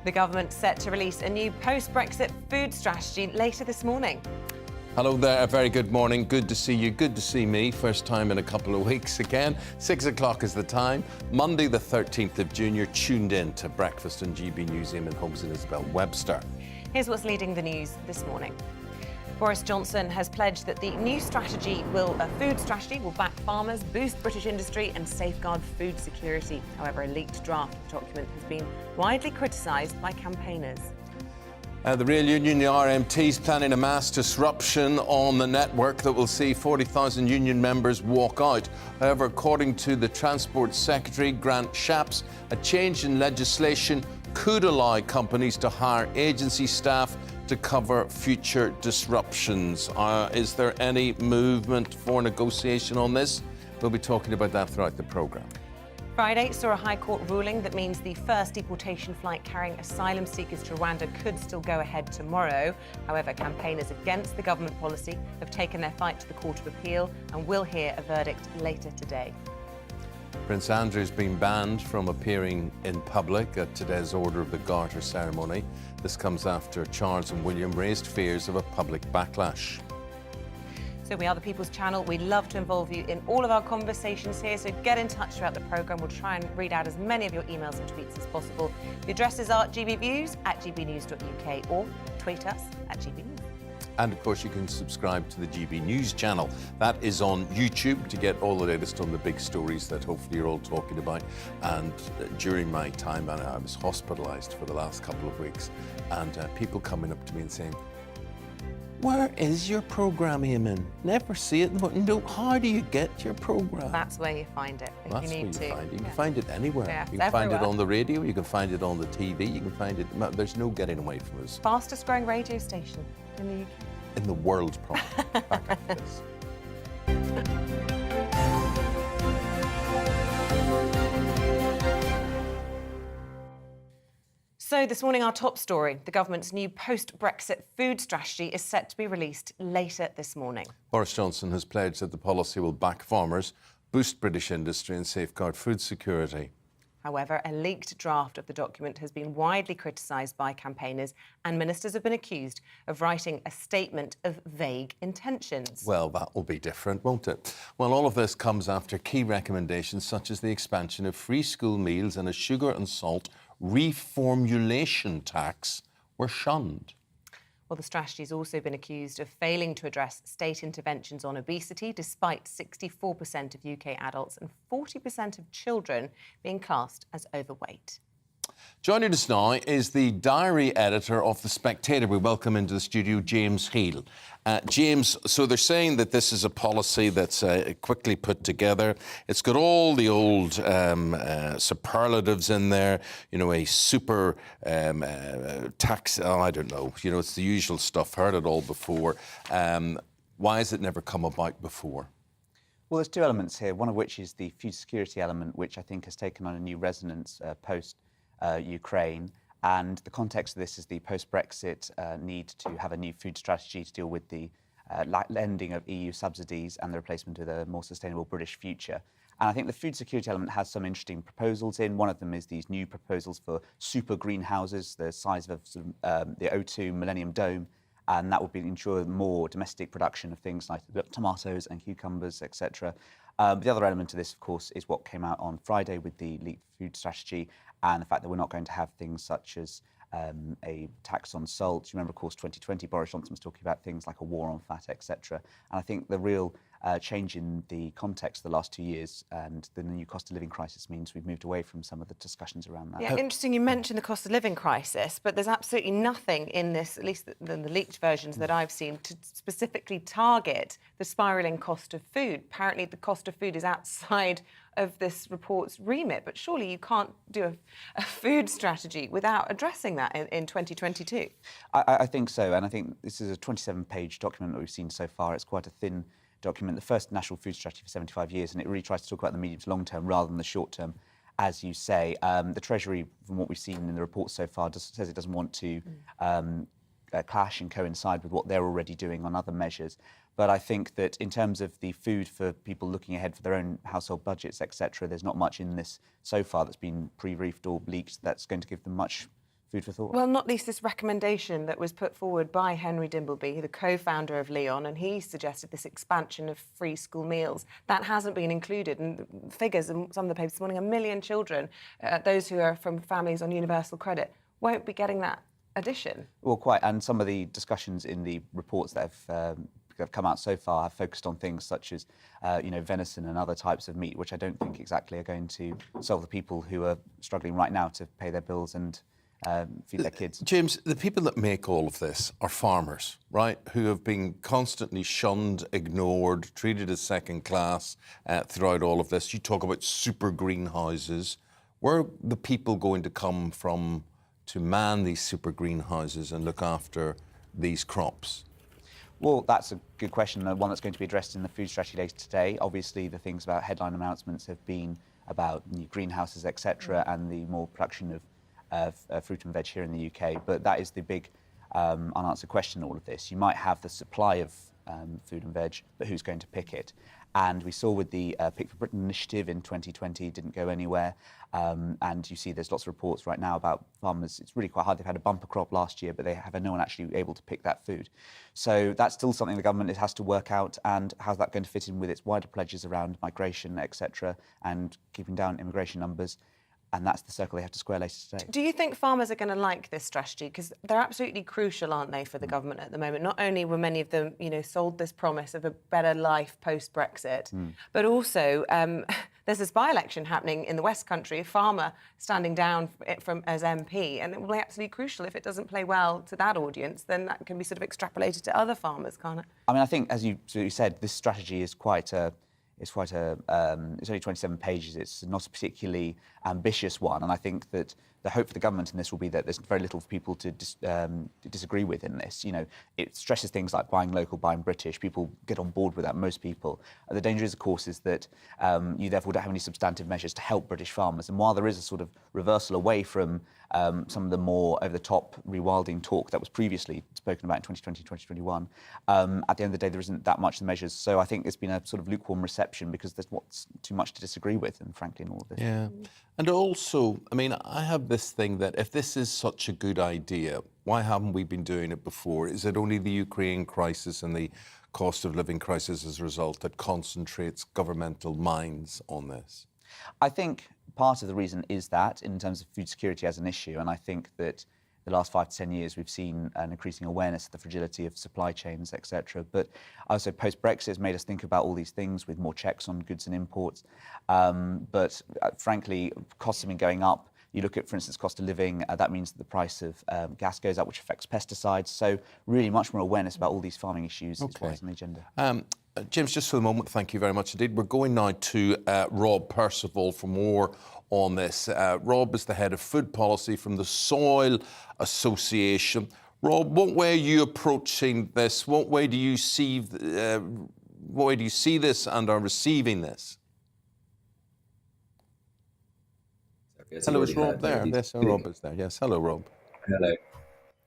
The government set to release a new post-Brexit food strategy later this morning. Hello there, a very good morning. Good to see you, good to see me. First time in a couple of weeks again. 6 o'clock is the time. Monday the 13th of June, you're tuned in to Breakfast on GB News. Eamonn, Holmes and Isabel. Webster. Here's what's leading the news this morning. Boris Johnson has pledged that the new strategy food strategy will back farmers, boost British industry and safeguard food security. However, a leaked draft of the document has been widely criticised by campaigners. The Rail Union, the RMT, is planning a mass disruption on the network that will see 40,000 union members walk out. However, according to the Transport Secretary, Grant Shapps, a change in legislation could allow companies to hire agency staff to cover future disruptions. Is there any movement for negotiation on this? We'll be talking about that throughout the programme. Friday saw a High Court ruling that means the first deportation flight carrying asylum seekers to Rwanda could still go ahead tomorrow. However, campaigners against the government policy have taken their fight to the Court of Appeal and will hear a verdict later today. Prince Andrew's been banned from appearing in public at today's Order of the Garter ceremony. This comes after Charles and William raised fears of a public backlash. So we are the People's Channel. We'd love to involve you in all of our conversations here, so get in touch throughout the programme. We'll try and read out as many of your emails and tweets as possible. The addresses are gbviews@gbnews.uk or tweet us @gbnews. And of course, you can subscribe to the GB News channel. That is on YouTube to get all the latest on the big stories that hopefully you're all talking about. And during my time, I was hospitalised for the last couple of weeks, and people coming up to me and saying, "Where is your programme, Eamonn? Never see it. How do you get your programme?" That's where you find it if you need to. You can find it anywhere. Yeah, you can find it everywhere. on the radio, you can find it on the TV, you can find it... There's no getting away from us. Fastest growing radio station in the UK. In the world, probably. Back after this. So this morning, our top story. The government's new post-Brexit food strategy is set to be released later this morning. Boris Johnson has pledged that the policy will back farmers, boost British industry and safeguard food security. However, a leaked draft of the document has been widely criticised by campaigners, and ministers have been accused of writing a statement of vague intentions. Well, that will be different, won't it? Well, all of this comes after key recommendations such as the expansion of free school meals and a sugar and salt reformulation tax were shunned. Well, the strategy has also been accused of failing to address state interventions on obesity, despite 64% of UK adults and 40% of children being classed as overweight. Joining us now is the diary editor of The Spectator. We welcome into the studio James Heal. James, so they're saying that this is a policy that's quickly put together. It's got all the old superlatives in there, you know, a super tax, I don't know, you know, it's the usual stuff, heard it all before. Why has it never come about before? Well, there's two elements here, one of which is the food security element, which I think has taken on a new resonance post-Ukraine. And the context of this is the post-Brexit need to have a new food strategy to deal with the ending of EU subsidies and the replacement with a more sustainable British future. And I think the food security element has some interesting proposals in. One of them is these new proposals for super greenhouses, the size of the O2 Millennium Dome, and that would ensure more domestic production of things like tomatoes and cucumbers, etc. The other element of this, of course, is what came out on Friday with the leaked food strategy and the fact that we're not going to have things such as a tax on salt. You remember, of course, 2020, Boris Johnson was talking about things like a war on fat, etc. And I think the real change in the context of the last 2 years and the new cost of living crisis means we've moved away from some of the discussions around that. Yeah, interesting you mentioned the cost of living crisis, but there's absolutely nothing in this, at least the leaked versions that I've seen, to specifically target the spiralling cost of food. Apparently the cost of food is outside of this report's remit, but surely you can't do a food strategy without addressing that in 2022. I think so, and I think this is a 27-page document that we've seen so far. It's quite a thin document, the first national food strategy for 75 years, and it really tries to talk about the medium to long term rather than the short term, as you say. The Treasury, from what we've seen in the report so far, says it doesn't want to clash and coincide with what they're already doing on other measures. But I think that in terms of the food for people looking ahead for their own household budgets, etc., there's not much in this so far that's been pre-briefed or leaked that's going to give them much food for thought. Well, not least this recommendation that was put forward by Henry Dimbleby, the co-founder of Leon, and he suggested this expansion of free school meals. That hasn't been included, and figures in some of the papers this morning, 1 million children, those who are from families on universal credit, won't be getting that addition. Well, quite, and some of the discussions in the reports that have come out so far have focused on things such as, venison and other types of meat, which I don't think exactly are going to solve the people who are struggling right now to pay their bills and feed their kids. James, the people that make all of this are farmers, right, who have been constantly shunned, ignored, treated as second class throughout all of this. You talk about super greenhouses. Where are the people going to come from to man these super greenhouses and look after these crops? Well, that's a good question, one that's going to be addressed in the food strategy later today. Obviously, the things about headline announcements have been about new greenhouses, etc., and the more production of fruit and veg here in the UK, but that is the big unanswered question in all of this. You might have the supply of food and veg, but who's going to pick it? And we saw with the Pick for Britain initiative in 2020, didn't go anywhere. And you see there's lots of reports right now about farmers. It's really quite hard. They've had a bumper crop last year, but they have no one actually able to pick that food. So that's still something the government has to work out. And how's that going to fit in with its wider pledges around migration, etc., and keeping down immigration numbers? And that's the circle they have to square later today. Do you think farmers are going to like this strategy? Because they're absolutely crucial, aren't they, for the government at the moment? Not only were many of them, sold this promise of a better life post-Brexit, but also there's this by-election happening in the West Country, a farmer standing down as MP, and it will be absolutely crucial. If it doesn't play well to that audience, then that can be sort of extrapolated to other farmers, can't it? I mean, I think, as you said, this strategy is quite a... It's only 27 pages. It's not a particularly ambitious one, and I think that the hope for the government in this will be that there's very little for people to disagree with in this. It stresses things like buying local, buying British. People get on board with that, most people. The danger is, of course, is that you therefore don't have any substantive measures to help British farmers. And while there is a sort of reversal away from some of the more over-the-top, rewilding talk that was previously spoken about in 2020, 2021, at the end of the day, there isn't that much of the measures. So I think it's been a sort of lukewarm reception because there's what's too much to disagree with, and frankly, in all of this. Yeah. And also, I mean, I have this thing that if this is such a good idea, why haven't we been doing it before? Is it only the Ukraine crisis and the cost of living crisis as a result that concentrates governmental minds on this? I think part of the reason is that, in terms of food security as an issue, and I think that the last 5 to 10 years we've seen an increasing awareness of the fragility of supply chains, etc. But also post-Brexit has made us think about all these things with more checks on goods and imports. But frankly, costs have been going up. You look at, for instance, cost of living, that means that the price of gas goes up, which affects pesticides. So really much more awareness about all these farming issues is what's on the agenda. James, just for the moment, thank you very much indeed. We're going now to Rob Percival for more on this. Rob is the head of food policy from the Soil Association. Rob, what way are you approaching this? What way do you see this and are receiving this? Hello, is Rob there? Yes, Rob is there. Yes, hello, Rob. Hello.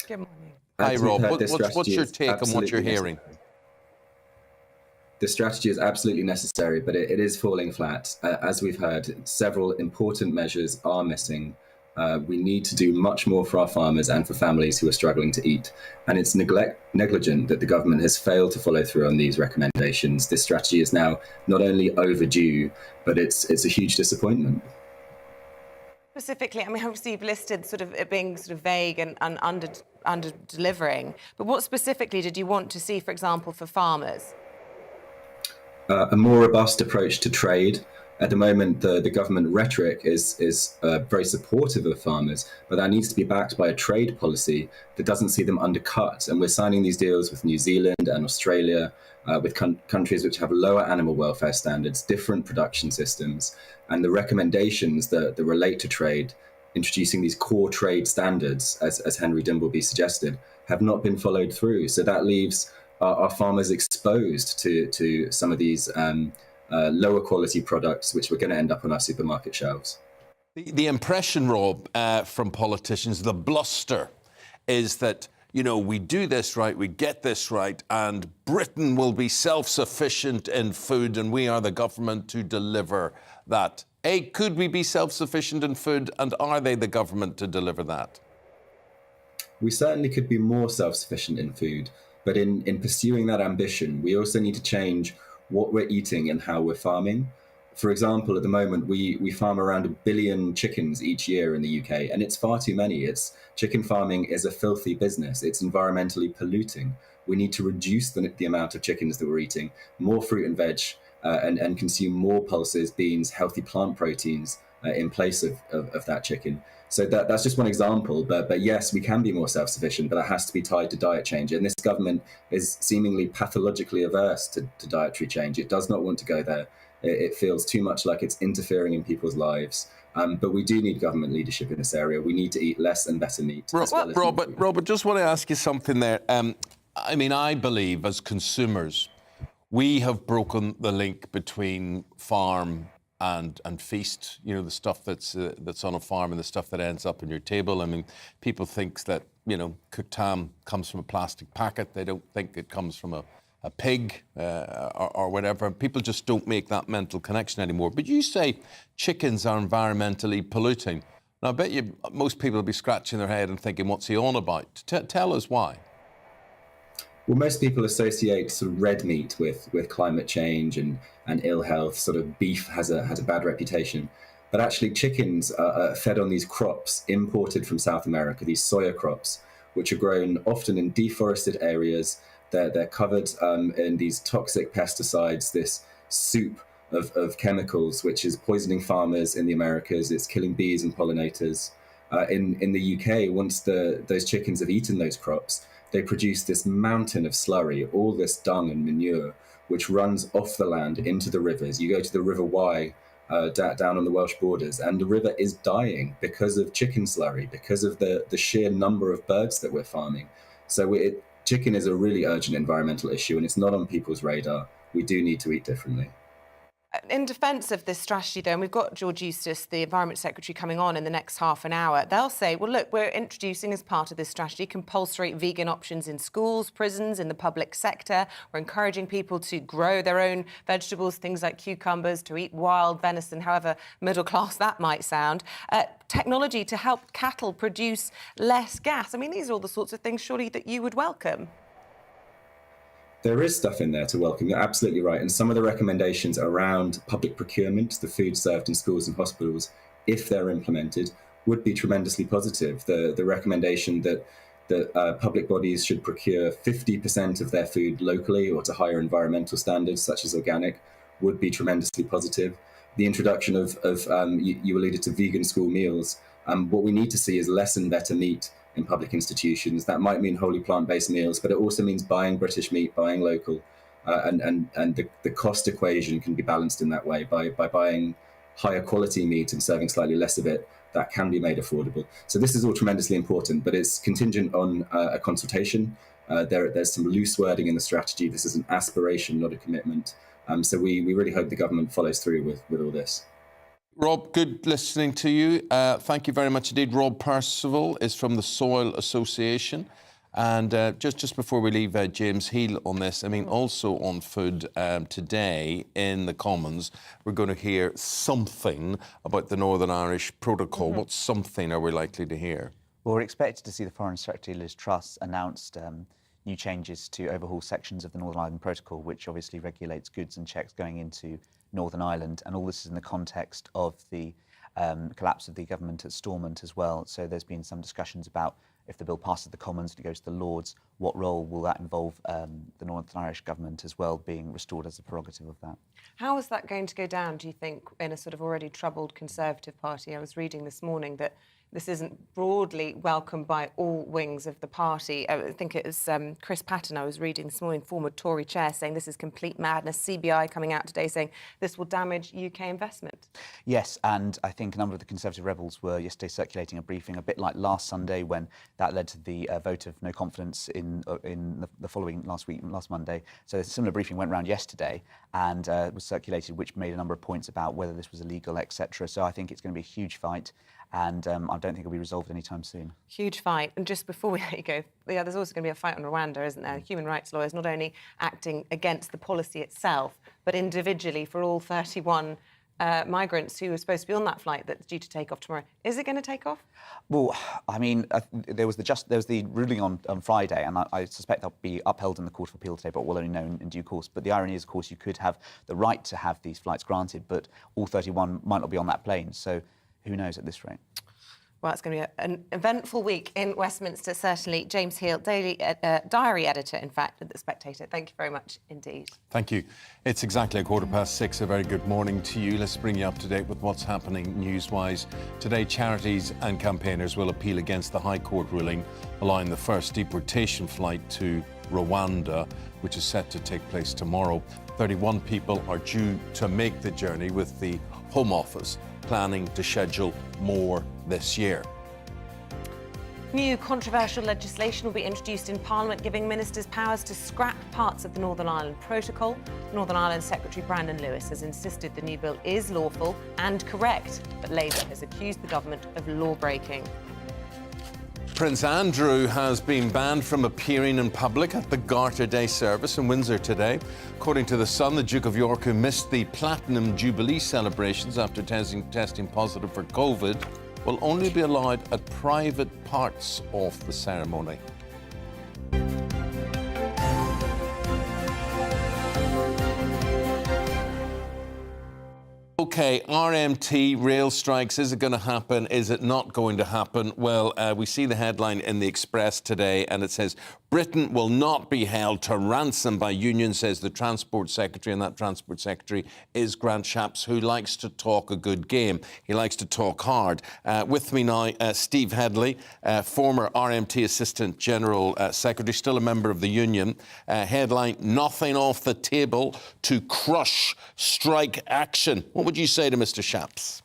Good morning. Hi, Rob. What's your take on what you're hearing? The strategy is absolutely necessary, but it is falling flat. As we've heard, several important measures are missing. We need to do much more for our farmers and for families who are struggling to eat. And it's negligent that the government has failed to follow through on these recommendations. This strategy is now not only overdue, but it's a huge disappointment. Specifically, I mean, obviously you've listed sort of it being sort of vague and under delivering, but what specifically did you want to see, for example, for farmers? A more robust approach to trade. At the moment, the government rhetoric is very supportive of farmers, but that needs to be backed by a trade policy that doesn't see them undercut. And we're signing these deals with New Zealand and Australia, with countries which have lower animal welfare standards, different production systems, and the recommendations that relate to trade, introducing these core trade standards, as Henry Dimbleby suggested, have not been followed through. So that leaves our farmers exposed to some of these lower quality products, which we're going to end up on our supermarket shelves. The impression, Rob, from politicians, the bluster, is that, we do this right, we get this right, and Britain will be self-sufficient in food, and we are the government to deliver that. Could we be self-sufficient in food, and are they the government to deliver that? we certainly could be more self-sufficient in food. But in pursuing that ambition, we also need to change what we're eating and how we're farming. For example, at the moment, we farm around 1 billion chickens each year in the UK, and it's far too many. Chicken farming is a filthy business. It's environmentally polluting. We need to reduce the amount of chickens that we're eating, more fruit and veg, and consume more pulses, beans, healthy plant proteins in place of that chicken. So that's just one example, but yes, we can be more self-sufficient, but that has to be tied to diet change. And this government is seemingly pathologically averse to dietary change. It does not want to go there. It feels too much like it's interfering in people's lives. But we do need government leadership in this area. We need to eat less and better meat. Robert, just want to ask you something there. I mean, I believe as consumers, we have broken the link between farm and feast, you know, the stuff that's on a farm and the stuff that ends up on your table. I mean, people think that, you know, cooked ham comes from a plastic packet. They don't think it comes from a pig or whatever. People just don't make that mental connection anymore. But you say chickens are environmentally polluting. Now, I bet you most people will be scratching their head and thinking, what's he on about? Tell us why. Well, most people associate sort of red meat with climate change and ill health. Sort of beef has a bad reputation. But actually, chickens are fed on these crops imported from South America, these soya crops, which are grown often in deforested areas. They're covered in these toxic pesticides, this soup of chemicals, which is poisoning farmers in the Americas. It's killing bees and pollinators. In the UK, once those chickens have eaten those crops, they produce this mountain of slurry, all this dung and manure, which runs off the land into the rivers. You go to the River Wye down on the Welsh borders, and the river is dying because of chicken slurry, because of the sheer number of birds that we're farming. So chicken is a really urgent environmental issue, and it's not on people's radar. We do need to eat differently. In defence of this strategy, though, and we've got George Eustice, the Environment Secretary, coming on in the next half an hour, they'll say, well, look, we're introducing as part of this strategy compulsory vegan options in schools, prisons, in the public sector. We're encouraging people to grow their own vegetables, things like cucumbers, to eat wild venison, however middle class that might sound. Technology to help cattle produce less gas. I mean, these are all the sorts of things, surely, that you would welcome. There is stuff in there to welcome. You're absolutely right. And some of the recommendations around public procurement, the food served in schools and hospitals, if they're implemented, would be tremendously positive. The recommendation that public bodies should procure 50% of their food locally or to higher environmental standards, such as organic, would be tremendously positive. The introduction of you alluded to vegan school meals. What we need to see is less and better meat in public institutions. That might mean wholly plant-based meals, but it also means buying British meat, buying local, and the cost equation can be balanced in that way by buying higher quality meat and serving slightly less of it. That can be made affordable. So this is all tremendously important, but it's contingent on a consultation. There's some loose wording in the strategy. This is an aspiration, not a commitment. So we really hope the government follows through with all this. Rob, good listening to you. Thank you very much indeed. Rob Percival is from the Soil Association. And just before we leave James Heal on this, I mean, also on food today in the Commons, we're going to hear something about the Northern Irish Protocol. What something are we likely to hear? Well, we're expected to see the Foreign Secretary Liz Truss announced new changes to overhaul sections of the Northern Ireland Protocol, which obviously regulates goods and checks going into Northern Ireland. And all this is in the context of the collapse of the government at Stormont as well. So there's been some discussions about if the bill passes the Commons and it goes to the Lords, what role will that involve the Northern Irish government as well being restored as a prerogative of that? How is that going to go down, do you think, in a sort of already troubled Conservative Party? I was reading this morning that this isn't broadly welcomed by all wings of the party. I think it was Chris Patten, I was reading this morning, former Tory chair, saying this is complete madness. CBI coming out today saying this will damage UK investment. Yes, and I think a number of the Conservative rebels were yesterday circulating a briefing, a bit like last Sunday when that led to the vote of no confidence in the following last Monday. So a similar briefing went around yesterday and was circulated, which made a number of points about whether this was illegal, etc. So I think it's going to be a huge fight. And I don't think it'll be resolved anytime soon. Huge fight. And just before we let you go, there's also going to be a fight on Rwanda, isn't there? Human rights lawyers not only acting against the policy itself, but individually for all 31 migrants who were supposed to be on that flight that's due to take off tomorrow. Is it going to take off? Well, I mean, there was the ruling on Friday, and I suspect that'll be upheld in the Court of Appeal today, but we'll only know in due course. But the irony is, of course, you could have the right to have these flights granted, but all 31 might not be on that plane. So who knows at this rate? Well, it's going to be an eventful week in Westminster, certainly. James Heal, diary editor, in fact, at The Spectator. Thank you very much indeed. Thank you. It's exactly 6:15. A very good morning to you. Let's bring you up to date with what's happening news-wise. Today, charities and campaigners will appeal against the High Court ruling allowing the first deportation flight to Rwanda, which is set to take place tomorrow. 31 people are due to make the journey, with the Home Office planning to schedule more this year. New controversial legislation will be introduced in Parliament, giving ministers powers to scrap parts of the Northern Ireland Protocol. Northern Ireland Secretary Brandon Lewis has insisted the new bill is lawful and correct, but Labour has accused the government of law-breaking. Prince Andrew has been banned from appearing in public at the Garter Day service in Windsor today. According to The Sun, the Duke of York, who missed the Platinum Jubilee celebrations after testing positive for COVID, will only be allowed at private parts of the ceremony. OK, RMT rail strikes. Is it going to happen? Is it not going to happen? Well, we see the headline in the Express today, and it says, Britain will not be held to ransom by union, says the Transport Secretary, and that Transport Secretary is Grant Shapps, who likes to talk a good game. He likes to talk hard. With me now, Steve Headley, former RMT Assistant General Secretary, still a member of the union. Headline, nothing off the table to crush strike action. What would you say to Mr. Shapps?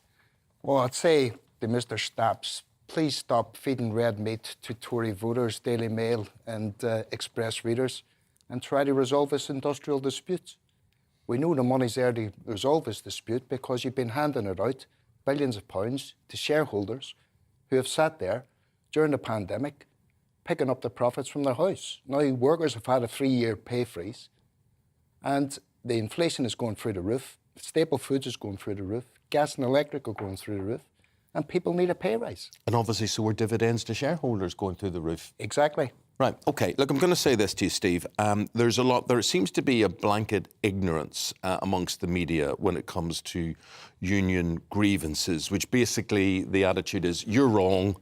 Well, I'd say to Mr. Shapps, please stop feeding red meat to Tory voters, Daily Mail and Express readers, and try to resolve this industrial dispute. We know the money's there to resolve this dispute because you've been handing it out, billions of pounds, to shareholders who have sat there during the pandemic picking up the profits from their house. Now, workers have had a 3-year pay freeze, and the inflation is going through the roof, staple foods is going through the roof, gas and electric are going through the roof, and people need a pay rise. And obviously, so are dividends to shareholders going through the roof. Exactly. Right. OK. Look, I'm going to say this to you, Steve. There seems to be a blanket ignorance amongst the media when it comes to union grievances, which basically the attitude is, you're wrong.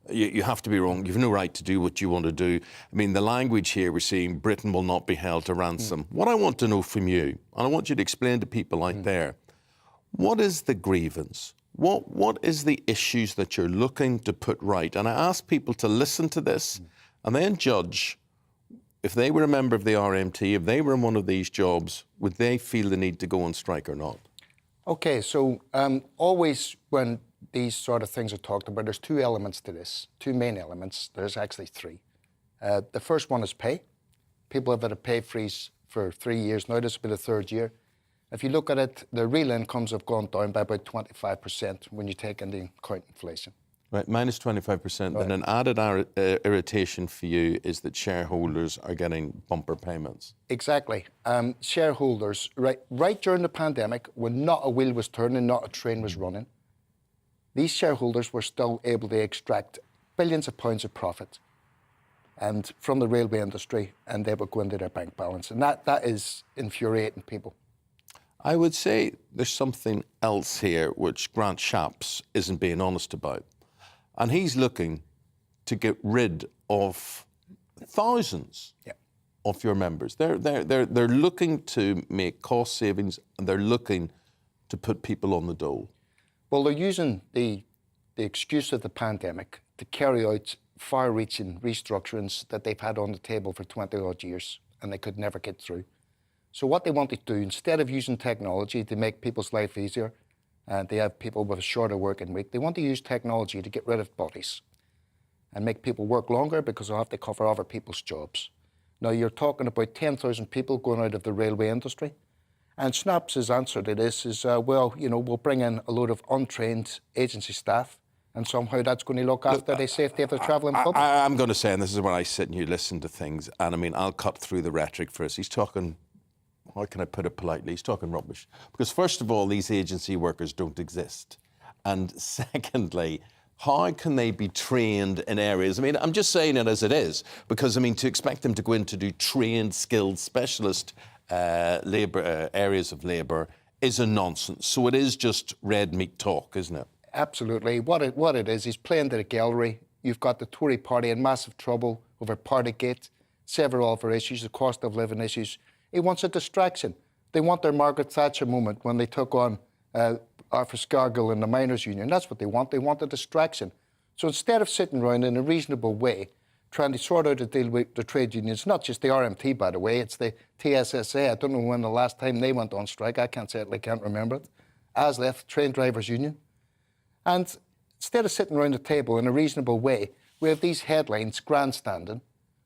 You have to be wrong. You've no right to do what you want to do. I mean, the language here, we're seeing Britain will not be held to ransom. What I want to know from you, and I want you to explain to people out there, what is the grievance? What is the issues that you're looking to put right? And I ask people to listen to this and then judge if they were a member of the RMT, if they were in one of these jobs, would they feel the need to go on strike or not? OK, so always when these sort of things are talked about, there's two elements to this, two main elements. There's actually three. The first one is pay. People have had a pay freeze for 3 years now. This will be the third year. If you look at it, the real incomes have gone down by about 25% when you take into account inflation. Right, minus 25%. Right. Then an added irritation for you is that shareholders are getting bumper payments. Exactly. Shareholders, right during the pandemic, when not a wheel was turning, not a train was running, these shareholders were still able to extract billions of pounds of profit and from the railway industry, and they would go into their bank balance. And that is infuriating people. I would say there's something else here which Grant Shapps isn't being honest about. And he's looking to get rid of thousands of your members. They're looking to make cost savings, and they're looking to put people on the dole. Well, they're using the excuse of the pandemic to carry out far-reaching restructurings that they've had on the table for 20-odd years, and they could never get through. So what they want to do, instead of using technology to make people's life easier, and they have people with a shorter working week, they want to use technology to get rid of bodies and make people work longer because they'll have to cover other people's jobs. Now, you're talking about 10,000 people going out of the railway industry. And Shapps' answer to this is, well, you know, we'll bring in a load of untrained agency staff, and somehow that's going to look after the safety of the travelling public. I'm going to say, and this is where I sit and you listen to things, and I mean, I'll cut through the rhetoric for us. He's talking how can I put it politely? He's talking rubbish. Because first of all, these agency workers don't exist. And secondly, how can they be trained in areas? I mean, I'm just saying it as it is, because, I mean, to expect them to go into do trained, skilled, specialist areas of labour is a nonsense. So it is just red meat talk, isn't it? Absolutely. What it is, he's playing to the gallery. You've got the Tory party in massive trouble over Partygate, several other issues, the cost of living issues. He wants a distraction. They want their Margaret Thatcher moment when they took on Arthur Scargill in the miners' union. That's what they want. They want a distraction. So instead of sitting around in a reasonable way, trying to sort out a deal with the trade unions, not just the RMT, by the way, it's the TSSA. I don't know when the last time they went on strike. I certainly can't remember it. ASLEF, Train Drivers Union. And instead of sitting around the table in a reasonable way, we have these headlines grandstanding.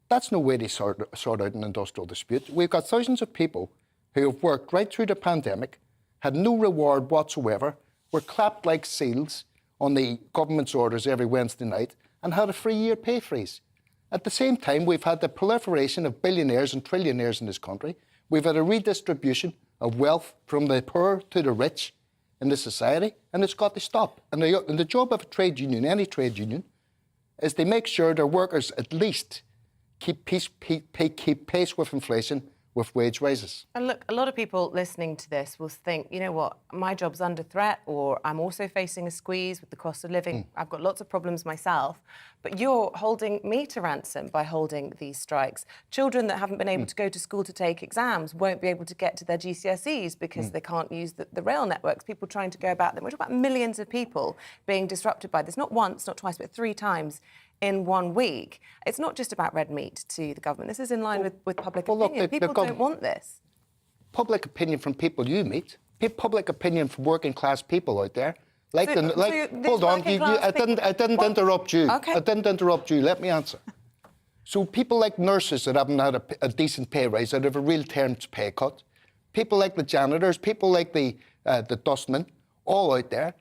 That's no way to sort out an industrial dispute. We've got thousands of people who have worked right through the pandemic, had no reward whatsoever, were clapped like seals on the government's orders every Wednesday night, and had a 3-year pay freeze. At the same time, we've had the proliferation of billionaires and trillionaires in this country. We've had a redistribution of wealth from the poor to the rich in this society, and it's got to stop. And the job of a trade union, any trade union, is to make sure their workers at least keep pace with inflation, with wage rises. And look, a lot of people listening to this will think, you know what, my job's under threat, or I'm also facing a squeeze with the cost of living. I've got lots of problems myself. But you're holding me to ransom by holding these strikes. Children that haven't been able to go to school to take exams won't be able to get to their GCSEs because they can't use the rail networks. People trying to go about them. We're talking about millions of people being disrupted by this, not once, not twice, but 3 times in 1 week. It's not just about red meat to the government. This is in line with public opinion. Look, people don't want this. Public opinion from people you meet, public opinion from working class people out there. Hold on, I didn't interrupt you. Okay. I didn't interrupt you. Let me answer. So people like nurses that haven't had a decent pay rise, that have a real terms pay cut, people like the janitors, people like the dustmen, all out there,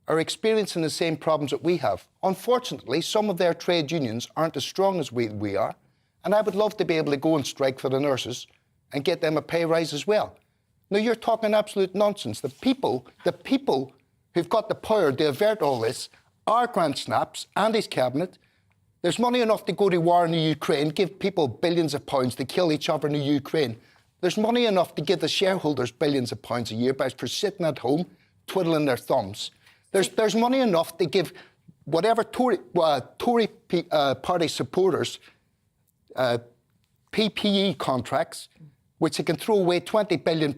are experiencing the same problems that we have. Unfortunately, some of their trade unions aren't as strong as we are, and I would love to be able to go and strike for the nurses and get them a pay rise as well. Now, you're talking absolute nonsense. The people who've got the power to avert all this are Grant Snapps and his cabinet. There's money enough to go to war in the Ukraine, give people billions of pounds to kill each other in the Ukraine. There's money enough to give the shareholders billions of pounds a year for sitting at home, twiddling their thumbs. There's money enough to give whatever Tory party supporters PPE contracts, which they can throw away £20 billion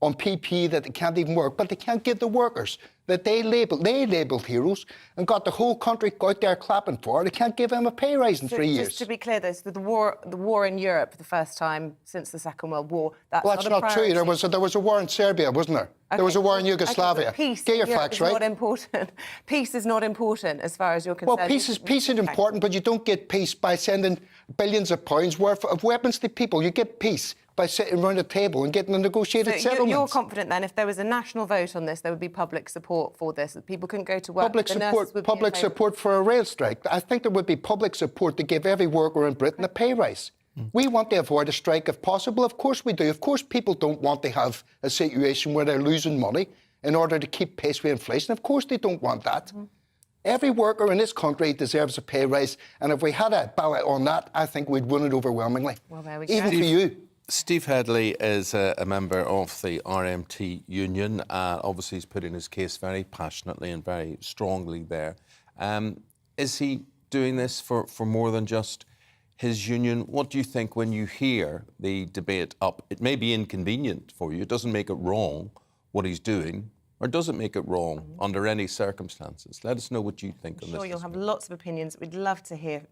on PPE that they can't even work, but they can't give the workers that they labelled heroes and got the whole country out there clapping for. They can't give them a pay rise in 3 years. Just to be clear, though, so the war in Europe for the first time since the Second World War, that's not true. There was a war in Serbia, wasn't there? Okay. There was a war in Yugoslavia. Peace, get your facts right. Not important. Peace is not important as far as you're concerned. Well, peace is important, but you don't get peace by sending billions of pounds worth of weapons to people. You get peace by sitting around a table and getting a negotiated settlement. You're confident then, if there was a national vote on this, there would be public support for this, that people couldn't go to work? Public support for a rail strike. I think there would be public support to give every worker in Britain a pay rise. We want to avoid a strike if possible. Of course we do. Of course people don't want to have a situation where they're losing money in order to keep pace with inflation. Of course they don't want that. Every worker in this country deserves a pay rise, and if we had a ballot on that, I think we'd win it overwhelmingly. Well, there we go. Even for you. Steve Headley is a member of the RMT union. Obviously, he's putting his case very passionately and very strongly there. Is he doing this for more than just his union? What do you think when you hear the debate up? It may be inconvenient for you. It doesn't make it wrong what he's doing, or does it make it wrong under any circumstances? Let us know what you think on this. Sure, you'll have lots of opinions. We'd love to hear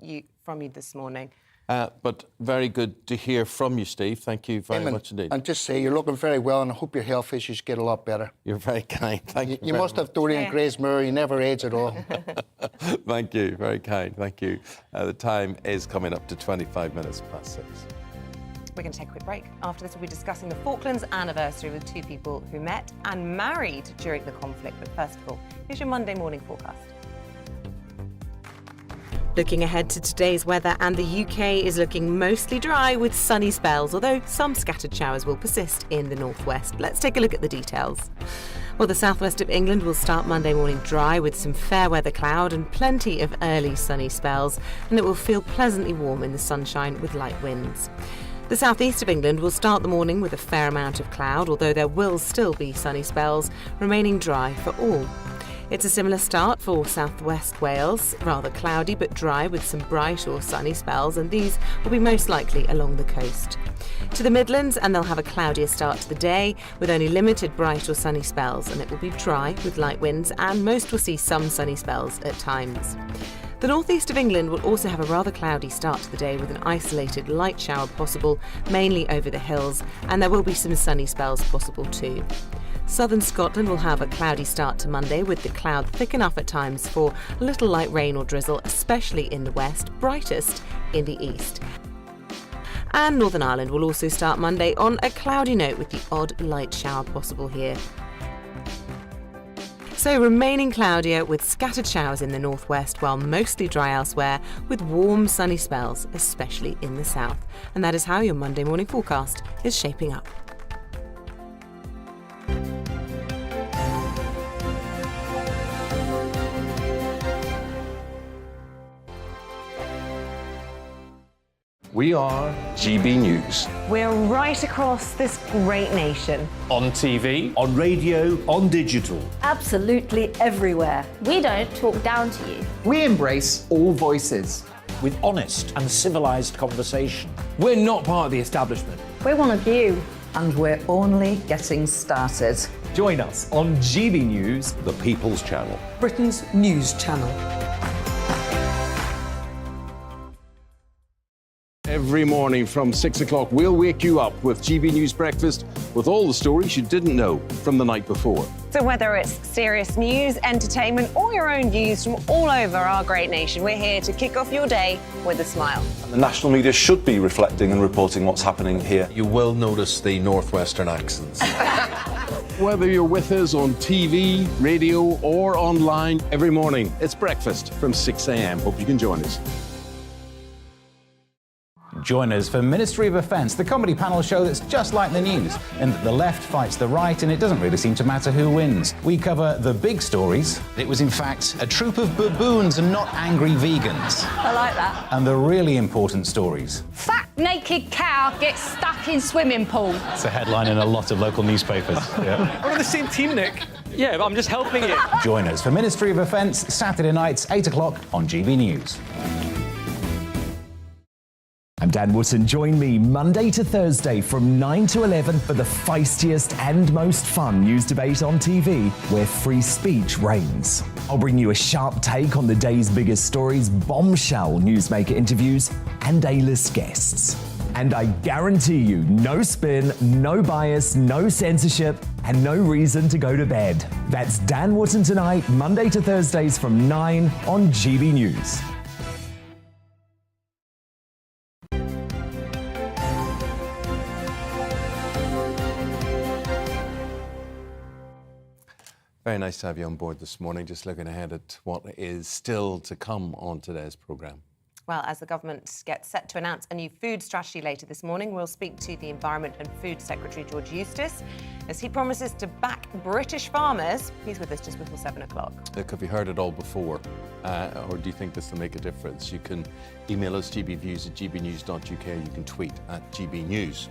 from you this morning. But very good to hear from you, Steve. Thank you very much indeed. And just say you're looking very well, and I hope your health issues get a lot better. You're very kind. Thank you. You must have Dorian Gray's mirror. You never age at all. Thank you. Very kind. Thank you. The time is coming up to 25 minutes past 6. We're going to take a quick break. After this, we'll be discussing the Falklands anniversary with 2 people who met and married during the conflict. But first of all, here's your Monday morning forecast. Looking ahead to today's weather, and the UK is looking mostly dry with sunny spells, although some scattered showers will persist in the northwest. Let's take a look at the details. Well, the southwest of England will start Monday morning dry with some fair weather cloud and plenty of early sunny spells, and it will feel pleasantly warm in the sunshine with light winds. The southeast of England will start the morning with a fair amount of cloud, although there will still be sunny spells, remaining dry for all. It's a similar start for southwest Wales, rather cloudy but dry with some bright or sunny spells, and these will be most likely along the coast. To the Midlands, and they'll have a cloudier start to the day with only limited bright or sunny spells, and it will be dry with light winds, and most will see some sunny spells at times. The northeast of England will also have a rather cloudy start to the day with an isolated light shower possible, mainly over the hills, and there will be some sunny spells possible too. Southern Scotland will have a cloudy start to Monday with the cloud thick enough at times for a little light rain or drizzle, especially in the west, brightest in the east. And Northern Ireland will also start Monday on a cloudy note with the odd light shower possible here. So remaining cloudier with scattered showers in the northwest, while mostly dry elsewhere with warm sunny spells, especially in the south. And that is how your Monday morning forecast is shaping up. We are GB News. We're right across this great nation. On TV, on radio, on digital. Absolutely everywhere. We don't talk down to you. We embrace all voices. With honest and civilised conversation. we're not part of the establishment. We're one of you. And we're only getting started. Join us on GB News, The People's Channel. Britain's news channel. Every morning from 6 o'clock, we'll wake you up with GB News Breakfast with all the stories you didn't know from the night before. So whether it's serious news, entertainment, or your own views from all over our great nation, we're here to kick off your day with a smile. The national media should be reflecting and reporting what's happening here. You will notice the northwestern accents. Whether you're with us on TV, radio, or online, every morning, it's breakfast from 6 a.m. Hope you can join us. Join us for Ministry of Offence, the comedy panel show that's just like the news, in that the left fights the right and it doesn't really seem to matter who wins. We cover the big stories. It was in fact a troop of baboons and not angry vegans. I like that. And the really important stories. Fat naked cow gets stuck in swimming pool. It's a headline in a lot of local newspapers. Yeah. We're on the same team, Nick. Yeah, but I'm just helping you. Join us for Ministry of Offence, Saturday nights, 8 o'clock on GB News. I'm Dan Wootton. Join me Monday to Thursday from 9 to 11 for the feistiest and most fun news debate on TV, where free speech reigns. I'll bring you a sharp take on the day's biggest stories, bombshell newsmaker interviews, and A-list guests. And I guarantee you, no spin, no bias, no censorship, and no reason to go to bed. That's Dan Wootton tonight, Monday to Thursdays from 9 on GB News. Very nice to have you on board this morning. Just looking ahead at what is still to come on today's programme. Well, as the government gets set to announce a new food strategy later this morning, we'll speak to the Environment and Food Secretary, George Eustice, as he promises to back British farmers. He's with us just before 7 o'clock. Look, have you heard it all before? Or do you think this will make a difference? You can email us, gbviews@gbnews.uk. You can tweet @gbnews.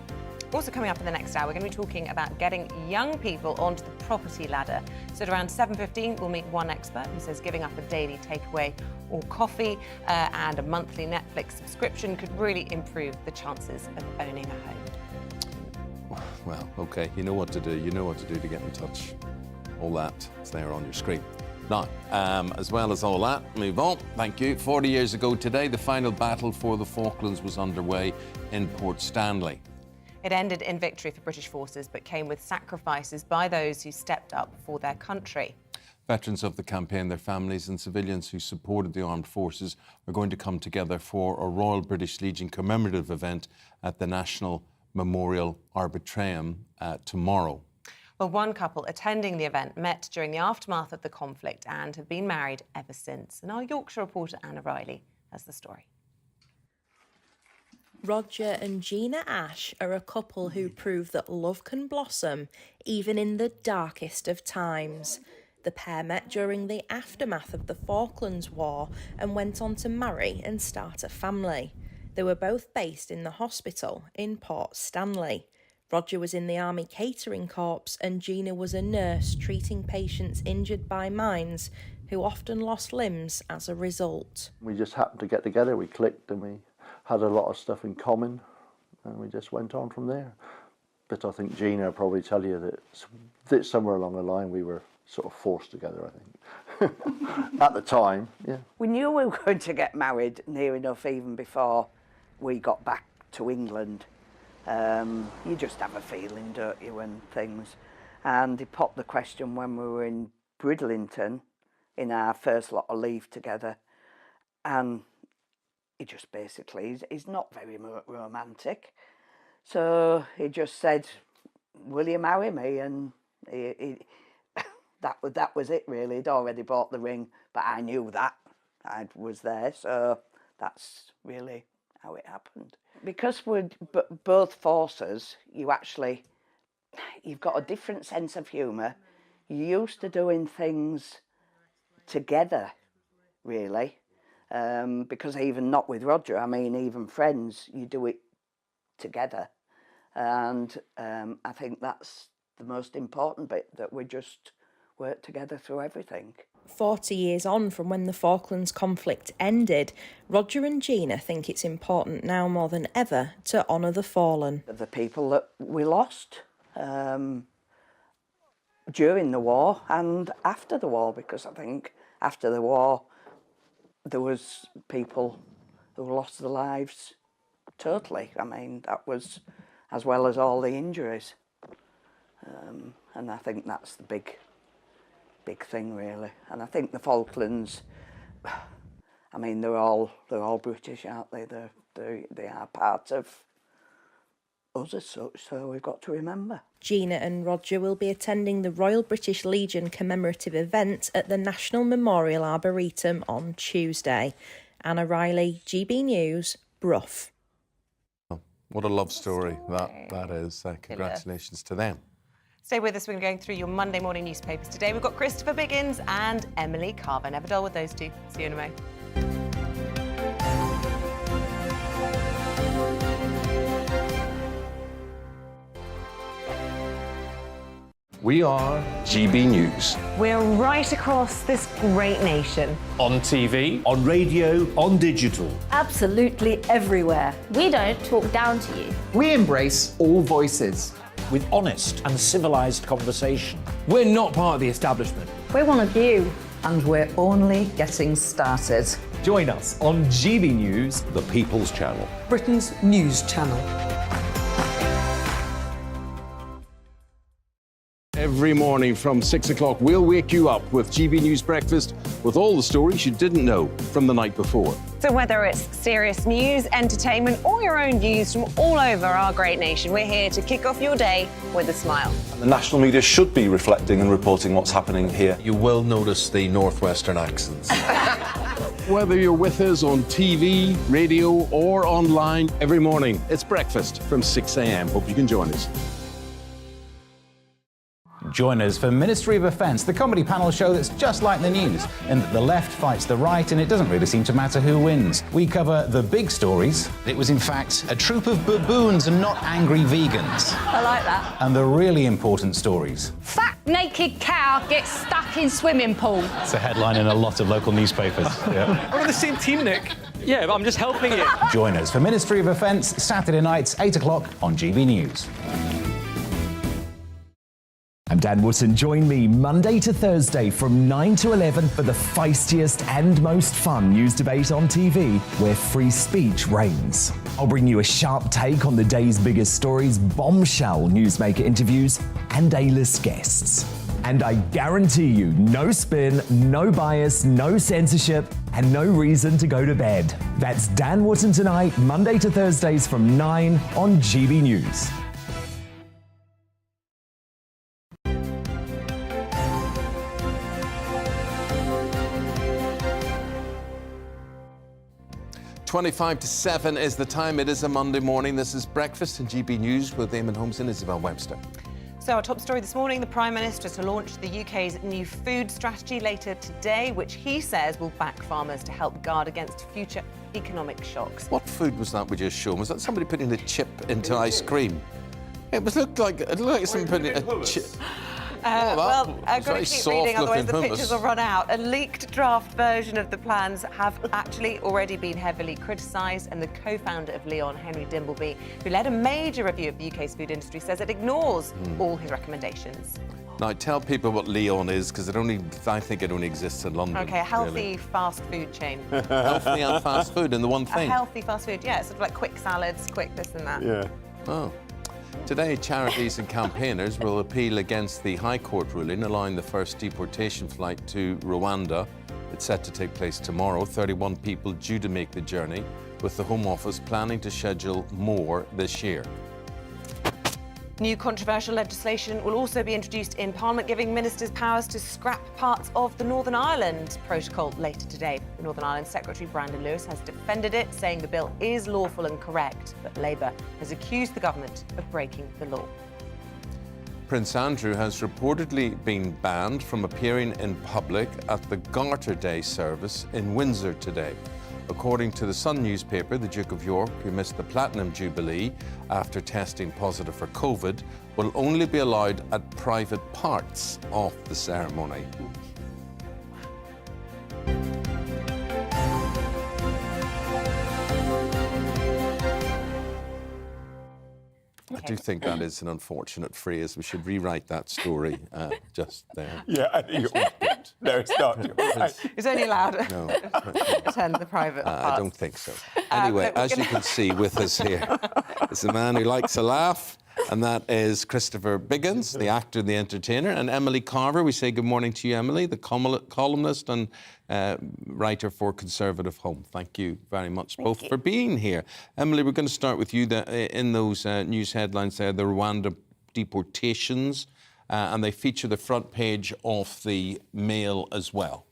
Also coming up in the next hour, we're going to be talking about getting young people onto the property ladder. So at around 7:15, we'll meet one expert who says giving up a daily takeaway or coffee and a monthly Netflix subscription could really improve the chances of owning a home. Well, okay, you know what to do. You know what to do to get in touch. All that is there on your screen. Now, as well as all that, move on. Thank you. 40 years ago today, the final battle for the Falklands was underway in Port Stanley. It ended in victory for British forces, but came with sacrifices by those who stepped up for their country. Veterans of the campaign, their families and civilians who supported the armed forces are going to come together for a Royal British Legion commemorative event at the National Memorial Arbitrium tomorrow. Well, one couple attending the event met during the aftermath of the conflict and have been married ever since. And our Yorkshire reporter Anna Riley has the story. Roger and Gina Ash are a couple who prove that love can blossom even in the darkest of times. The pair met during the aftermath of the Falklands War and went on to marry and start a family. They were both based in the hospital in Port Stanley. Roger was in the Army Catering Corps and Gina was a nurse treating patients injured by mines who often lost limbs as a result. We just happened to get together, we clicked and we had a lot of stuff in common and we just went on from there. But I think Gina will probably tell you that somewhere along the line we were sort of forced together, I think. At the time, yeah. We knew we were going to get married near enough even before we got back to England. You just have a feeling, don't you, when things... And he popped the question when we were in Bridlington in our first lot of leave together, and he just basically, he's not very romantic, so he just said, will you marry me? And that was it really. He'd already bought the ring, but I knew that I was there, so that's really how it happened. Because we're both forces, you've got a different sense of humour. You're used to doing things together, really. Because even not with Roger, I mean, even friends, you do it together. And I think that's the most important bit, that we just work together through everything. 40 years on from when the Falklands conflict ended, Roger and Gina think it's important now more than ever to honour the fallen. The people that we lost during the war and after the war, because I think after the war there was people who lost their lives totally. I mean, that was as well as all the injuries. And I think that's the big thing, really. And I think the Falklands, I mean, they're all British, aren't they? They are part of us as such, so we've got to remember. Gina and Roger will be attending the Royal British Legion commemorative event at the National Memorial Arboretum on Tuesday. Anna Riley, GB News, Brough. What a love story that is. Congratulations to them. Stay with us. We're going through your Monday morning newspapers today. We've got Christopher Biggins and Emily Carver. Never dull with those two. See you in a moment. We are GB News. We're right across this great nation. On TV. On radio. On digital. Absolutely everywhere. We don't talk down to you. We embrace all voices. With honest and civilised conversation. We're not part of the establishment. We're one of you. And we're only getting started. Join us on GB News, The People's Channel. Britain's news channel. Every morning from 6 o'clock, we'll wake you up with GB News Breakfast with all the stories you didn't know from the night before. So whether it's serious news, entertainment, or your own views from all over our great nation, we're here to kick off your day with a smile. The national media should be reflecting and reporting what's happening here. You will notice the northwestern accents. Whether you're with us on TV, radio, or online, every morning, it's breakfast from 6 a.m. Hope you can join us. Join us for Ministry of Defence, the comedy panel show that's just like the news, in that the left fights the right and it doesn't really seem to matter who wins. We cover the big stories. It was in fact a troop of baboons and not angry vegans. I like that. And the really important stories. Fat naked cow gets stuck in swimming pool. It's a headline in a lot of local newspapers. Yeah. We're on the same team, Nick. Yeah, but I'm just helping you. Join us for Ministry of Defence, Saturday nights, 8 o'clock on GB News. I'm Dan Wootton. Join me Monday to Thursday from 9 to 11 for the feistiest and most fun news debate on TV, where free speech reigns. I'll bring you a sharp take on the day's biggest stories, bombshell newsmaker interviews, and A-list guests. And I guarantee you, no spin, no bias, no censorship, and no reason to go to bed. That's Dan Wootton tonight, Monday to Thursdays from 9 on GB News. 25 to 7 is the time. It is a Monday morning. This is Breakfast in GB News with Eamonn, Holmes and Isabel Webster. So our top story this morning, the Prime Minister to launch the UK's new food strategy later today, which he says will back farmers to help guard against future economic shocks. What food was that we just shown? Was that somebody putting a chip into ice cream? It looked like somebody putting a chip. Well, I've got to very keep reading, otherwise the soft-looking pictures hummus. will run out. A leaked draft version of the plans have actually already been heavily criticised, and the co-founder of Leon, Henry Dimbleby, who led a major review of the UK's food industry, says it ignores all his recommendations. Now, tell people what Leon is, because I think it only exists in London. Okay, a healthy really. fast food chain. Healthy and fast food in the one A thing. healthy fast food, yeah, sort of like quick salads, quick this and that. Yeah. Oh. Today, charities and campaigners will appeal against the High Court ruling allowing the first deportation flight to Rwanda. It's set to take place tomorrow. 31 people due to make the journey, with the Home Office planning to schedule more this year. New controversial legislation will also be introduced in Parliament, giving ministers powers to scrap parts of the Northern Ireland Protocol later today. The Northern Ireland Secretary Brandon Lewis has defended it, saying the bill is lawful and correct, but Labour has accused the government of breaking the law. Prince Andrew has reportedly been banned from appearing in public at the Garter Day service in Windsor today. According to the Sun newspaper, the Duke of York, who missed the Platinum Jubilee after testing positive for COVID, will only be allowed at private parts of the ceremony. I do think that is an unfortunate phrase. We should rewrite that story just there. Yeah, I think it was good. No, it's not. It's only allowed No. to attend the private I parts. don't think so. Anyway, as you can see with us here, is a man who likes a laugh, and that is Christopher Biggins, the actor and the entertainer, and Emily Carver. We say good morning to you, Emily, the columnist and writer for Conservative Home. Thank you very much both for being here. Emily, we're going to start with you. In those news headlines there, the Rwanda deportations, and they feature the front page of the Mail as well.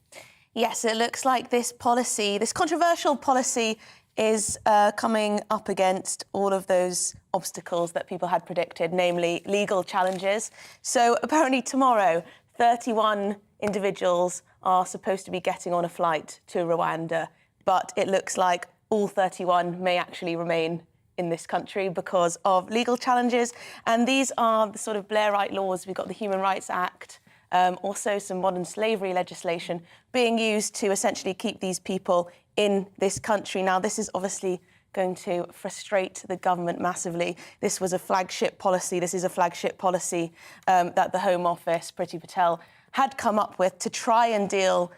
Yes, it looks like this controversial policy is coming up against all of those obstacles that people had predicted, namely legal challenges. So apparently tomorrow, 31 individuals are supposed to be getting on a flight to Rwanda, but it looks like all 31 may actually remain in this country because of legal challenges. And these are the sort of Blairite laws. We've got the Human Rights Act, also some modern slavery legislation being used to essentially keep these people in this country. Now, this is obviously going to frustrate the government massively. This was a flagship policy. This is a flagship policy that the Home Office, Priti Patel, had come up with to try and deal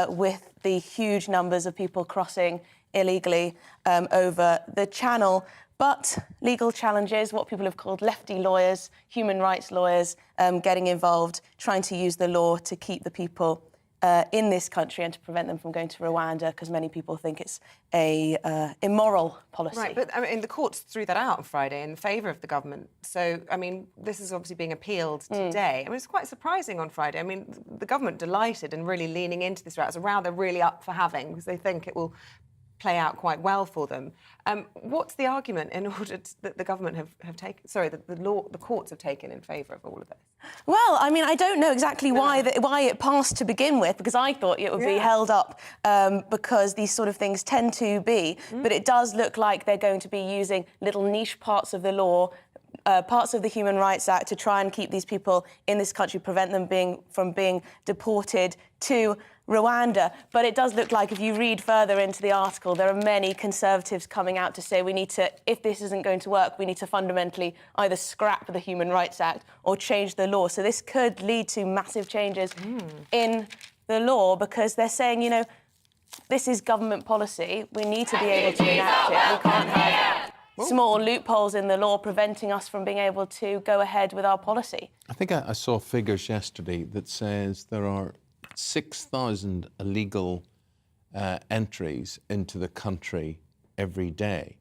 with the huge numbers of people crossing illegally over the channel. But legal challenges, what people have called lefty lawyers, human rights lawyers, getting involved, trying to use the law to keep the people in this country and to prevent them from going to Rwanda, because many people think it's a immoral policy. Right, but I mean, the courts threw that out on Friday in favour of the government. So, I mean, this is obviously being appealed today. I mean, it's quite surprising on Friday. I mean, the government delighted and really leaning into this route. It's a row they're really up for having because they think it will play out quite well for them. What's the argument in order that the government have taken? Sorry, the courts have taken in favour of all of this. Well, I mean, I don't know exactly why it passed to begin with, because I thought it would be held up because these sort of things tend to be. But it does look like they're going to be using little niche parts of the law, parts of the Human Rights Act to try and keep these people in this country, prevent them from being deported to Rwanda. But it does look like, if you read further into the article, there are many Conservatives coming out to say we need to, if this isn't going to work, we need to fundamentally either scrap the Human Rights Act or change the law. So this could lead to massive changes in the law, because they're saying, you know, this is government policy. We need to be able to enact it. We can't have small loopholes in the law preventing us from being able to go ahead with our policy. I think I saw figures yesterday that says there are 6,000 illegal entries into the country every day.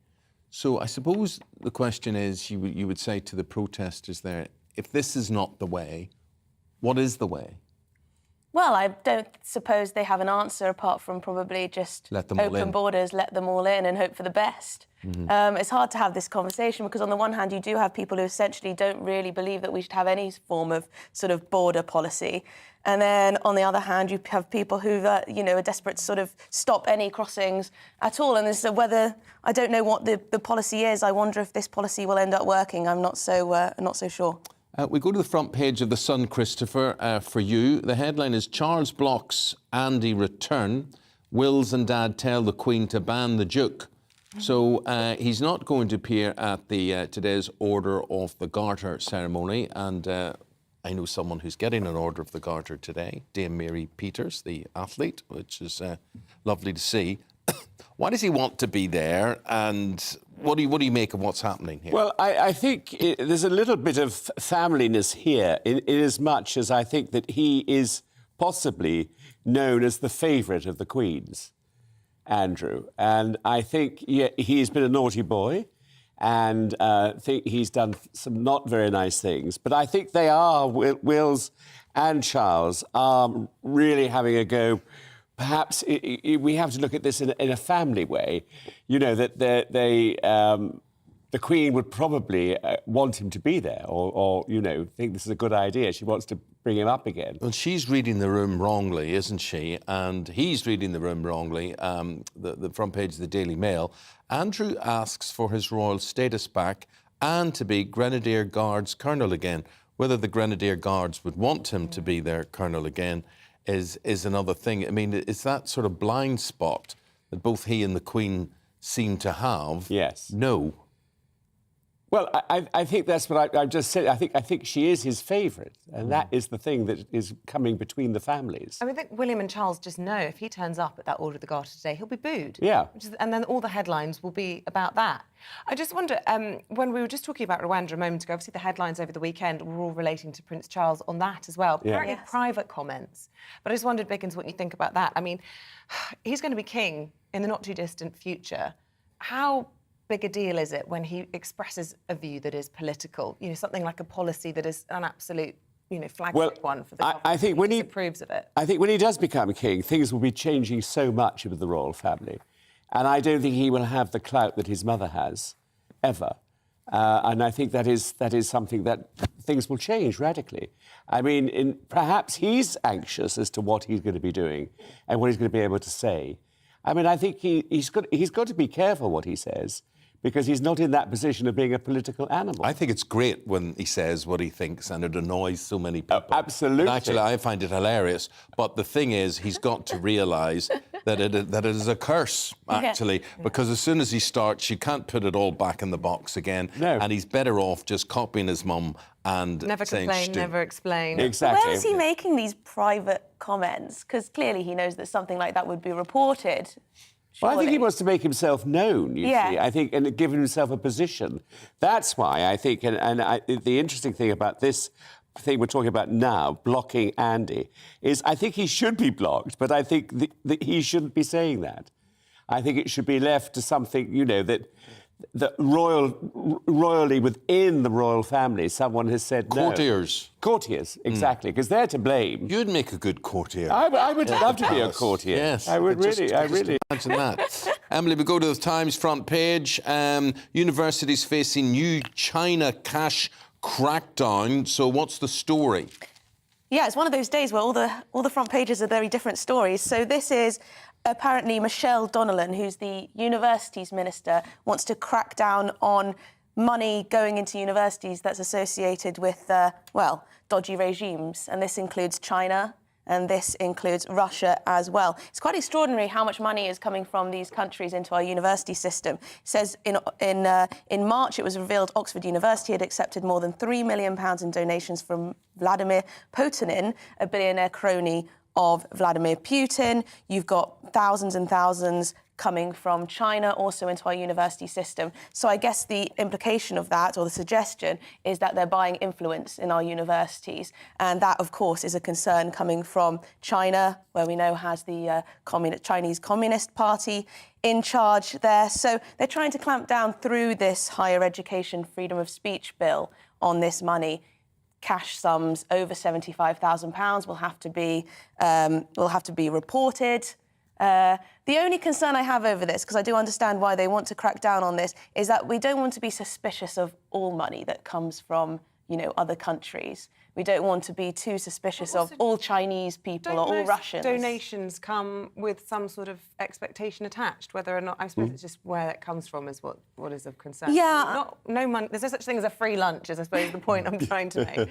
So I suppose the question is, you would say to the protesters there, if this is not the way, what is the way? Well, I don't suppose they have an answer apart from probably just Let them all open in. borders, let them all in and hope for the best. It's hard to have this conversation because on the one hand you do have people who essentially don't really believe that we should have any form of sort of border policy. And then on the other hand you have people who are desperate to sort of stop any crossings at all. And there's whether, I don't know what the policy is. I wonder if this policy will end up working. I'm not so sure. We go to the front page of The Sun, Christopher, for you. The headline is Charles blocks Andy return. Wills and Dad tell the Queen to ban the Duke. So he's not going to appear at the today's Order of the Garter ceremony. And I know someone who's getting an Order of the Garter today, Dame Mary Peters, the athlete, which is lovely to see. Why does he want to be there, and what do you make of what's happening here? Well, I think there's a little bit of familyness here, in as much as I think that he is possibly known as the favourite of the Queen's, Andrew. And I think he's been a naughty boy, and I think he's done some not very nice things. But I think they are, Wills and Charles, are really having a go. Perhaps we have to look at this in a family way. You know, that the Queen would probably want him to be there or think this is a good idea. She wants to bring him up again. Well, she's reading the room wrongly, isn't she? And he's reading the room wrongly. The front page of the Daily Mail. Andrew asks for his royal status back and to be Grenadier Guards Colonel again. Whether the Grenadier Guards would want him to be their Colonel again is another thing. I mean, is that sort of blind spot that both he and the Queen seem to have? Yes. No. Well, I think that's what I've just said. I think she is his favourite, and that is the thing that is coming between the families. I mean, I think William and Charles just know if he turns up at that Order of the Garter today, he'll be booed. Yeah. And then all the headlines will be about that. I just wonder, when we were just talking about Rwanda a moment ago, obviously the headlines over the weekend were all relating to Prince Charles on that as well. Yeah. Apparently private comments. But I just wondered, Biggins, what you think about that. I mean, he's going to be king in the not-too-distant future. How big a deal is it when he expresses a view that is political? You know, something like a policy that is an absolute, flagship one for the government. I think when he approves of it. I think when he does become king, things will be changing so much with the royal family, and I don't think he will have the clout that his mother has, ever. And I think that is something that things will change radically. I mean, perhaps he's anxious as to what he's going to be doing and what he's going to be able to say. I mean, I think he's got to be careful what he says, because he's not in that position of being a political animal. I think it's great when he says what he thinks, and it annoys so many people. Absolutely. And actually, I find it hilarious. But the thing is, he's got to realise that it is a curse, actually, because as soon as he starts, you can't put it all back in the box again. No. And he's better off just copying his mum and Never saying complain, "Stu." never explain. Exactly. Where is he making these private comments? Because clearly he knows that something like that would be reported. Well, I think he wants to make himself known, you see. I think, and give himself a position. That's why I think, the interesting thing about this thing we're talking about now, blocking Andy, is I think he should be blocked, but I think that he shouldn't be saying that. I think it should be left to something, that royally within the royal family, someone has said no. Courtiers, exactly, because they're to blame. You'd make a good courtier. I would love to be a courtier. Yes. I would Just really. imagine that. Emily, we go to the Times front page. Universities facing new China cash crackdown. So what's the story? Yeah, it's one of those days where all the front pages are very different stories. So this is apparently Michelle Donnellan, who's the universities minister, wants to crack down on money going into universities that's associated with, dodgy regimes. And this includes China, and this includes Russia as well. It's quite extraordinary how much money is coming from these countries into our university system. It says in March it was revealed Oxford University had accepted more than £3 million in donations from Vladimir Putin, a billionaire crony of Vladimir Putin. You've got thousands and thousands coming from China also into our university system. So I guess the implication of that, or the suggestion, is that they're buying influence in our universities. And that, of course, is a concern coming from China, where we know has the Chinese Communist Party in charge there. So they're trying to clamp down through this higher education freedom of speech bill on this money. cash sums over £75,000 will have to be reported. The only concern I have over this, because I do understand why they want to crack down on this, is that we don't want to be suspicious of all money that comes from, you know, other countries. We don't want to be too suspicious of all Chinese people or all Russians. Donations come with some sort of expectation attached, whether or not, I suppose it's just where that comes from is what is of concern. Yeah. No money, there's no such thing as a free lunch, is I suppose the point I'm trying to make.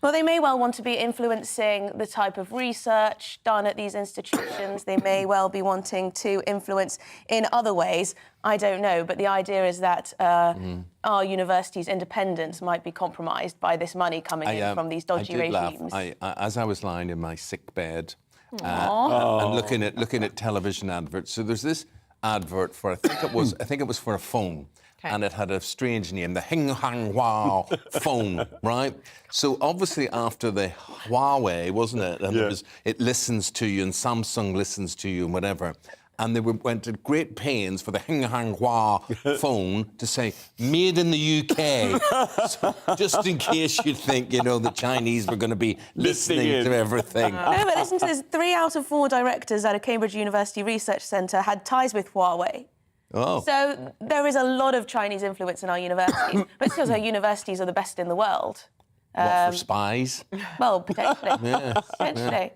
Well, they may well want to be influencing the type of research done at these institutions. They may well be wanting to influence in other ways. I don't know, but the idea is that our university's independence might be compromised by this money coming in from these dodgy regimes. As I was lying in my sick bed and looking at television adverts, so there's this advert for I think it was for a phone. Okay. And it had a strange name, the Hing Hang Hua phone, right? So obviously after the Huawei, wasn't it? And it listens to you, and Samsung listens to you, and whatever. And they went to great pains for the Hing Hang Hua phone to say, made in the UK. So, just in case you think, you know, the Chinese were going to be listening to everything. No, but listen to this. 3 out of 4 directors at a Cambridge University research centre had ties with Huawei. Oh. So there is a lot of Chinese influence in our universities. But it's because our universities are the best in the world. What, for spies? Well, potentially. Yeah. Potentially.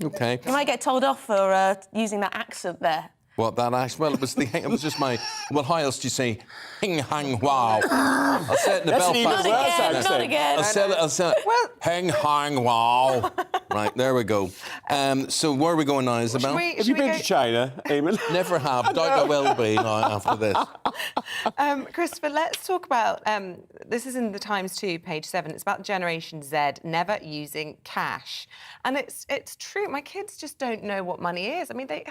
Okay. You might get told off for using that accent there. What, that accent? Well, it was just my... Well, how else do you say Hing Hang Wow? I'll say it in the Belfast accent. Not again. I'll say it. Well, Hing Hang Wow. Right, there we go. So where are we going now, Isabel? Have you been to China, Eamonn? Never have. Doubt I will be now after this. Christopher, let's talk about... this is in the Times too, page 7. It's about Generation Z never using cash. And it's true. My kids just don't know what money is. I mean, they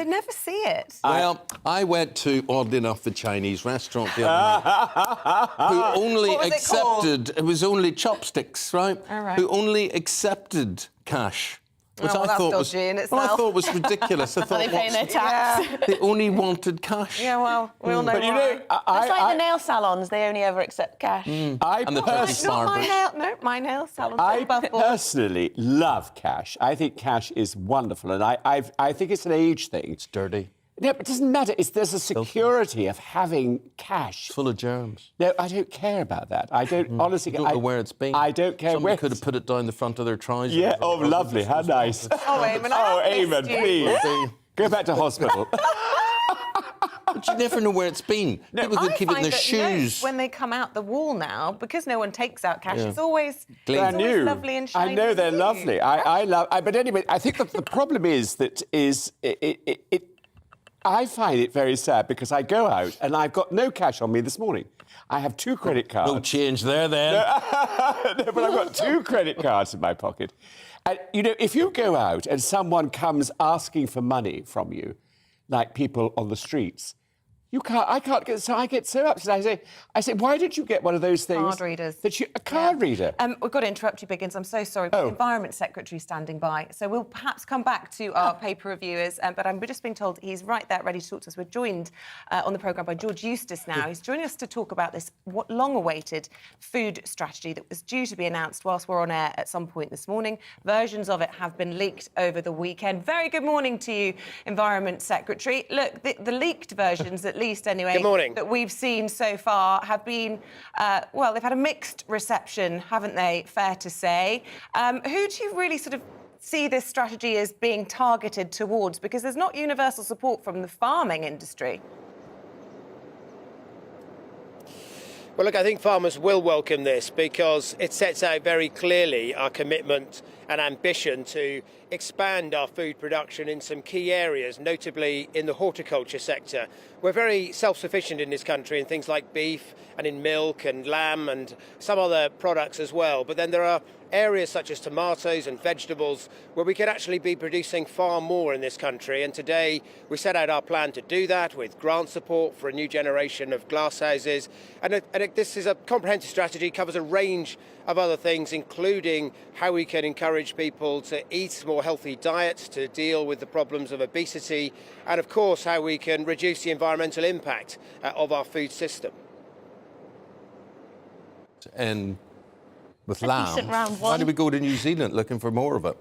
never see it. Well, I went to, oddly enough, the Chinese restaurant the other night, who only accepted... It was only chopsticks, right? All right. Who only accepted cash. Which I thought was, I thought was ridiculous. I thought, they pay no tax. They only wanted cash. Yeah, well, we all know But why. you know, It's like the nail salons, they only ever accept cash. And the Turkish barbers. My nail salon. I personally love cash. I think cash is wonderful, and I think it's an age thing. It's dirty. No, but it doesn't matter. There's a security of having cash. It's full of germs. No, I don't care about that. I don't, honestly... You don't know where it's been. I don't care Somebody where... could have put it down the front of their trousers. Yeah, oh, lovely. How nice. Oh, Eamonn, Eamonn, please. Go back to hospital. But you never know where it's been. People could keep it in their shoes. When they come out the wall now, because no one takes out cash, it's always brand new. Lovely and shiny. I know they're lovely. But anyway, I think that the problem is that I find it very sad because I go out and I've got no cash on me this morning. I have 2 credit cards. No change there, then. No, but I've got 2 credit cards in my pocket. And, you know, if you go out and someone comes asking for money from you, like people on the streets, I can't get, so I get so upset. I say, why did you get one of those things? Card readers. A card reader? We've got to interrupt you, Biggins. I'm so sorry, but the Environment Secretary standing by. So we'll perhaps come back to our paper reviewers, but I'm just being told he's right there, ready to talk to us. We're joined on the programme by George Eustice now. He's joining us to talk about this long-awaited food strategy that was due to be announced whilst we're on air at some point this morning. Versions of it have been leaked over the weekend. Very good morning to you, Environment Secretary. Look, the leaked versions, at least anyway, good morning, that we've seen so far have been, well, they've had a mixed reception, haven't they, fair to say. Who do you really sort of see this strategy as being targeted towards? Because there's not universal support from the farming industry. Well, look, I think farmers will welcome this because it sets out very clearly our commitment and ambition to expand our food production in some key areas, notably in the horticulture sector. We're very self-sufficient in this country in things like beef and in milk and lamb and some other products as well. But then there are areas such as tomatoes and vegetables where we could actually be producing far more in this country. And today we set out our plan to do that with grant support for a new generation of glasshouses. And this is a comprehensive strategy, covers a range of other things, including how we can encourage people to eat more healthy diets to deal with the problems of obesity, and of course how we can reduce the environmental impact of our food system. And with A lamb. decent round Why one. do we go to New Zealand looking for more of it?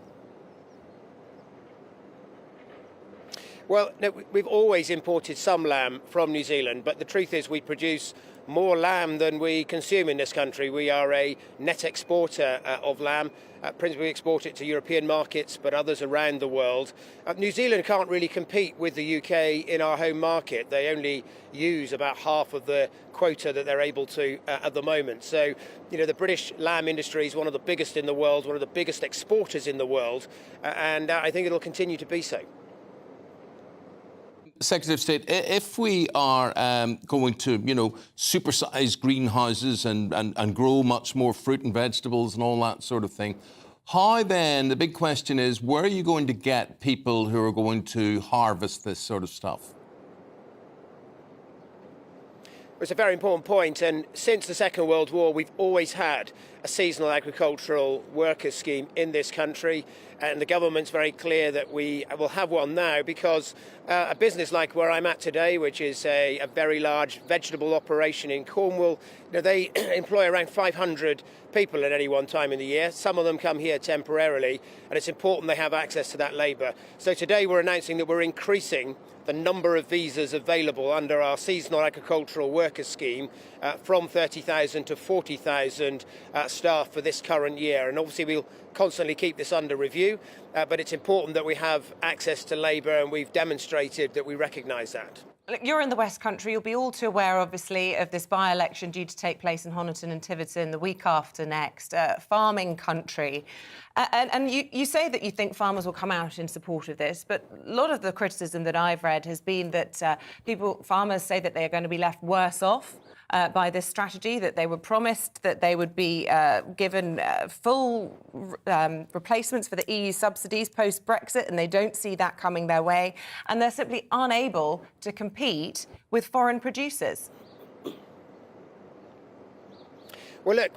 Well, no, we've always imported some lamb from New Zealand, but the truth is we produce more lamb than we consume in this country. We are a net exporter of lamb. Principally, we export it to European markets, but others around the world. New Zealand can't really compete with the UK in our home market. They only use about half of the quota that they're able to at the moment. So, you know, the British lamb industry is one of the biggest in the world, one of the biggest exporters in the world, and I think it'll continue to be so. Secretary of State, if we are going to, you know, supersize greenhouses and grow much more fruit and vegetables and all that sort of thing, how then, the big question is, where are you going to get people who are going to harvest this sort of stuff? It's a very important point, and since the Second World War we've always had a seasonal agricultural workers scheme in this country, and the government's very clear that we will have one now because a business like where I'm at today, which is a very large vegetable operation in Cornwall, you know, they employ around 500 people at any one time in the year. Some of them come here temporarily, and it's important they have access to that labour. So today we're announcing that we're increasing the number of visas available under our seasonal agricultural workers scheme from 30,000 to 40,000 staff for this current year. And obviously we'll constantly keep this under review, but it's important that we have access to labour, and we've demonstrated that we recognise that. Look, you're in the West Country. You'll be all too aware, obviously, of this by-election due to take place in Honiton and Tiverton the week after next. Farming country. And you say that you think farmers will come out in support of this, but a lot of the criticism that I've read has been that farmers say that they are going to be left worse off by this strategy, that they were promised that they would be given full replacements for the EU subsidies post-Brexit, and they don't see that coming their way, and they're simply unable to compete with foreign producers. Well, look,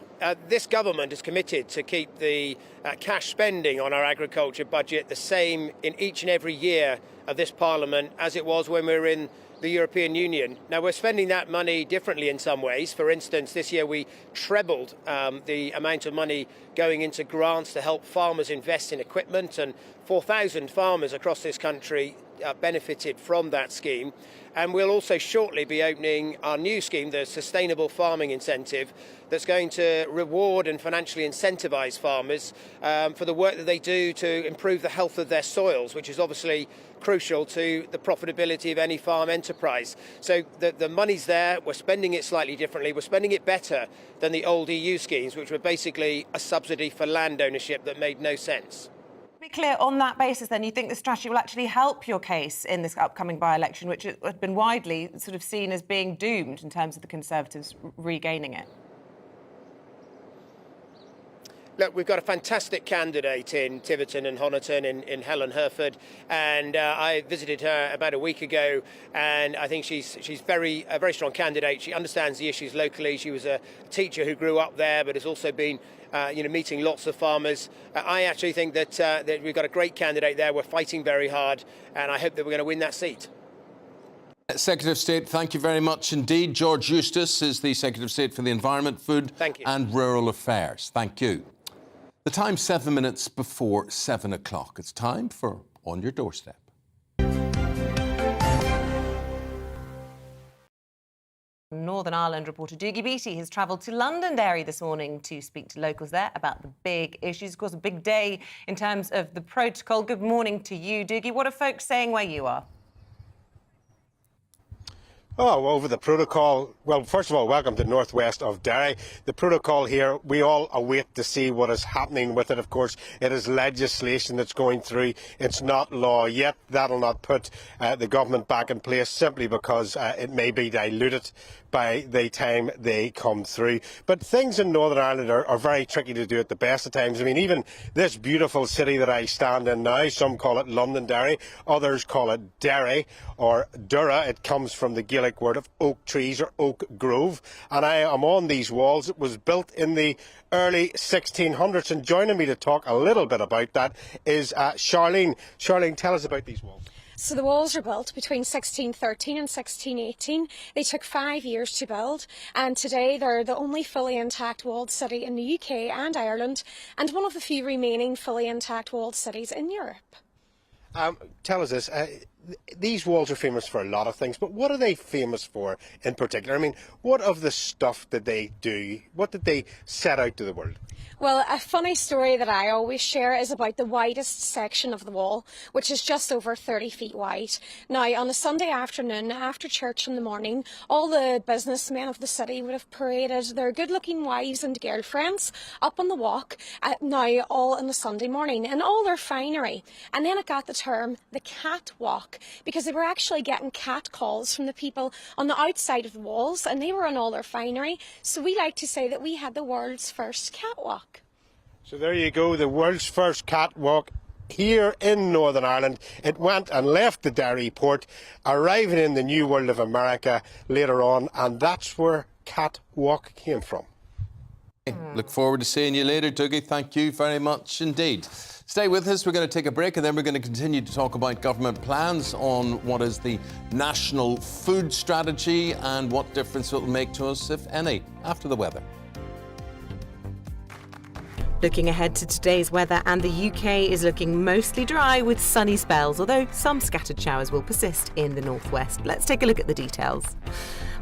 this government is committed to keep the cash spending on our agriculture budget the same in each and every year of this Parliament as it was when we were in the European Union. Now, we're spending that money differently in some ways. For instance, this year we trebled the amount of money going into grants to help farmers invest in equipment, and 4,000 farmers across this country benefited from that scheme. And we'll also shortly be opening our new scheme, the Sustainable Farming Incentive, that's going to reward and financially incentivise farmers for the work that they do to improve the health of their soils, which is obviously crucial to the profitability of any farm enterprise. So the money's there, we're spending it slightly differently, we're spending it better than the old EU schemes, which were basically a subsidy for land ownership that made no sense. To be clear, on that basis, then, you think the strategy will actually help your case in this upcoming by-election, which has been widely sort of seen as being doomed in terms of the Conservatives regaining it? Look, we've got a fantastic candidate in Tiverton and Honiton in Helen Herford, and I visited her about a week ago, and I think she's a very strong candidate. She understands the issues locally. She was a teacher who grew up there, but has also been meeting lots of farmers. I actually think that we've got a great candidate there. We're fighting very hard, and I hope that we're going to win that seat. Secretary of State, thank you very much indeed. George Eustice is the Secretary of State for the Environment, Food and Rural Affairs. Thank you. The time's 7 minutes before 7 o'clock. It's time for On Your Doorstep. Northern Ireland reporter Doogie Beattie has travelled to Londonderry this morning to speak to locals there about the big issues. Of course, a big day in terms of the protocol. Good morning to you, Doogie. What are folks saying where you are? Oh, over the protocol. Well, first of all, welcome to northwest of Derry. The protocol here, we all await to see what is happening with it. Of course, it is legislation that's going through. It's not law yet. That'll not put the government back in place simply because it may be diluted by the time they come through. But things in Northern Ireland are very tricky to do at the best of times. I mean, even this beautiful city that I stand in now, some call it Londonderry, others call it Derry or Dura. It comes from the Gaelic word of oak trees or oak grove. And I am on these walls. It was built in the early 1600s. And joining me to talk a little bit about that is Charlene. Charlene, tell us about these walls. So the walls were built between 1613 and 1618. They took 5 years to build, and today they're the only fully intact walled city in the UK and Ireland, and one of the few remaining fully intact walled cities in Europe. Tell us this. These walls are famous for a lot of things, but what are they famous for in particular? I mean, what of the stuff did they do? What did they set out to the world? Well, a funny story that I always share is about the widest section of the wall, which is just over 30 feet wide. Now, on a Sunday afternoon, after church in the morning, all the businessmen of the city would have paraded their good-looking wives and girlfriends up on the walk, now all on a Sunday morning, in all their finery. And then it got the term the catwalk, because they were actually getting cat calls from the people on the outside of the walls, and they were in all their finery. So we like to say that we had the world's first catwalk. So there you go, the world's first catwalk here in Northern Ireland. It went and left the Derry port, arriving in the New World of America later on, and that's where catwalk came from. Look forward to seeing you later, Dougie. Thank you very much indeed. Stay with us. We're going to take a break and then we're going to continue to talk about government plans on what is the national food strategy and what difference it will make to us, if any, after the weather. Looking ahead to today's weather, and the UK is looking mostly dry with sunny spells, although some scattered showers will persist in the northwest. Let's take a look at the details.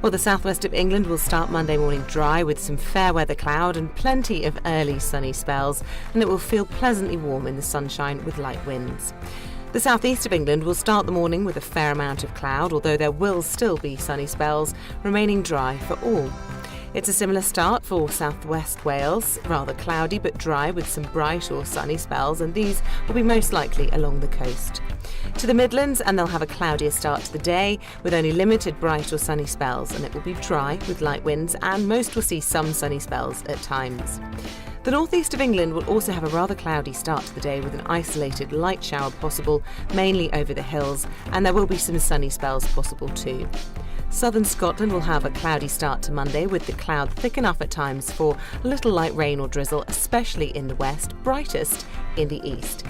Well, the southwest of England will start Monday morning dry with some fair weather cloud and plenty of early sunny spells, and it will feel pleasantly warm in the sunshine with light winds. The southeast of England will start the morning with a fair amount of cloud, although there will still be sunny spells, remaining dry for all. It's a similar start for southwest Wales, rather cloudy but dry with some bright or sunny spells, and these will be most likely along the coast. To the Midlands, and they'll have a cloudier start to the day with only limited bright or sunny spells, and it will be dry with light winds, and most will see some sunny spells at times. The northeast of England will also have a rather cloudy start to the day with an isolated light shower possible, mainly over the hills, and there will be some sunny spells possible too. Southern Scotland will have a cloudy start to Monday with the cloud thick enough at times for a little light rain or drizzle, especially in the west, brightest in the east.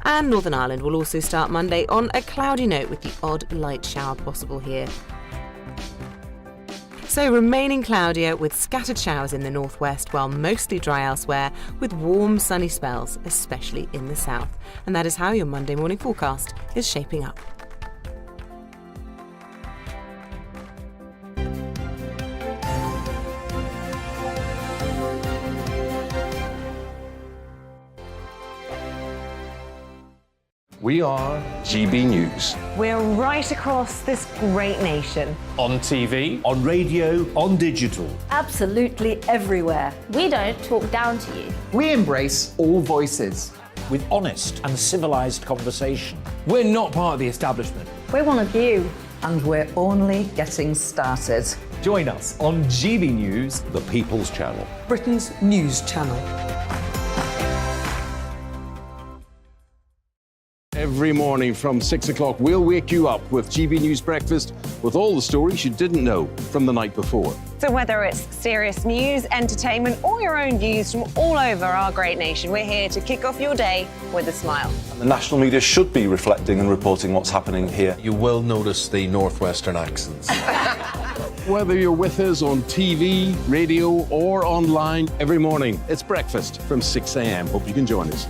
And Northern Ireland will also start Monday on a cloudy note with the odd light shower possible here. So remaining cloudier with scattered showers in the northwest while mostly dry elsewhere with warm sunny spells, especially in the south. And that is how your Monday morning forecast is shaping up. We are GB News. We're right across this great nation. On TV, on radio, on digital. Absolutely everywhere. We don't talk down to you. We embrace all voices. With honest and civilised conversation. we're not part of the establishment. We're one of you. And we're only getting started. Join us on GB News, the People's Channel, Britain's news channel. Every morning from 6 o'clock, we'll wake you up with GB News Breakfast with all the stories you didn't know from the night before. So whether it's serious news, entertainment, or your own views from all over our great nation, we're here to kick off your day with a smile. And the national media should be reflecting and reporting what's happening here. You will notice the northwestern accents. Whether you're with us on TV, radio, or online, every morning, it's breakfast from 6 a.m. Hope you can join us.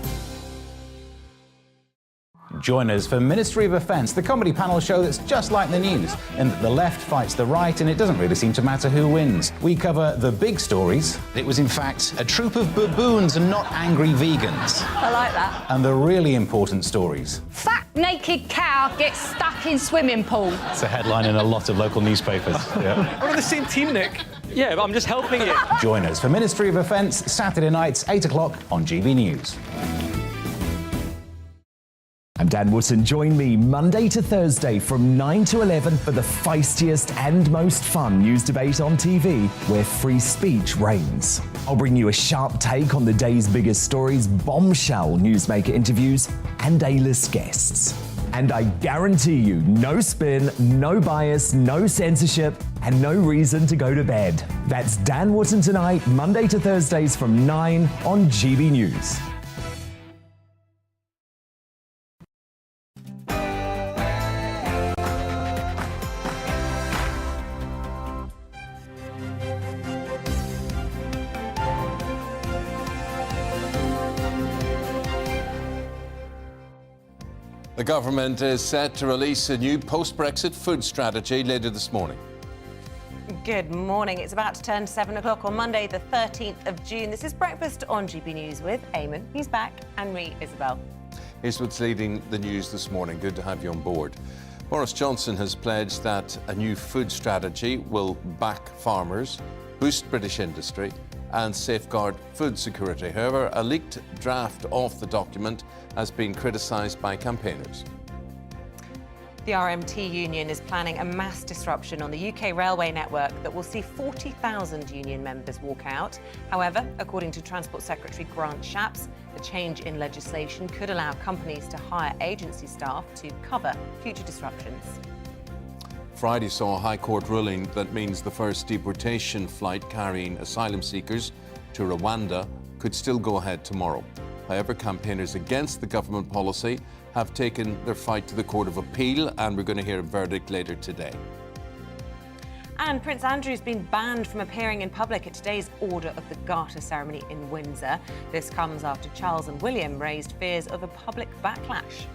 Join us for Ministry of Offence, the comedy panel show that's just like the news, in that the left fights the right and it doesn't really seem to matter who wins. We cover the big stories. It was in fact a troop of baboons and not angry vegans. I like that. And the really important stories. Fat naked cow gets stuck in swimming pool. It's a headline in a lot of local newspapers. Yeah. We're on the same team, Nick. Yeah, but I'm just helping you. Join us for Ministry of Offence, Saturday nights, 8 o'clock on GB News. I'm Dan Wootton. Join me Monday to Thursday from 9 to 11 for the feistiest and most fun news debate on TV, where free speech reigns. I'll bring you a sharp take on the day's biggest stories, bombshell newsmaker interviews, and A-list guests. And I guarantee you, no spin, no bias, no censorship, and no reason to go to bed. That's Dan Wootton Tonight, Monday to Thursdays from 9 on GB News. The government is set to release a new post-Brexit food strategy later this morning. Good morning. It's about to turn 7 o'clock on Monday, the 13th of June. This is Breakfast on GB News with Eamonn, he's back, and me, Isabel. Here's what's leading the news this morning. Good to have you on board. Boris Johnson has pledged that a new food strategy will back farmers, boost British industry and safeguard food security. However, a leaked draft of the document has been criticised by campaigners. The RMT union is planning a mass disruption on the UK railway network that will see 40,000 union members walk out. However, according to Transport Secretary Grant Shapps, the change in legislation could allow companies to hire agency staff to cover future disruptions. Friday saw a High Court ruling that means the first deportation flight carrying asylum seekers to Rwanda could still go ahead tomorrow. However, campaigners against the government policy have taken their fight to the Court of Appeal, and we're going to hear a verdict later today. And Prince Andrew's been banned from appearing in public at today's Order of the Garter ceremony in Windsor. This comes after Charles and William raised fears of a public backlash.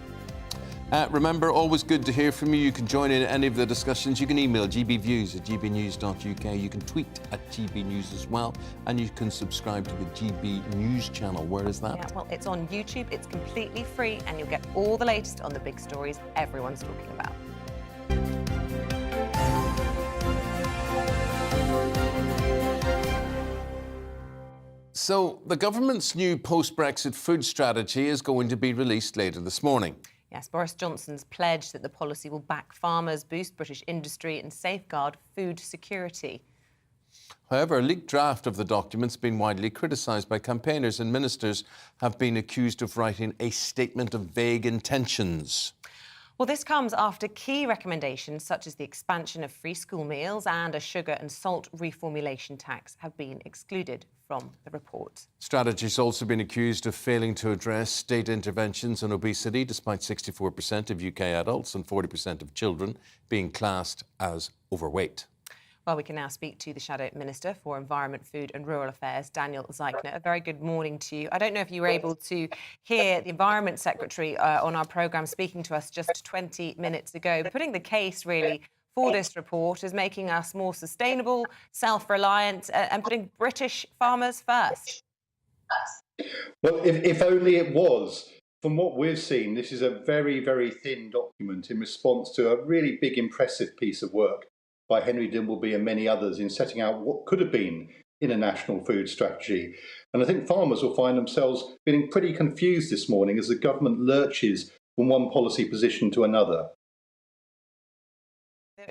Remember, always good to hear from you. You can join in any of the discussions. You can email gbviews@gbnews.uk. You can tweet at GB News as well. And you can subscribe to the GB News channel. Where is that? Yeah, well, it's on YouTube. It's completely free, and you'll get all the latest on the big stories everyone's talking about. So, the government's new post-Brexit food strategy is going to be released later this morning. Yes, Boris Johnson's pledged that the policy will back farmers, boost British industry and safeguard food security. However, a leaked draft of the document's been widely criticised by campaigners, and ministers have been accused of writing a statement of vague intentions. Well, this comes after key recommendations such as the expansion of free school meals and a sugar and salt reformulation tax have been excluded from the report. Strategy's also been accused of failing to address state interventions on obesity, despite 64% of UK adults and 40% of children being classed as overweight. Well, we can now speak to the Shadow Minister for Environment, Food and Rural Affairs, Daniel Zeichner. A very good morning to you. I don't know if you were able to hear the Environment Secretary on our programme speaking to us just 20 minutes ago, putting the case really for this report as making us more sustainable, self-reliant and putting British farmers first. Well, if only it was. From what we've seen, this is a very, very thin document in response to a really big, impressive piece of work by Henry Dimbleby and many others in setting out what could have been in a national food strategy. And I think farmers will find themselves feeling pretty confused this morning as the government lurches from one policy position to another.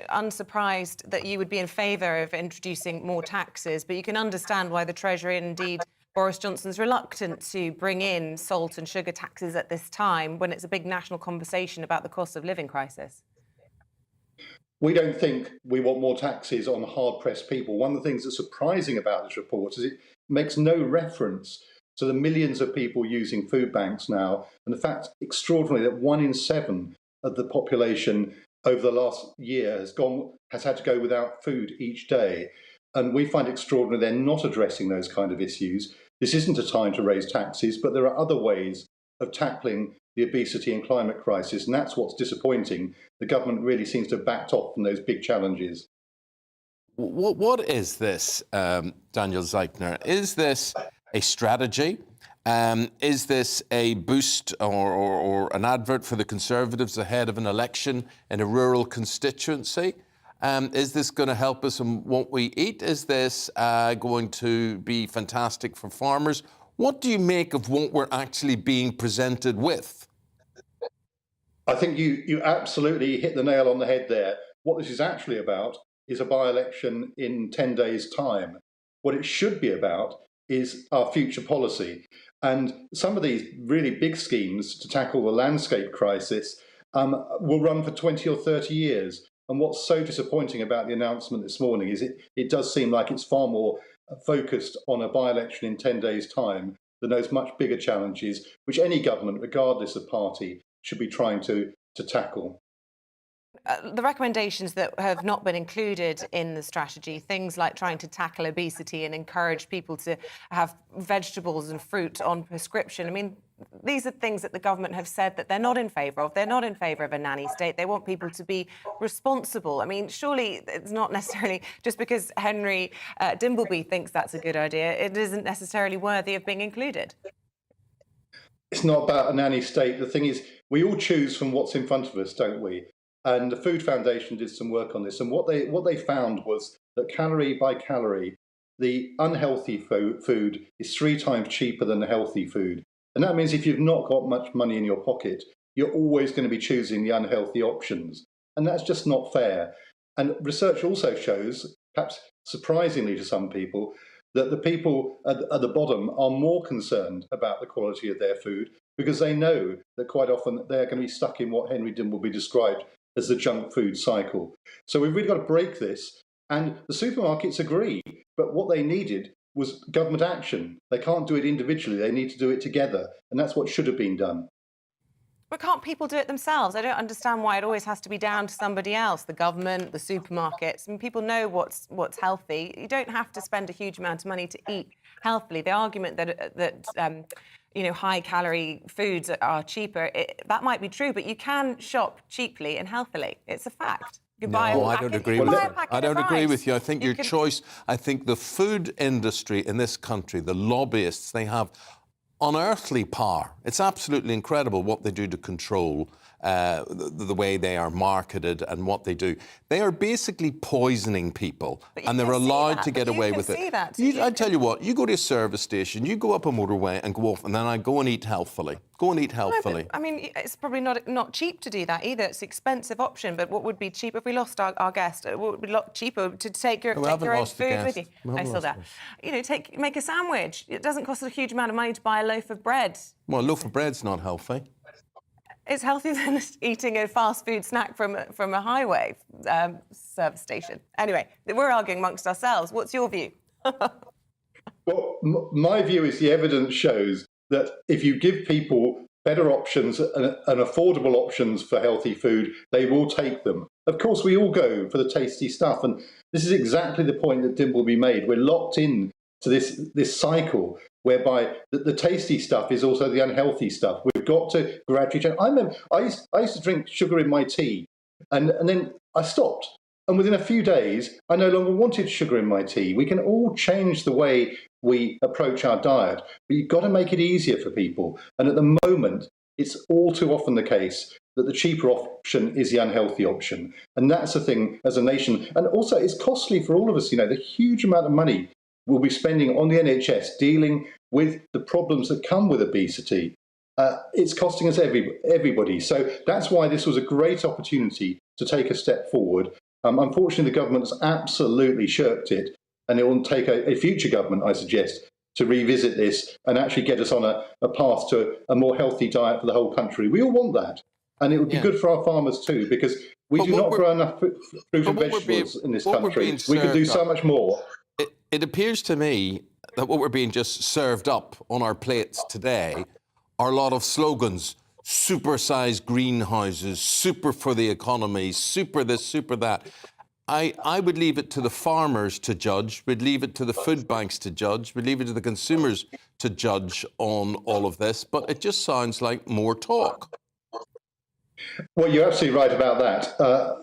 Unsurprised that you would be in favour of introducing more taxes, but you can understand why the Treasury and indeed Boris Johnson's reluctant to bring in salt and sugar taxes at this time when it's a big national conversation about the cost of living crisis. We don't think we want more taxes on hard-pressed people. One of the things that's surprising about this report is it makes no reference to the millions of people using food banks now, and the fact, extraordinarily, that 1 in 7 of the population over the last year has had to go without food each day. And we find it extraordinary they're not addressing those kind of issues. This isn't a time to raise taxes, but there are other ways of tackling the obesity and climate crisis, and that's what's disappointing. The government really seems to have backed off from those big challenges. What is this, Daniel Zeichner? Is this a strategy? Is this a boost or an advert for the Conservatives ahead of an election in a rural constituency? Is this going to help us in what we eat? Is this going to be fantastic for farmers? What do you make of what we're actually being presented with? I think you absolutely hit the nail on the head there. What this is actually about is a by-election in 10 days' time. What it should be about is our future policy. And some of these really big schemes to tackle the landscape crisis will run for 20 or 30 years. And what's so disappointing about the announcement this morning is it does seem like it's far more focused on a by-election in 10 days' time than those much bigger challenges, which any government, regardless of party, should be trying to tackle. The recommendations that have not been included in the strategy, things like trying to tackle obesity and encourage people to have vegetables and fruit on prescription, I mean, these are things that the government have said that they're not in favour of. They're not in favour of a nanny state. They want people to be responsible. I mean, surely it's not necessarily just because Henry Dimbleby thinks that's a good idea, it isn't necessarily worthy of being included. It's not about a nanny state. The thing is, we all choose from what's in front of us, don't we? And the Food Foundation did some work on this, and what they found was that calorie by calorie, the unhealthy food is 3 times cheaper than the healthy food. And that means if you've not got much money in your pocket, you're always going to be choosing the unhealthy options. And that's just not fair. And research also shows, perhaps surprisingly to some people, that the people at the bottom are more concerned about the quality of their food because they know that quite often they're going to be stuck in what Henry Dimbleby described as the junk food cycle. So we've really got to break this. And the supermarkets agree, but what they needed was government action. They can't do it individually, they need to do it together. And that's what should have been done. But can't people do it themselves? I don't understand why it always has to be down to somebody else, the government, the supermarkets. I mean, people know what's healthy. You don't have to spend a huge amount of money to eat healthily. The argument that you know, high-calorie foods are cheaper, that might be true, but you can shop cheaply and healthily. It's a fact. No, I don't agree with you. I don't agree with you. I think your choice, I think the food industry in this country, the lobbyists, they have unearthly power. It's absolutely incredible what they do to control the way they are marketed and what they do. They are basically poisoning people, and they're allowed to get away with it. I tell you what, you go to a service station, you go up a motorway and go off, and then I go and eat healthily. Go and eat healthily. No, but, I mean, it's probably not cheap to do that either. It's an expensive option, but what would be cheap if we lost our guest? What would be a lot cheaper to take your own food with you? I still there. You know, make a sandwich. It doesn't cost a huge amount of money to buy a loaf of bread. Well, a loaf of bread's not healthy. It's healthier than eating a fast food snack from a highway service station. Anyway, we're arguing amongst ourselves. What's your view? Well, my view is the evidence shows that if you give people better options and affordable options for healthy food, they will take them. Of course, we all go for the tasty stuff, and this is exactly the point that Dimbleby made. We're locked in to this cycle whereby the tasty stuff is also the unhealthy stuff. We've got to gradually change. I remember I used to drink sugar in my tea, and then I stopped. And within a few days, I no longer wanted sugar in my tea. We can all change the way we approach our diet, but you've got to make it easier for people. And at the moment, it's all too often the case that the cheaper option is the unhealthy option. And that's the thing as a nation. And also, it's costly for all of us. You know, the huge amount of money we'll be spending on the NHS dealing with the problems that come with obesity. It's costing us everybody. So that's why this was a great opportunity to take a step forward. Unfortunately, the government has absolutely shirked it, and it will take a future government, I suggest, to revisit this and actually get us on a path to a more healthy diet for the whole country. We all want that, and it would be good for our farmers too, because we do not grow enough fruit and vegetables in this country. We could do so much more. It appears to me that what we're being just served up on our plates today are a lot of slogans. Super-sized greenhouses, super for the economy, super this, super that. I would leave it to the farmers to judge, we'd leave it to the food banks to judge, we'd leave it to the consumers to judge on all of this, but it just sounds like more talk. Well, you're absolutely right about that.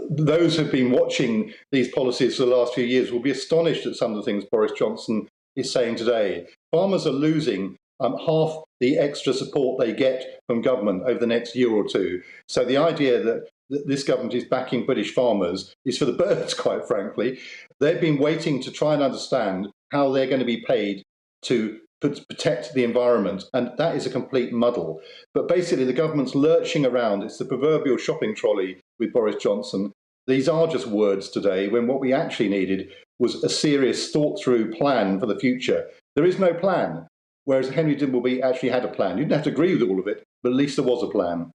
Those who've been watching these policies for the last few years will be astonished at some of the things Boris Johnson is saying today. Farmers are losing half the extra support they get from government over the next year or two. So the idea that this government is backing British farmers is for the birds, quite frankly. They've been waiting to try and understand how they're going to be paid to protect the environment, and that is a complete muddle. But basically the government's lurching around. It's the proverbial shopping trolley with Boris Johnson. These are just words today, when what we actually needed was a serious thought-through plan for the future. There is no plan, whereas Henry Dimbleby actually had a plan. You didn't have to agree with all of it, but at least there was a plan.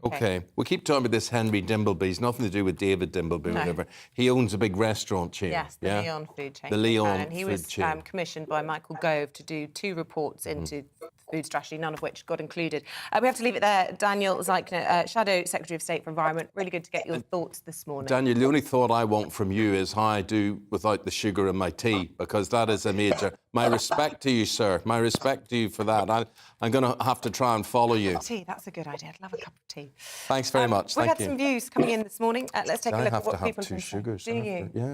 Okay, we keep talking about this Henry Dimbleby. It's nothing to do with David Dimbleby or whatever. He owns a big restaurant chain. Yes, the Leon food chain. The Leon and he was commissioned by Michael Gove to do 2 reports into food strategy, none of which got included. We have to leave it there. Daniel Zeichner, Shadow Secretary of State for Environment, really good to get your thoughts this morning. Daniel, the only thought I want from you is how I do without the sugar in my tea, because that is a major... My respect to you, sir. My respect to you for that. I'm going to have to try and follow you. Tea, that's a good idea. I'd love a cup of tea. Thanks very much. We've Thank had you. some views coming in this morning. Let's take a look at what people have to have 2 sugars. Do you? Yeah.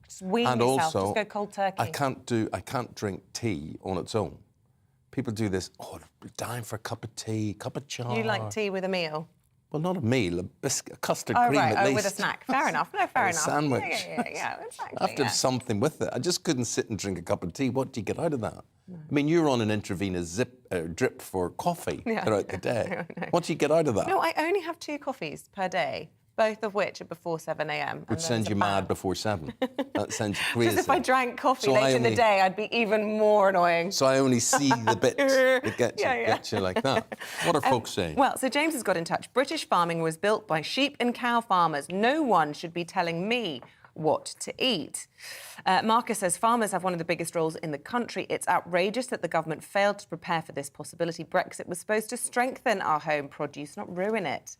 Just wean And yourself. also, Just go cold turkey. I can't drink tea on its own. People do this, dying for a cup of tea, cup of chai. You like tea with a meal? Well, not a meal, a biscuit, a custard cream at least. With a snack. Fair enough. No, fair enough. A sandwich. Yeah, exactly. I have to have something with it. I just couldn't sit and drink a cup of tea. What do you get out of that? No. I mean, you're on an intravenous drip for coffee throughout the day. What do you get out of that? No, I only have 2 coffees per day, both of which are before 7 a.m. Would send you mad before 7. That sends you crazy. Because if I drank coffee later in the day, I'd be even more annoying. So I only see the bits that get you like that. What are folks saying? Well, so James has got in touch. British farming was built by sheep and cow farmers. No one should be telling me what to eat. Marcus says farmers have one of the biggest roles in the country. It's outrageous that the government failed to prepare for this possibility. Brexit was supposed to strengthen our home produce, not ruin it.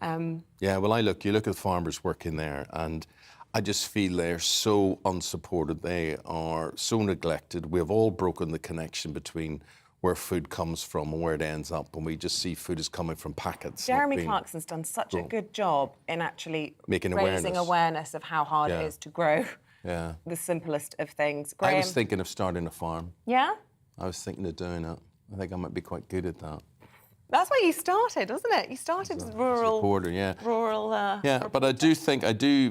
Yeah, well, you look at farmers working there, and I just feel they're so unsupported. They are so neglected. We've all broken the connection between where food comes from and where it ends up, and we just see food is coming from packets. Jeremy Clarkson's done such a good job in actually raising awareness of how hard it is to grow the simplest of things. Graham? I was thinking of starting a farm. Yeah? I was thinking of doing it. I think I might be quite good at that. That's where you started, wasn't it? You started as rural. Reporter, yeah. Rural. But I do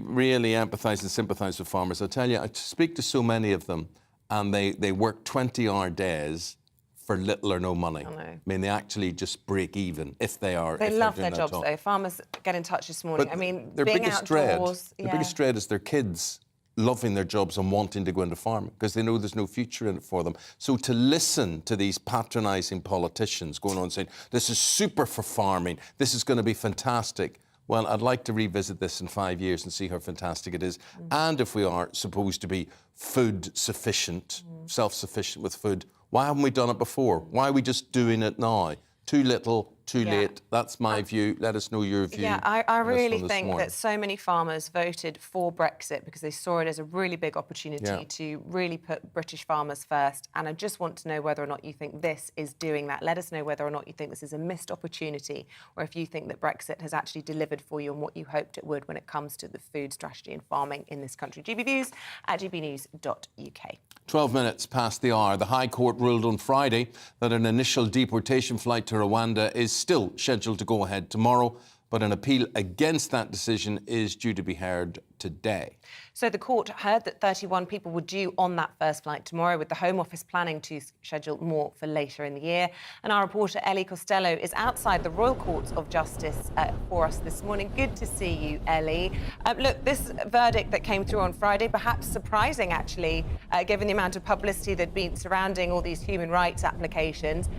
really empathise and sympathise with farmers. I tell you, I speak to so many of them, and they work 20-hour days for little or no money. I mean, they actually just break even if they are. They love their jobs, though. Farmers get in touch this morning. But I mean, their being biggest outdoors. Their biggest dread is their kids loving their jobs and wanting to go into farming because they know there's no future in it for them. So to listen to these patronising politicians going on saying, this is super for farming, this is going to be fantastic. Well, I'd like to revisit this in 5 years and see how fantastic it is. And if we are supposed to be food sufficient, self-sufficient with food, why haven't we done it before? Why are we just doing it now? Too little, too late. That's my view. Let us know your view. Yeah, I really think that so many farmers voted for Brexit because they saw it as a really big opportunity to really put British farmers first. And I just want to know whether or not you think this is doing that. Let us know whether or not you think this is a missed opportunity, or if you think that Brexit has actually delivered for you on what you hoped it would when it comes to the food strategy and farming in this country. gbviews@gbnews.uk. 12 minutes past the hour. The High Court ruled on Friday that an initial deportation flight to Rwanda is still scheduled to go ahead tomorrow, but an appeal against that decision is due to be heard today. So the court heard that 31 people were due on that first flight tomorrow, with the Home Office planning to schedule more for later in the year. And our reporter Ellie Costello is outside the Royal Courts of Justice for us this morning. Good to see you, Ellie. Look, this verdict that came through on Friday, perhaps surprising actually, given the amount of publicity that had been surrounding all these human rights applications.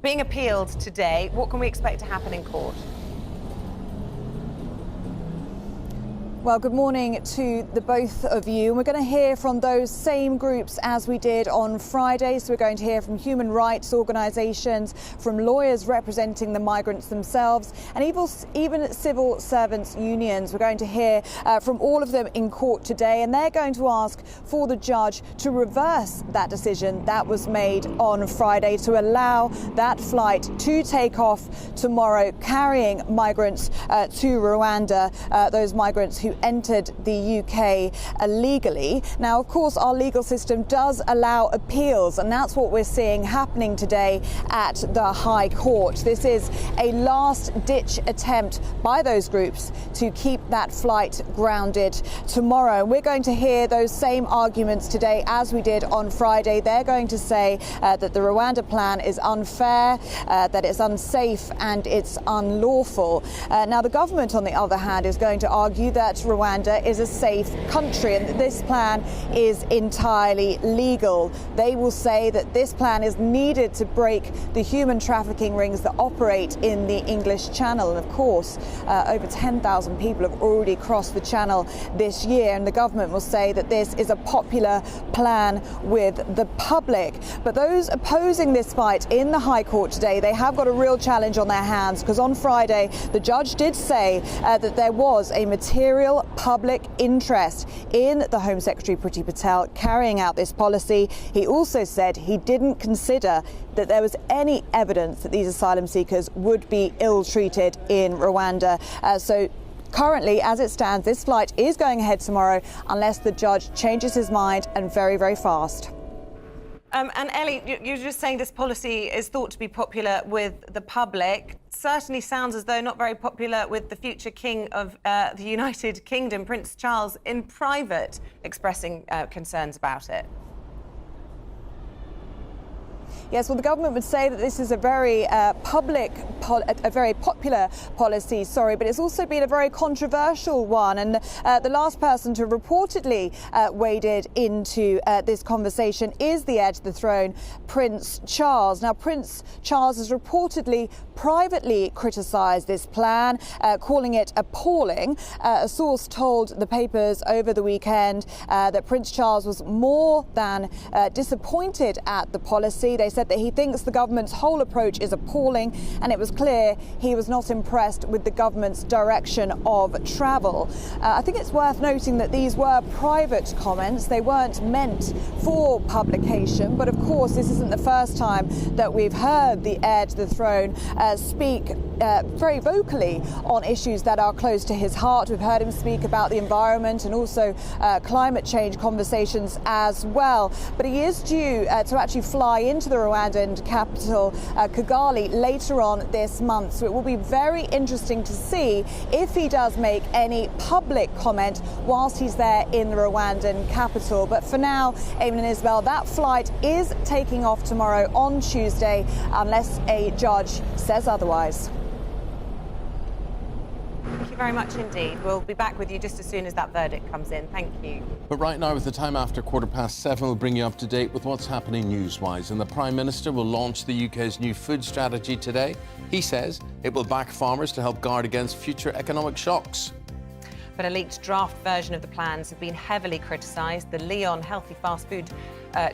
Being appealed today, what can we expect to happen in court? Well, good morning to the both of you. We're going to hear from those same groups as we did on Friday. So we're going to hear from human rights organisations, from lawyers representing the migrants themselves, and even civil servants unions. We're going to hear from all of them in court today, and they're going to ask for the judge to reverse that decision that was made on Friday to allow that flight to take off tomorrow, carrying migrants to Rwanda, those migrants who entered the UK illegally. Now, of course, our legal system does allow appeals, and that's what we're seeing happening today at the High Court. This is a last-ditch attempt by those groups to keep that flight grounded tomorrow. We're going to hear those same arguments today as we did on Friday. They're going to say that the Rwanda plan is unfair, that it's unsafe and it's unlawful. Now, the government, on the other hand, is going to argue that Rwanda is a safe country and that this plan is entirely legal. They will say that this plan is needed to break the human trafficking rings that operate in the English Channel. And of course, over 10,000 people have already crossed the Channel this year, and the government will say that this is a popular plan with the public. But those opposing this fight in the High Court today, they have got a real challenge on their hands, because on Friday the judge did say that there was a material public interest in the Home Secretary Priti Patel carrying out this policy. He also said he didn't consider that there was any evidence that these asylum seekers would be ill-treated in Rwanda. So currently, as it stands, this flight is going ahead tomorrow unless the judge changes his mind, and very, very fast. And Ellie, you're just saying this policy is thought to be popular with the public. Certainly sounds as though not very popular with the future king of the United Kingdom, Prince Charles, in private, expressing concerns about it. Yes, well, the government would say that this is a very a very popular policy, but it's also been a very controversial one. And the last person to reportedly waded into this conversation is the heir to the throne, Prince Charles. Now, Prince Charles has reportedly privately criticised this plan, calling it appalling. A source told the papers over the weekend that Prince Charles was more than disappointed at the policy. They said that he thinks the government's whole approach is appalling, and it was clear he was not impressed with the government's direction of travel. I think it's worth noting that these were private comments. They weren't meant for publication, but of course this isn't the first time that we've heard the heir to the throne speak very vocally on issues that are close to his heart. We've heard him speak about the environment and also climate change conversations as well. But he is due to actually fly into the Rwandan capital, Kigali, later on this month. So it will be very interesting to see if he does make any public comment whilst he's there in the Rwandan capital. But for now, Eamonn and Isabel, that flight is taking off tomorrow on Tuesday, unless a judge says otherwise. Thank you very much indeed. We'll be back with you just as soon as that verdict comes in. Thank you. But right now, with the time after 7:15, we'll bring you up to date with what's happening news-wise. And the Prime Minister will launch the UK's new food strategy today. He says it will back farmers to help guard against future economic shocks. But a leaked draft version of the plans have been heavily criticised. The Leon healthy fast food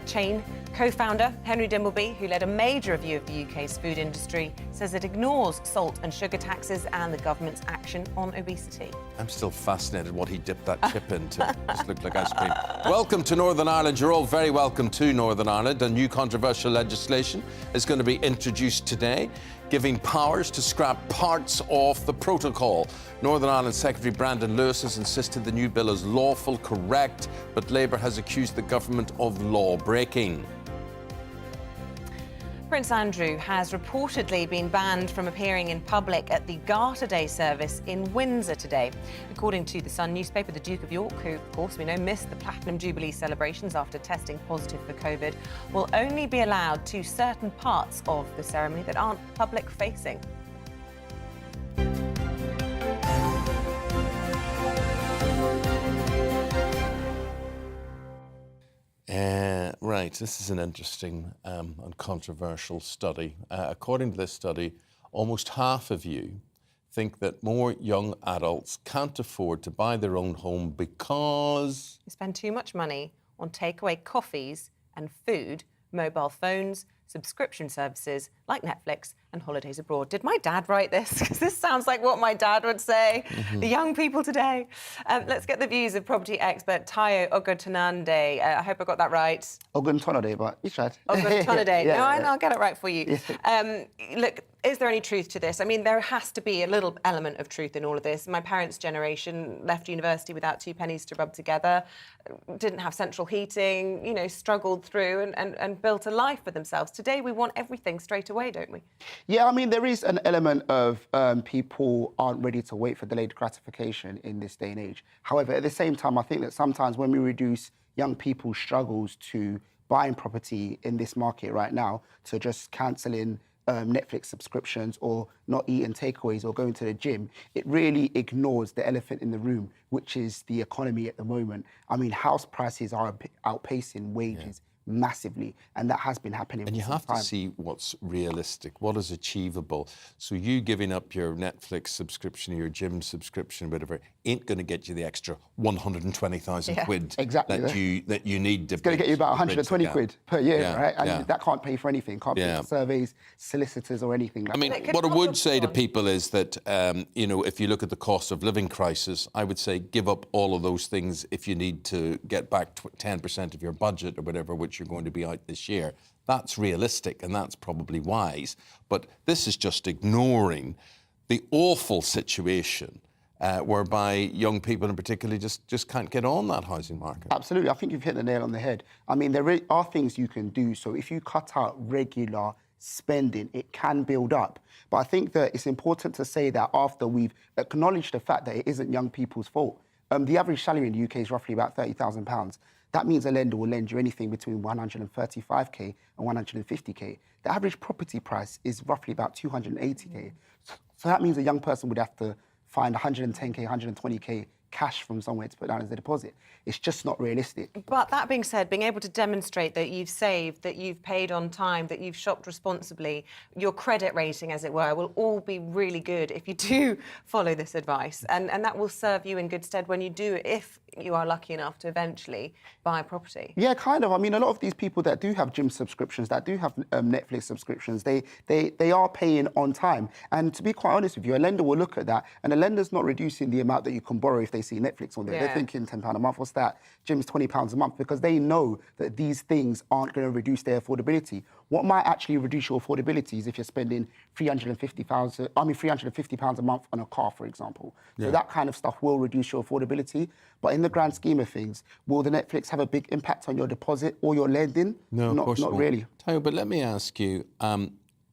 chain co-founder Henry Dimbleby, who led a major review of the UK's food industry, says it ignores salt and sugar taxes and the government's action on obesity. I'm still fascinated what he dipped that chip into. Just looked like ice cream. Welcome to Northern Ireland. You're all very welcome to Northern Ireland. A new controversial legislation is going to be introduced today, giving powers to scrap parts of the protocol. Northern Ireland Secretary Brandon Lewis has insisted the new bill is lawful, correct, but Labour has accused the government of law breaking. Prince Andrew has reportedly been banned from appearing in public at the Garter Day service in Windsor today. According to the Sun newspaper, the Duke of York, who of course we know missed the Platinum Jubilee celebrations after testing positive for COVID, will only be allowed to certain parts of the ceremony that aren't public-facing. Right, this is an interesting and controversial study. According to this study, almost half of you think that more young adults can't afford to buy their own home because You spend too much money on takeaway coffees and food, mobile phones, subscription services like Netflix and holidays abroad. Did my dad write this? Because this sounds like what my dad would say. The young people today. Let's get the views of property expert Tayo Oguntonade. I hope I got that right. Oguntonade, but you tried. Oguntonade. Yeah, No, I'll get it right for you. Look, is there any truth to this? I mean, there has to be a little element of truth in all of this. My parents' generation left university without 2 pennies to rub together, didn't have central heating, you know, struggled through and built a life for themselves. Today, we want everything straight away, don't we? Yeah, I mean, there is an element of people aren't ready to wait for delayed gratification in this day and age. However, at the same time, I think that sometimes when we reduce young people's struggles to buying property in this market right now to just cancelling Netflix subscriptions or not eating takeaways or going to the gym, it really ignores the elephant in the room, which is the economy at the moment. I mean, house prices are outpacing wages massively, and that has been happening. And you have to see what's realistic, what is achievable. So you giving up your Netflix subscription, or your gym subscription, whatever, ain't going to get you the extra 120,000 quid that you need. It's going to get you about 120 quid per year, right? And Yeah. that can't pay for anything, can't pay for surveys, solicitors, or anything like that. I mean, what I would say to people is that, you know, if you look at the cost of living crisis, I would say give up all of those things if you need to get back 10% of your budget or whatever, which you're going to be out this year. That's realistic and that's probably wise. But this is just ignoring the awful situation whereby young people in particular just can't get on that housing market. Absolutely. I think you've hit the nail on the head. I mean, there are things you can do. So if you cut out regular spending, it can build up. But I think that it's important to say that after we've acknowledged the fact that it isn't young people's fault. The average salary in the UK is roughly about £30,000. That means a lender will lend you anything between 135k and 150k. The average property price is roughly about 280k. So that means a young person would have to find 110k, 120k cash from somewhere to put down as a deposit. It's just not realistic. But that being said, being able to demonstrate that you've saved, that you've paid on time, that you've shopped responsibly, your credit rating, as it were, will all be really good if you do follow this advice. And that will serve you in good stead when you do, if you are lucky enough to eventually buy a property. Yeah, kind of. I mean, a lot of these people that do have gym subscriptions, that do have Netflix subscriptions, they are paying on time. And to be quite honest with you, a lender will look at that, and a lender's not reducing the amount that you can borrow if they see Netflix on there. They're thinking £10 a month, what's that? Gym's £20 a month, because they know that these things aren't going to reduce their affordability. What might actually reduce your affordability is if you're spending £350 a month on a car, for example. So that kind of stuff will reduce your affordability. But in the grand scheme of things, will the Netflix have a big impact on your deposit or your lending? No, of course not really. Tayo, but let me ask you,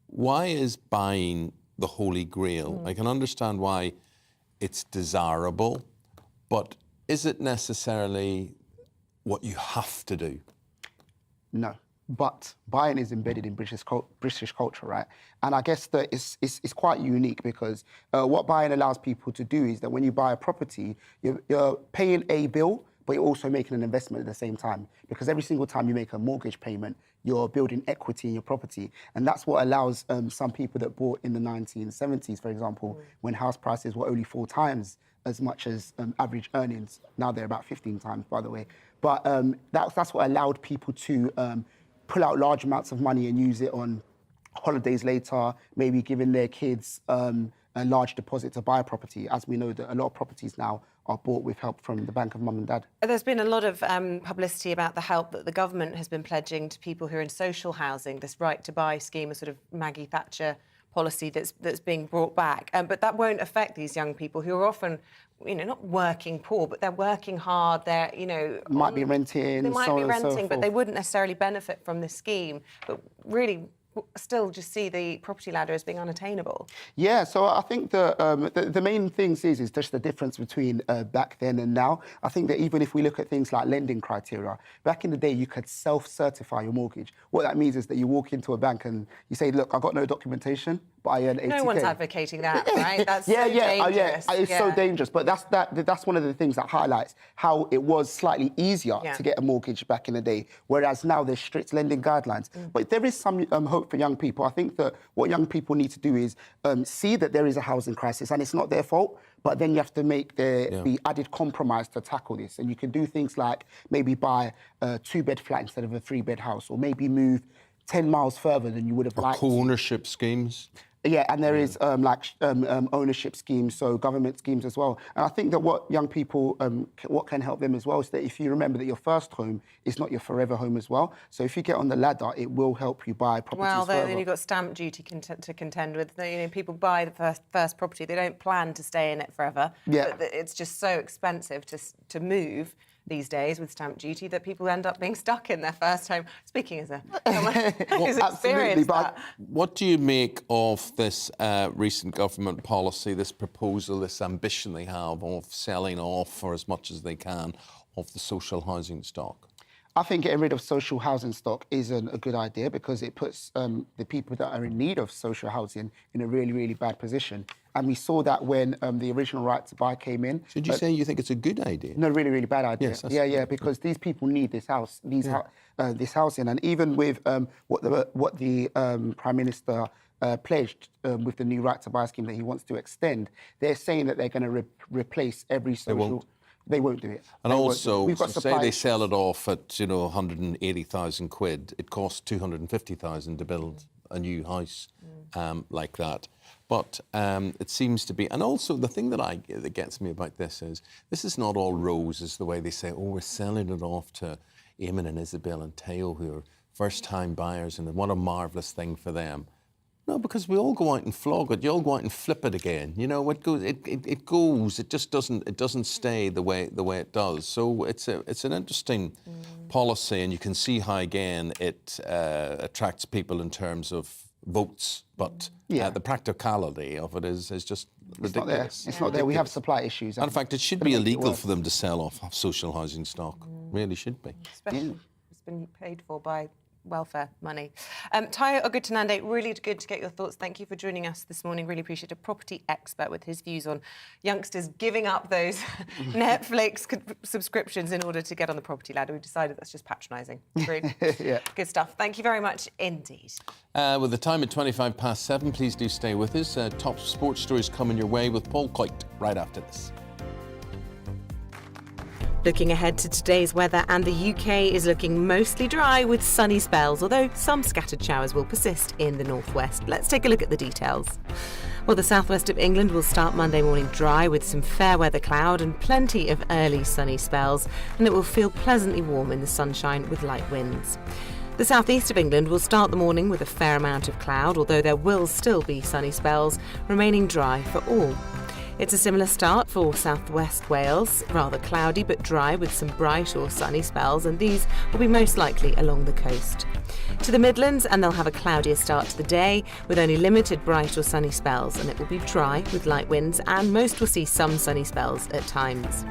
why is buying the holy grail? I can understand why it's desirable, but is it necessarily what you have to do? No. But buying is embedded in British culture, right? And I guess that it's quite unique because what buying allows people to do is that when you buy a property, you're paying a bill, but you're also making an investment at the same time. Because every single time you make a mortgage payment, you're building equity in your property. And that's what allows some people that bought in the 1970s, for example, when house prices were only 4 times as much as average earnings. Now they're about 15 times, by the way. But that's what allowed people to pull out large amounts of money and use it on holidays later, maybe giving their kids a large deposit to buy a property, as we know that a lot of properties now are bought with help from the bank of mum and dad. There's been a lot of publicity about the help that the government has been pledging to people who are in social housing, this right to buy scheme, a sort of Maggie Thatcher policy that's being brought back. But that won't affect these young people who are often, you know, not working poor, but they're working hard. They're, you know... Might be renting, They might so be on and so renting, but forth. they wouldn't necessarily benefit from this scheme. But really, still just see the property ladder as being unattainable. Yeah, so I think the main things is just the difference between back then and now. I think that even if we look at things like lending criteria, back in the day you could self-certify your mortgage. What that means is that you walk into a bank and you say, look, I've got no documentation, but I earn 80k. No one's advocating that, right? That's so dangerous. It's so dangerous. But that's one of the things that highlights how it was slightly easier to get a mortgage back in the day, whereas now there's strict lending guidelines. But there is some hope for young people. I think that what young people need to do is see that there is a housing crisis and it's not their fault, but then you have to make the added compromise to tackle this. And you can do things like maybe buy a 2-bed flat instead of a 3-bed house, or maybe move 10 miles further than you would have liked. Co-ownership schemes. Yeah, and there is ownership schemes, so government schemes as well. And I think that what young people, what can help them as well is that if you remember that your first home is not your forever home as well. So if you get on the ladder, it will help you buy properties further. Then you've got stamp duty to contend with. You know, people buy the first property, they don't plan to stay in it forever. Yeah. But it's just so expensive to move these days with stamp duty that people end up being stuck in their first home. Speaking as someone who's experienced that. What do you make of this recent government policy, this proposal, this ambition they have of selling off for as much as they can of the social housing stock? I think getting rid of social housing stock isn't a good idea because it puts the people that are in need of social housing in a really, really bad position. And we saw that when the original right to buy came in. Should you say you think it's a good idea? No, really, really bad idea. Yes, yeah, because these people need this house, this housing. And even with what the Prime Minister pledged with the new right to buy scheme that he wants to extend, they're saying that they're going to replace every social... They won't do it. And also, we've got say they sell it off at 180,000 quid. It costs 250,000 to build a new house like that. But it seems to be, and also the thing that gets me about this is not all roses the way they say, oh, we're selling it off to Eamonn and Isabel and Teo, who are first-time buyers, and what a marvellous thing for them. No, because we all go out and flog it. You all go out and flip it again. You know, it goes. It just doesn't. It doesn't stay the way it does. So it's an interesting policy, and you can see how again it attracts people in terms of votes, but the practicality of it is just ridiculous. It's not there. We have supply issues. And in fact, it should be illegal for them to sell off social housing stock. Really should be. Especially it's been paid for by welfare money. Tayo Ogutunande, really good to get your thoughts. Thank you for joining us this morning. Really appreciate a property expert with his views on youngsters giving up those Netflix subscriptions in order to get on the property ladder. We've decided that's just patronising. Good stuff. Thank you very much indeed. With the time at 7:25, please do stay with us. Top sports stories coming your way with Paul Coit right after this. Looking ahead to today's weather, and the UK is looking mostly dry with sunny spells, although some scattered showers will persist in the northwest. Let's take a look at the details. Well, the southwest of England will start Monday morning dry with some fair weather cloud and plenty of early sunny spells, and it will feel pleasantly warm in the sunshine with light winds. The southeast of England will start the morning with a fair amount of cloud, although there will still be sunny spells, remaining dry for all. It's a similar start for southwest Wales, rather cloudy but dry with some bright or sunny spells, and these will be most likely along the coast. To the Midlands, and they'll have a cloudier start to the day with only limited bright or sunny spells, and it will be dry with light winds, and most will see some sunny spells at times.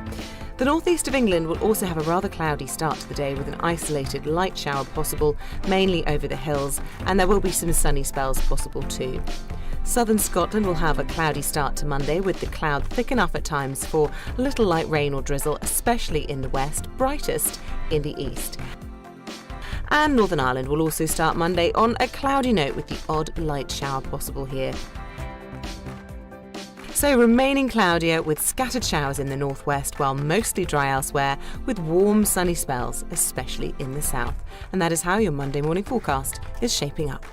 The northeast of England will also have a rather cloudy start to the day with an isolated light shower possible, mainly over the hills, and there will be some sunny spells possible too. Southern Scotland will have a cloudy start to Monday with the cloud thick enough at times for a little light rain or drizzle, especially in the west, brightest in the east. And Northern Ireland will also start Monday on a cloudy note with the odd light shower possible here. So remaining cloudier with scattered showers in the northwest while mostly dry elsewhere with warm sunny spells, especially in the south. And that is how your Monday morning forecast is shaping up.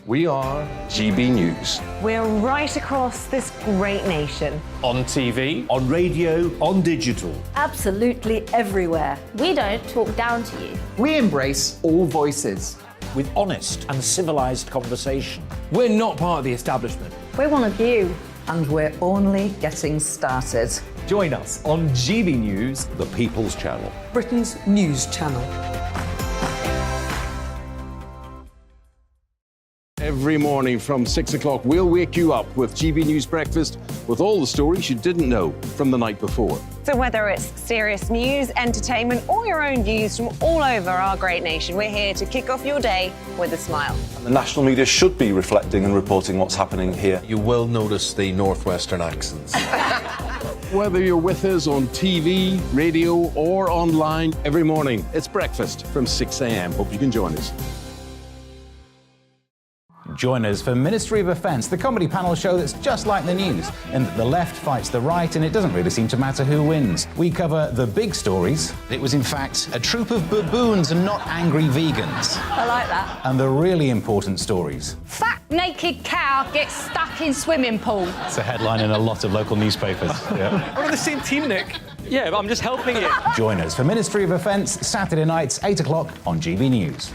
We are GB News. We're right across this great nation. On TV, on radio, on digital. Absolutely everywhere. We don't talk down to you. We embrace all voices. With honest and civilised conversation. we're not part of the establishment. We're one of you. And we're only getting started. Join us on GB News, the People's Channel. Britain's news channel. Every morning from 6 o'clock, we'll wake you up with GB News Breakfast with all the stories you didn't know from the night before. So whether it's serious news, entertainment, or your own views from all over our great nation, we're here to kick off your day with a smile. And the national media should be reflecting and reporting what's happening here. You will notice the northwestern accents. Whether you're with us on TV, radio, or online, every morning, it's breakfast from 6 a.m. Hope you can join us. Join us for Ministry of Offence, the comedy panel show that's just like the news, in that the left fights the right and it doesn't really seem to matter who wins. We cover the big stories. It was in fact a troop of baboons and not angry vegans. I like that. And the really important stories. Fat naked cow gets stuck in swimming pool. It's a headline in a lot of local newspapers. Yeah. We're on the same team, Nick. Yeah, but I'm just helping you. Join us for Ministry of Offence, Saturday nights, 8 o'clock on GB News.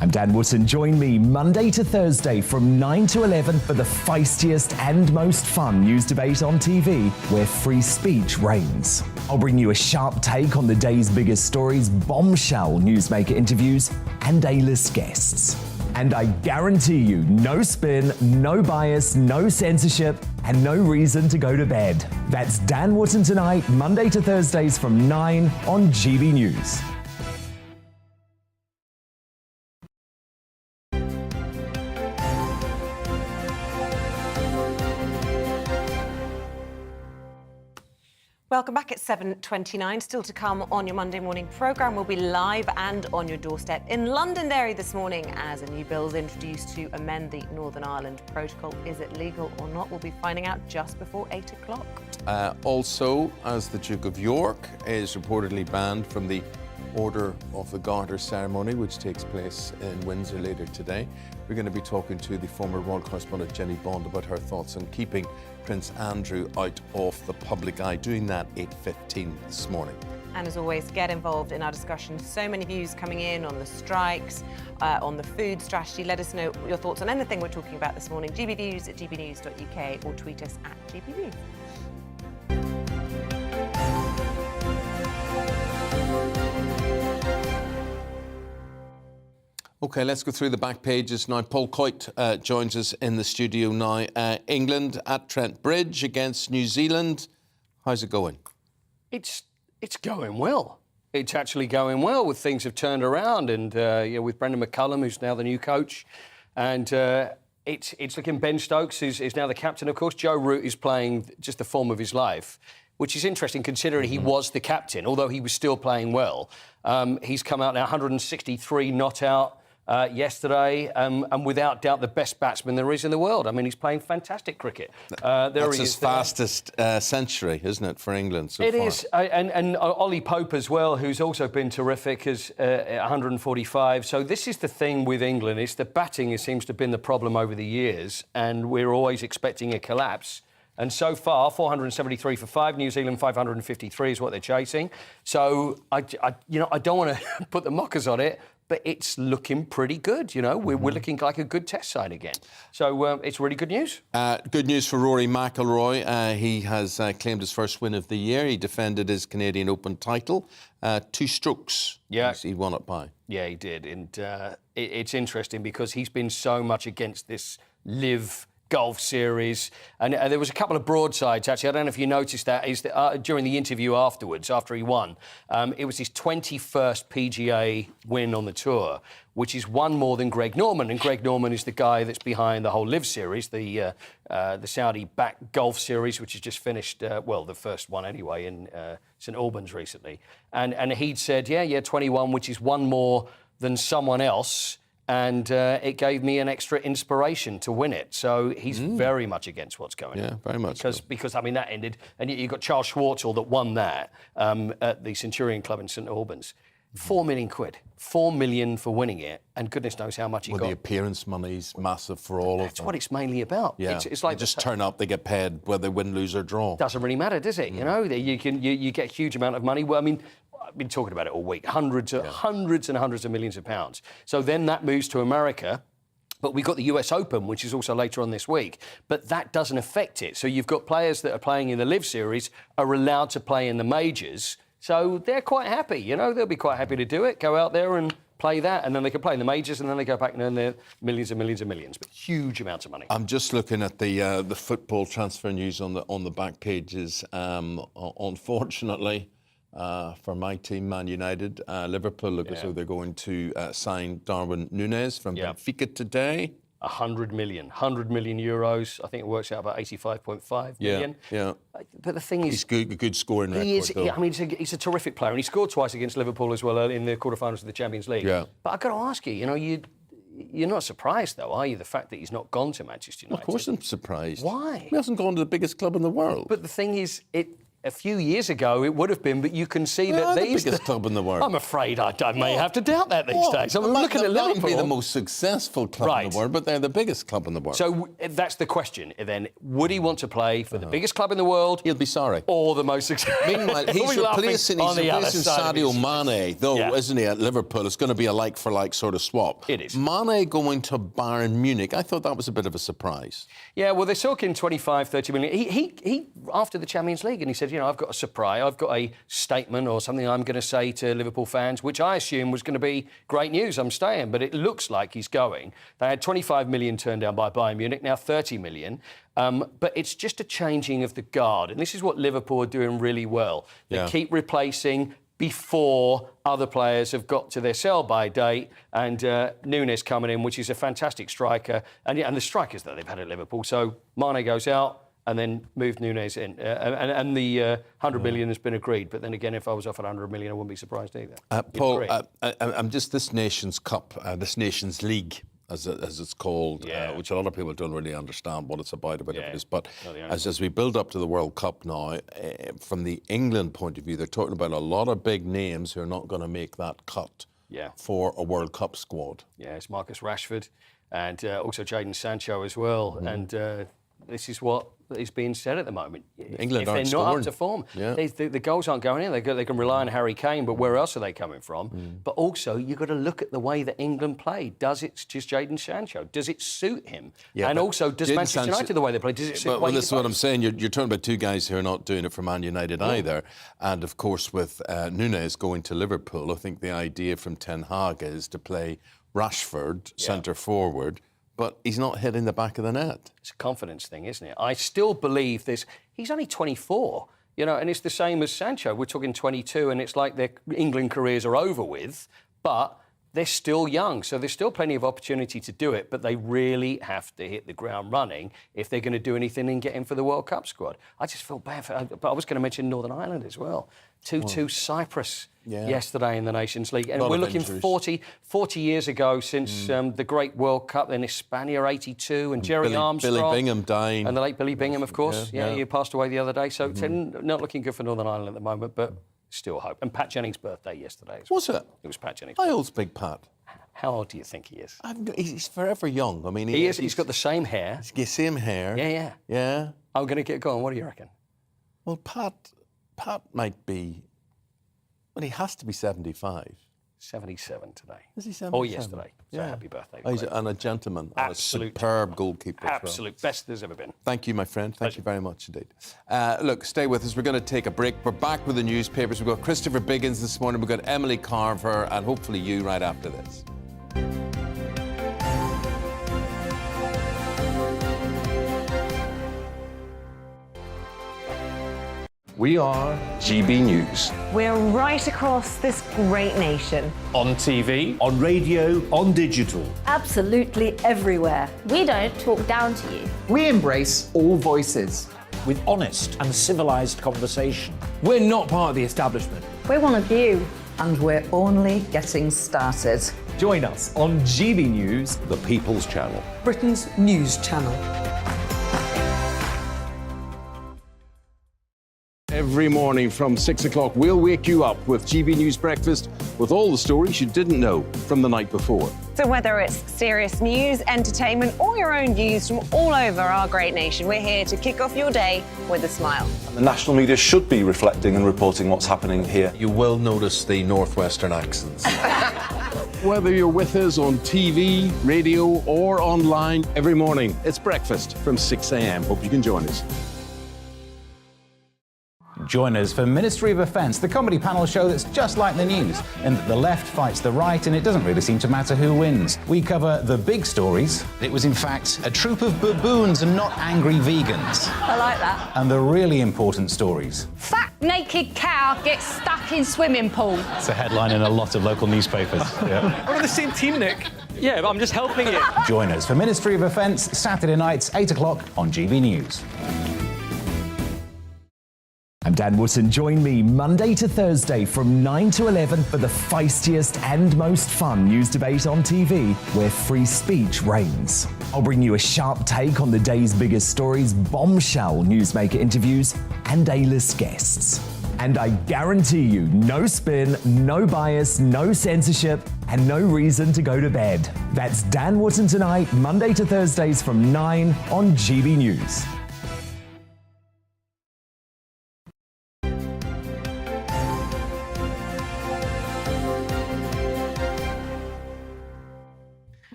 I'm Dan Wootton. Join me Monday to Thursday from 9 to 11 for the feistiest and most fun news debate on TV, where free speech reigns. I'll bring you a sharp take on the day's biggest stories, bombshell newsmaker interviews, and A-list guests. And I guarantee you, no spin, no bias, no censorship, and no reason to go to bed. That's Dan Wootton Tonight, Monday to Thursdays from 9 on GB News. Welcome back at 7:29. Still to come on your Monday morning programme. We'll be live and on your doorstep in Londonderry this morning as a new bill is introduced to amend the Northern Ireland Protocol. Is it legal or not? We'll be finding out just before 8 o'clock. Also, as the Duke of York is reportedly banned from the Order of the Garter ceremony, which takes place in Windsor later today, we're going to be talking to the former royal correspondent Jenny Bond about her thoughts on keeping Prince Andrew out of the public eye, doing that 8:15 this morning. And as always, get involved in our discussion. So many views coming in on the strikes, on the food strategy. Let us know your thoughts on anything we're talking about this morning. gbnews@gbnews.uk or tweet us at gbnews. OK, let's go through the back pages now. Paul Coyte joins us in the studio now. England at Trent Bridge against New Zealand. How's it going? It's going well. It's actually going well. With things have turned around, and with Brendan McCullum, who's now the new coach, and it's looking. Ben Stokes is now the captain. Of course, Joe Root is playing just the form of his life, which is interesting considering he was the captain, although he was still playing well. He's come out now 163 not out. Yesterday, and without doubt the best batsman there is in the world. I mean, he's playing fantastic cricket. That's his fastest century, isn't it, for England so far? It is, and Ollie Pope as well, who's also been terrific, is 145. So this is the thing with England, is the batting seems to have been the problem over the years, and we're always expecting a collapse. And so far, 473 for 5. New Zealand 553 is what they're chasing. So I don't want to put the mockers on it, but it's looking pretty good. We're looking like a good test side again. So it's really good news. Good news for Rory McIlroy. He has claimed his first win of the year. He defended his Canadian Open title. 2 strokes. Yeah, he won it by. Yeah, he did, and it's interesting because he's been so much against this live golf series, and there was a couple of broadsides actually. I don't know if you noticed that. Is that during the interview afterwards, after he won, it was his 21st PGA win on the tour, which is one more than Greg Norman. And Greg Norman is the guy that's behind the whole Live series, the Saudi-backed golf series, which has just finished. The first one anyway in St Albans recently. And he'd said, 21, which is one more than someone else. And it gave me an extra inspiration to win it. So he's very much against what's going on. Yeah, very much. Because I mean, that ended, and you've got Charles Schwartzel that won that at the Centurion Club in St Albans. 4 million quid. 4 million for winning it, and goodness knows how much he got. The appearance money's massive for all of them. That's what it's mainly about. Yeah. It's like they just turn up, they get paid whether they win, lose or draw. Doesn't really matter, does it? You get a huge amount of money. Well, I mean, I've been talking about it all week. Hundreds and hundreds of millions of pounds. So then that moves to America. But we've got the US Open, which is also later on this week. But that doesn't affect it. So you've got players that are playing in the Live Series are allowed to play in the majors. So they're quite happy, they'll be quite happy to do it, go out there and play that, and then they can play in the majors, and then they go back and earn their millions and millions and millions, but huge amounts of money. I'm just looking at the football transfer news on the back pages. Unfortunately, for my team, Man United, Liverpool look as though they're going to sign Darwin Núñez from Benfica today. 100 million euros. I think it works out about 85.5 million. Yeah. But the thing is, he's good, a good scoring record. He is. I mean, he's a terrific player, and he scored twice against Liverpool as well in the quarterfinals of the Champions League. Yeah. But I've got to ask you, you're not surprised though, are you? The fact that he's not gone to Manchester United. Of course, I'm surprised. Why? He hasn't gone to the biggest club in the world. But the thing is, a few years ago, it would have been, but you can see that these... the biggest club in the world. I'm afraid I may have to doubt that these days. I'm looking at Liverpool. They might be the most successful club in the world, but they're the biggest club in the world. So that's the question, then. Would he want to play for the biggest club in the world? He'll be sorry. Or the most successful... Meanwhile, he's replacing Sadio Mane, though, isn't he, at Liverpool? It's going to be a like-for-like sort of swap. It is. Mane going to Bayern Munich, I thought that was a bit of a surprise. Yeah, well, they're talking 25, 30 million. He after the Champions League, and he said, you know, I've got a surprise, I've got a statement or something I'm going to say to Liverpool fans, which I assume was going to be great news, I'm staying, but it looks like he's going. They had 25 million turned down by Bayern Munich, now 30 million. But it's just a changing of the guard. And this is what Liverpool are doing really well. They keep replacing before other players have got to their sell-by date, and Núñez coming in, which is a fantastic striker, and the strikers that they've had at Liverpool. So Mane goes out and then move Núñez in, and the 100 million has been agreed. But then again, if I was offered 100 million, I wouldn't be surprised either. Paul, I'm just this Nations Cup, this Nations League, as it's called, which a lot of people don't really understand what it's about or whatever it is. But as we build up to the World Cup now, from the England point of view, they're talking about a lot of big names who are not going to make that cut for a World Cup squad. Yeah, it's Marcus Rashford and also Jadon Sancho as well. And this is what is being said at the moment. England if aren't they're not scoring. up to form, the goals aren't going in. They can rely on Harry Kane, but where else are they coming from? But also, you've got to look at the way that England play. Does it just Jadon Sancho? Does it suit him? And also, does Jadon Manchester Sancho, United the way they play? Does it suit the way this is he what I'm plays? saying. You're talking about two guys who are not doing it for Man United either. And of course, with Núñez going to Liverpool, I think the idea from Ten Hag is to play Rashford centre forward, but he's not hitting the back of the net. It's a confidence thing, isn't it? I still believe this. He's only 24, you know, and it's the same as Sancho. We're talking 22, and it's like their England careers are over with, but they're still young, so there's still plenty of opportunity to do it, but they really have to hit the ground running if they're going to do anything and get in for the World Cup squad. I just feel bad for... But I was going to mention Northern Ireland as well. 2-2 Cyprus yesterday in the Nations League. And we're looking 40 years ago since the great World Cup in Hispania, 82, and Jerry Armstrong. Billy Bingham dying. And the late Billy Bingham, of course. He passed away the other day. So not looking good for Northern Ireland at the moment, but still hope. And Pat Jennings' birthday yesterday. Was it? It was Pat Jennings' How old's Big Pat? How old do you think he is? He's forever young. I mean, he is. He's got the same hair. Same hair. Yeah. I'm going to get going. What do you reckon? Well, Pat might be... Well, he has to be 75. 77 today. Is he 77? Oh, yesterday. So happy birthday. And a gentleman. Absolute. And a superb goalkeeper. Absolute best there's ever been. Thank you, my friend. Thank you very much indeed. Look, stay with us. We're going to take a break. We're back with the newspapers. We've got Christopher Biggins this morning. We've got Emily Carver and hopefully you right after this. We are GB News. We're right across this great nation. On TV, on radio, on digital. Absolutely everywhere. We don't talk down to you. We embrace all voices. With honest and civilised conversation. we're not part of the establishment. We're one of you. And we're only getting started. Join us on GB News, The People's Channel. Britain's news channel. Every morning from 6 o'clock, we'll wake you up with GB News Breakfast with all the stories you didn't know from the night before. So whether it's serious news, entertainment, or your own views from all over our great nation, we're here to kick off your day with a smile. The national media should be reflecting and reporting what's happening here. You will notice the northwestern accents. Whether you're with us on TV, radio, or online, every morning, it's breakfast from 6 a.m. Hope you can join us. Join us for Ministry of Offence, the comedy panel show that's just like the news, in that the left fights the right and it doesn't really seem to matter who wins. We cover the big stories. It was in fact a troop of baboons and not angry vegans. I like that. And the really important stories. Fat naked cow gets stuck in swimming pool. It's a headline in a lot of local newspapers. Yeah. We're on the same team, Nick. Yeah, but I'm just helping you. Join us for Ministry of Offence, Saturday nights, 8 o'clock on GB News. I'm Dan Wootton. Join me Monday to Thursday from 9 to 11 for the feistiest and most fun news debate on TV, where free speech reigns. I'll bring you a sharp take on the day's biggest stories, bombshell newsmaker interviews, and A-list guests. And I guarantee you, no spin, no bias, no censorship, and no reason to go to bed. That's Dan Wootton Tonight, Monday to Thursdays from 9 on GB News.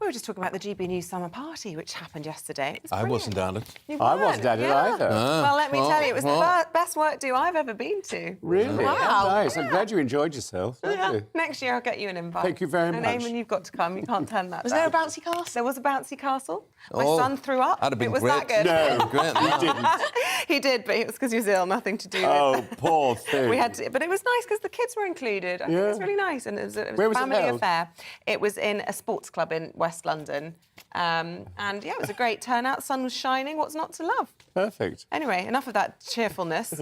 We were just talking about the GB News summer party, which happened yesterday. It was I wasn't at it. You I weren't? wasn't at it Yeah. either. Well, let me tell you, it was the best work do I've ever been to. Really? Wow. Oh, nice. I'm glad you enjoyed yourself. Yeah. Next year I'll get you an invite. Thank you very and much. Eamonn, you've got to come. You can't turn that Was down. there a bouncy castle? There was a bouncy castle. My Oh, son threw up. that'd have been it was great. that good. No, Great. he didn't. He did, but it was because he was ill, nothing to do with Oh, poor thing. We had to, but it was nice because the kids were included. I think it was really nice, and it was Where a was it family held? affair. It was in a sports club in West London, and yeah, it was a great turnout. Sun was shining. What's not to love? Perfect. Anyway, enough of that cheerfulness.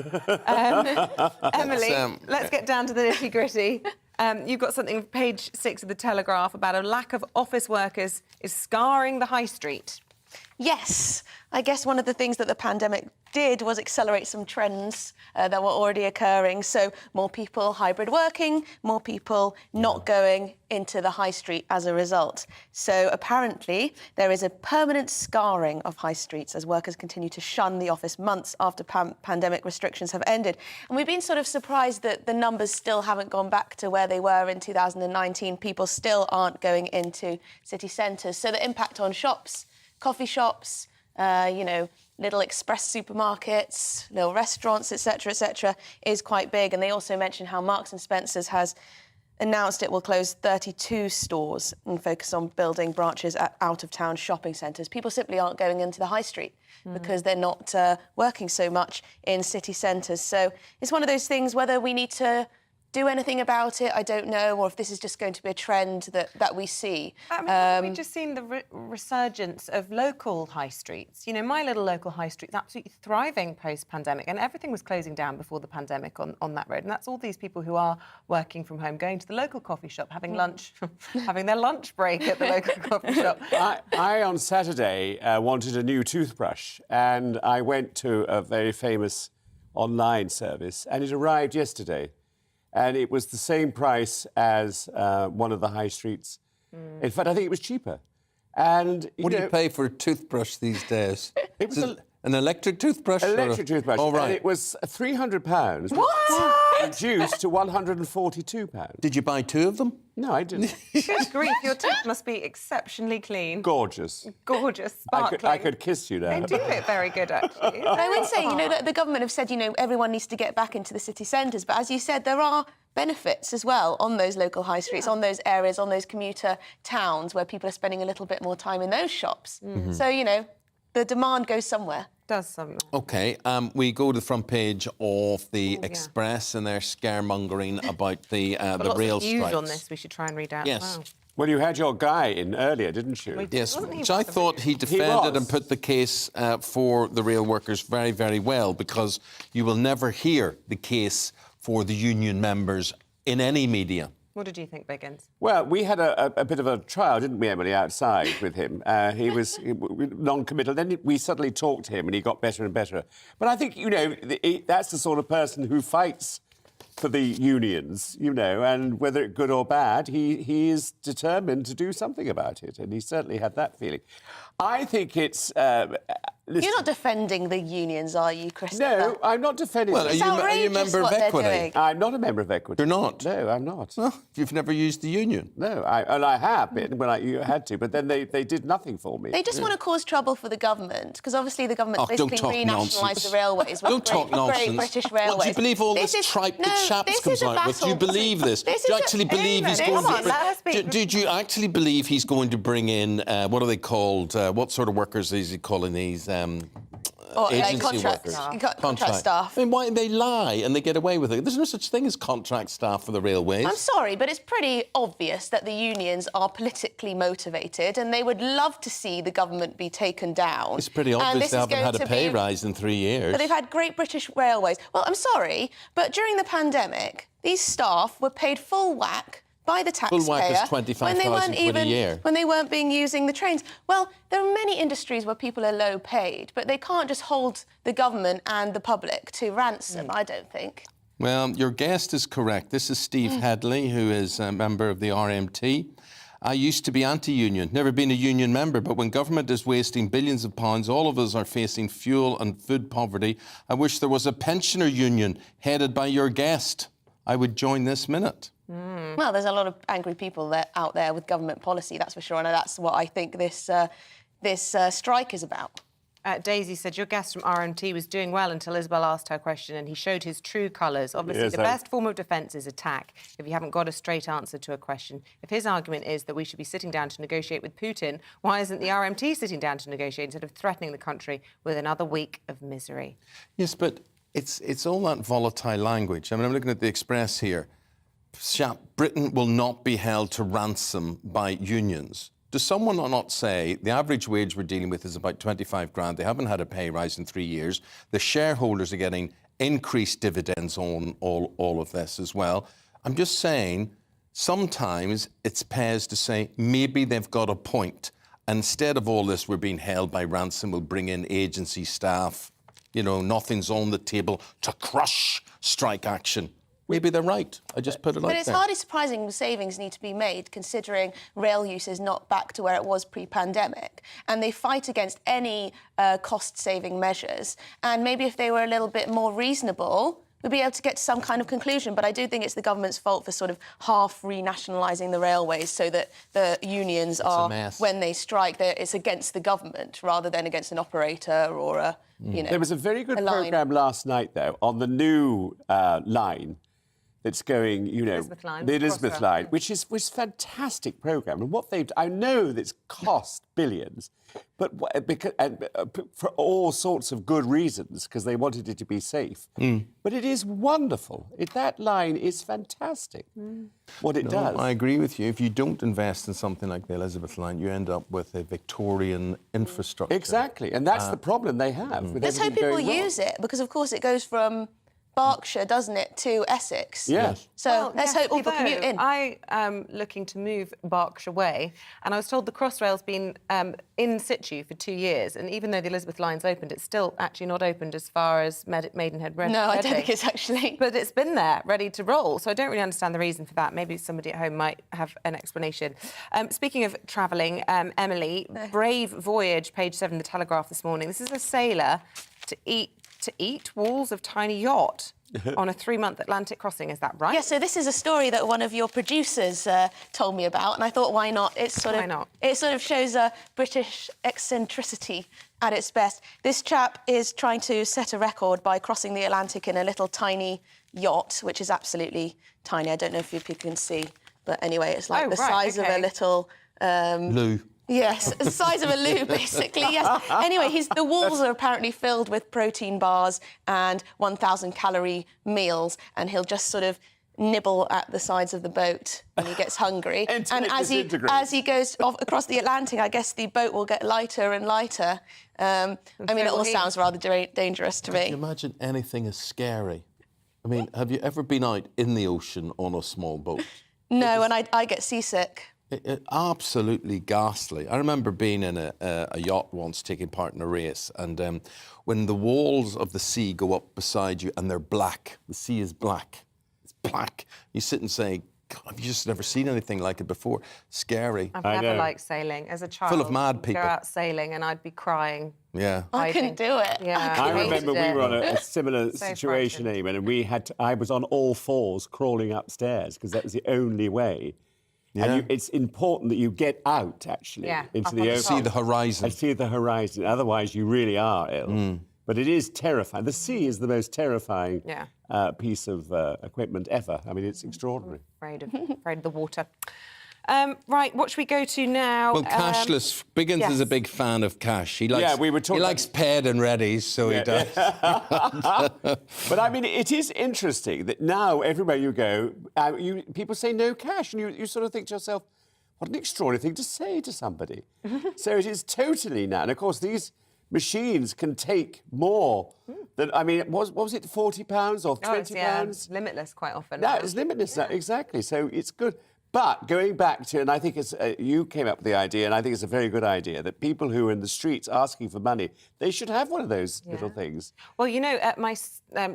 Emily, let's get down to the nitty-gritty. You've got something on page 6 of the Telegraph about a lack of office workers is scarring the high street. Yes, I guess one of the things that the pandemic did was accelerate some trends that were already occurring. So more people hybrid working, more people not going into the high street as a result. So apparently there is a permanent scarring of high streets as workers continue to shun the office months after pandemic restrictions have ended. And we've been sort of surprised that the numbers still haven't gone back to where they were in 2019. People still aren't going into city centres. So the impact on shops, coffee shops, little express supermarkets, little restaurants, etc., is quite big. And they also mention how Marks and Spencer's has announced it will close 32 stores and focus on building branches at out-of-town shopping centres. People simply aren't going into the high street because they're not working so much in city centres. So it's one of those things, whether we need to do anything about it, I don't know, or if this is just going to be a trend that we see. We've just seen the resurgence of local high streets. You know, my little local high street's absolutely thriving post-pandemic, and everything was closing down before the pandemic on that road. And that's all these people who are working from home, going to the local coffee shop, having lunch, having their lunch break at the local coffee shop. I on Saturday, wanted a new toothbrush, and I went to a very famous online service, and it arrived yesterday. And it was the same price as one of the high streets. In fact, I think it was cheaper. And What do you pay for a toothbrush these days? It was an electric toothbrush? electric toothbrush. Oh, right. And it was £300. What? Reduced to £142. Did you buy 2 of them? No, I didn't. Good grief, your teeth must be exceptionally clean. Gorgeous. Gorgeous, sparkling. I could kiss you now. They do look very good, actually. But I would say, the government have said, everyone needs to get back into the city centres. But as you said, there are benefits as well on those local high streets, on those areas, on those commuter towns where people are spending a little bit more time in those shops. So, the demand goes somewhere. Does something. OK, we go to the front page of the Express and they're scaremongering about the rail lots of news strikes. on this we should try and read out Yes. as well. Well, you had your guy in earlier, didn't you? Yes, Wasn't he which I thought he defended and put the case for the rail workers very, very well, because you will never hear the case for the union members in any media. What did you think, Biggins? Well, we had a bit of a trial, didn't we, Emily, outside with him. He was non-committal. Then we suddenly talked to him and he got better and better. But I think, that's the sort of person who fights for the unions, and whether it's good or bad, he is determined to do something about it. And he certainly had that feeling. I think it's... You're not defending the unions, are you, Christopher? No, I'm not defending Well, them. are you a member of Equity? I'm not a member of Equity. You're not? No, I'm not. Oh, you've never used the union? No, I have been when you had to, but then they did nothing for me. They just want to cause trouble for the government, because obviously the government basically renationalised nonsense. the railways. Don't talk nonsense. Great British railways. What, do you believe all this tripe that Chaps comes out with? Do you believe this? Do you actually believe he's going to... Did you actually believe he's going to bring in, what are they called? What sort of workers is he calling these? Agency workers. Contract staff. I mean, why they lie and they get away with it? There's no such thing as contract staff for the railways. I'm sorry, but it's pretty obvious that the unions are politically motivated and they would love to see the government be taken down. It's pretty obvious they haven't had a pay rise in 3 years. But they've had Great British Railways. Well, I'm sorry, but during the pandemic, these staff were paid full whack by the taxpayer. Full whack is £25,000 a year. When they weren't being using the trains. Well, there are many industries where people are low paid, but they can't just hold the government and the public to ransom, I don't think. Well, your guest is correct. This is Steve Headley, who is a member of the RMT. I used to be anti-union, never been a union member, but when government is wasting billions of pounds, all of us are facing fuel and food poverty. I wish there was a pensioner union headed by your guest. I would join this minute. Well, there's a lot of angry people out there with government policy, that's for sure, and that's what I think this strike is about. Daisy said, your guest from RMT was doing well until Isabel asked her question and he showed his true colours. Obviously, the best form of defence is attack if you haven't got a straight answer to a question. If his argument is that we should be sitting down to negotiate with Putin, why isn't the RMT sitting down to negotiate instead of threatening the country with another week of misery? Yes, but it's all that volatile language. I mean, I'm looking at the Express here. Britain will not be held to ransom by unions. Does someone not say the average wage we're dealing with is about 25 grand? They haven't had a pay rise in 3 years. The shareholders are getting increased dividends on all of this as well. I'm just saying, sometimes it's pays to say maybe they've got a point. Instead of all this, we're being held by ransom, we'll bring in agency staff. You know, nothing's on the table to crush strike action. Maybe they're right. I just put it like that. But it's hardly surprising savings need to be made, considering rail use is not back to where it was pre-pandemic. And they fight against any cost-saving measures. And maybe if they were a little bit more reasonable, we'd be able to get to some kind of conclusion. But I do think it's the government's fault for sort of half renationalising the railways so that the unions are, when they strike, it's against the government rather than against an operator or a, you know, There was a very good programme last night, though, on the new line that's going, you know, the Elizabeth line, which was a fantastic programme. And what they've, I know that's cost billions, but for all sorts of good reasons, because they wanted it to be safe. But it is wonderful. That line is fantastic, what it does. I agree with you. If you don't invest in something like the Elizabeth line, you end up with a Victorian infrastructure. Exactly, and that's the problem they have. With Let's hope people use it, because, of course, it goes from Berkshire, doesn't it, to Essex? Yes. So let's hope people commute in. I am looking to move Berkshire way, and I was told the Crossrail's been in situ for 2 years, and even though the Elizabeth line's opened, it's still actually not opened as far as Maidenhead Reading. No, I don't think it's actually. But it's been there, ready to roll, so I don't really understand the reason for that. Maybe somebody at home might have an explanation. Speaking of travelling, Emily, brave voyage, page 7 of The Telegraph this morning. This is a sailor to eat walls of tiny yacht on a 3-month Atlantic crossing. Is that right? Yeah, so this is a story that one of your producers told me about, and I thought, why not? It sort of shows a British eccentricity at its best. This chap is trying to set a record by crossing the Atlantic in a little tiny yacht, which is absolutely tiny. I don't know if you can see, but anyway, it's like the size of a little... loo. Yes, the size of a loo, basically, yes. Anyway, the walls are apparently filled with protein bars and 1,000-calorie meals, and he'll just sort of nibble at the sides of the boat when he gets hungry. And as he goes across the Atlantic, I guess the boat will get lighter and lighter. I mean, it all sounds rather dangerous to me. Can you imagine anything as scary? I mean, have you ever been out in the ocean on a small boat? No, and I get seasick. Absolutely ghastly. I remember being in a yacht once, taking part in a race, and when the walls of the sea go up beside you and they're black, the sea is black, it's black, you sit and say, God, have you just never seen anything like it before? Scary. I've never liked sailing. As a child, full of mad people. Go out sailing and I'd be crying. Yeah. I couldn't do it. Yeah. I remember we were on a similar situation, Eamonn, and I was on all fours crawling upstairs because that was the only way. Yeah. And it's important that you get out, actually, into the open. See the horizon. And see the horizon. Otherwise, you really are ill. But it is terrifying. The sea is the most terrifying piece of equipment ever. I mean, it's extraordinary. Afraid of the water. Right, what should we go to now? Well, Cashless. Biggins is a big fan of cash. He likes, he likes paid and ready, so he does. But I mean, it is interesting that now everywhere you go, people say no cash, and you sort of think to yourself, what an extraordinary thing to say to somebody. So it is totally now. And of course, these machines can take more than, I mean, what was it, £40 or £20? It's limitless quite often. No, it's limitless, exactly. So it's good. But going back to, and I think it's, you came up with the idea, and I think it's a very good idea, that people who are in the streets asking for money, they should have one of those little things. Well, you know, at my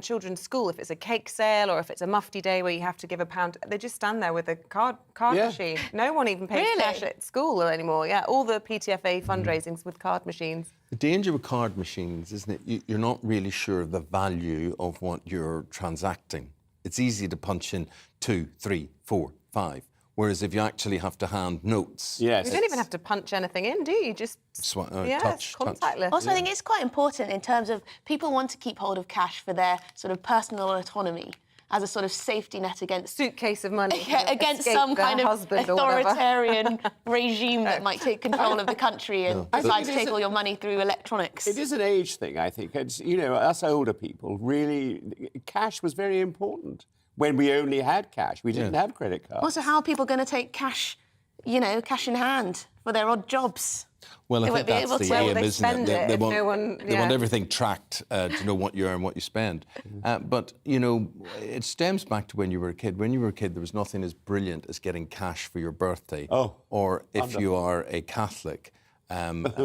children's school, if it's a cake sale or if it's a mufti day where you have to give £1, they just stand there with a card machine. No one even pays cash at school anymore. Yeah, all the PTFA fundraisings with card machines. The danger with card machines, isn't it? You're not really sure of the value of what you're transacting. it's easy to punch in 2, 3, 4, 5. Whereas if you actually have to hand notes... Yes. You don't even have to punch anything in, do you? You just... touch. Contactless. Also, I think it's quite important in terms of people want to keep hold of cash for their sort of personal autonomy as a sort of safety net against... Suitcase of money. Against some kind of authoritarian regime that might take control of the country and decide to take all your money through electronics. It is an age thing, I think. It's, you know, us older people, really, cash was very important. When we only had cash, we didn't have credit cards. Also, how are people going to take cash, you know, cash in hand for their odd jobs? Well, I think that's the aim, isn't it? They want yeah. everything tracked to know what you earn, what you spend. But, you know, it stems back to when you were a kid. When you were a kid, there was nothing as brilliant as getting cash for your birthday. Oh, or if you are a Catholic,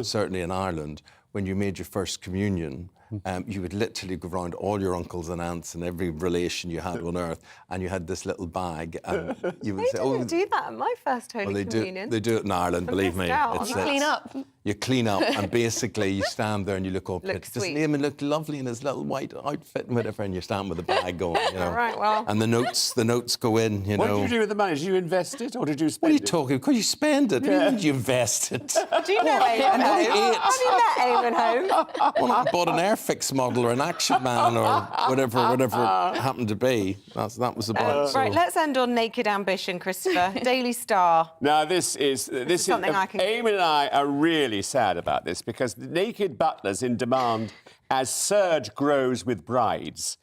certainly in Ireland, when you made your first communion, you would literally go around all your uncles and aunts and every relation you had on earth, and you had this little bag, and you would They say, didn't do that at my first Holy Communion. They do it in Ireland, believe me. You clean up. You clean up, and basically you stand there and you look all pretty. Doesn't Eamonn look lovely in his little white outfit and whatever, and you stand with the bag going, you know. Right, well. And the notes go in, you know. What did you do with the money? Did you invest it or did you spend What are you it? talking? Because you spend it. Why did you invest it? Do you know Eamonn Holmes? Have you met Eamonn Holmes? Well, I bought an Airfix model or an Action Man or whatever it happened to be. That was about. Right, let's end on naked ambition, Christopher. Daily Star. Now, this is something I can... Eamonn and I are really sad about this because the naked butlers in demand as surge grows with brides.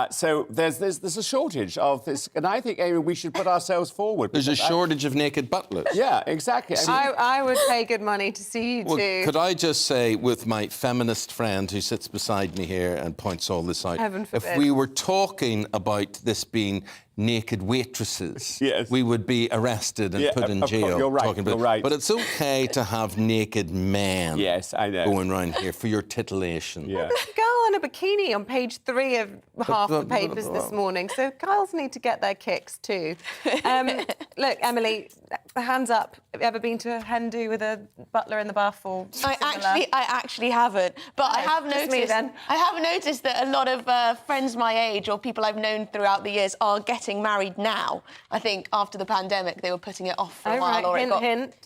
So there's a shortage of this, and I think, Eamonn, we should put ourselves forward. There's a shortage of naked butlers. Yeah, exactly. I would pay good money to see you two. Could I just say, with my feminist friend who sits beside me here and points all this out, Heaven forbid. if we were talking about this being naked waitresses, yes, we would be arrested and put in jail. You're right, you're right. But it's okay to have naked men yes, I know. going around here for your titillation. Yeah. There's a girl in a bikini on page 3 of half the papers this morning, so girls need to get their kicks too. Look, Emily, hands up. Have you ever been to a hen do with a butler in the bath or similar? I actually haven't, but I have noticed. I have noticed that a lot of friends my age or people I've known throughout the years are getting married now. I think after the pandemic they were putting it off for a while, or it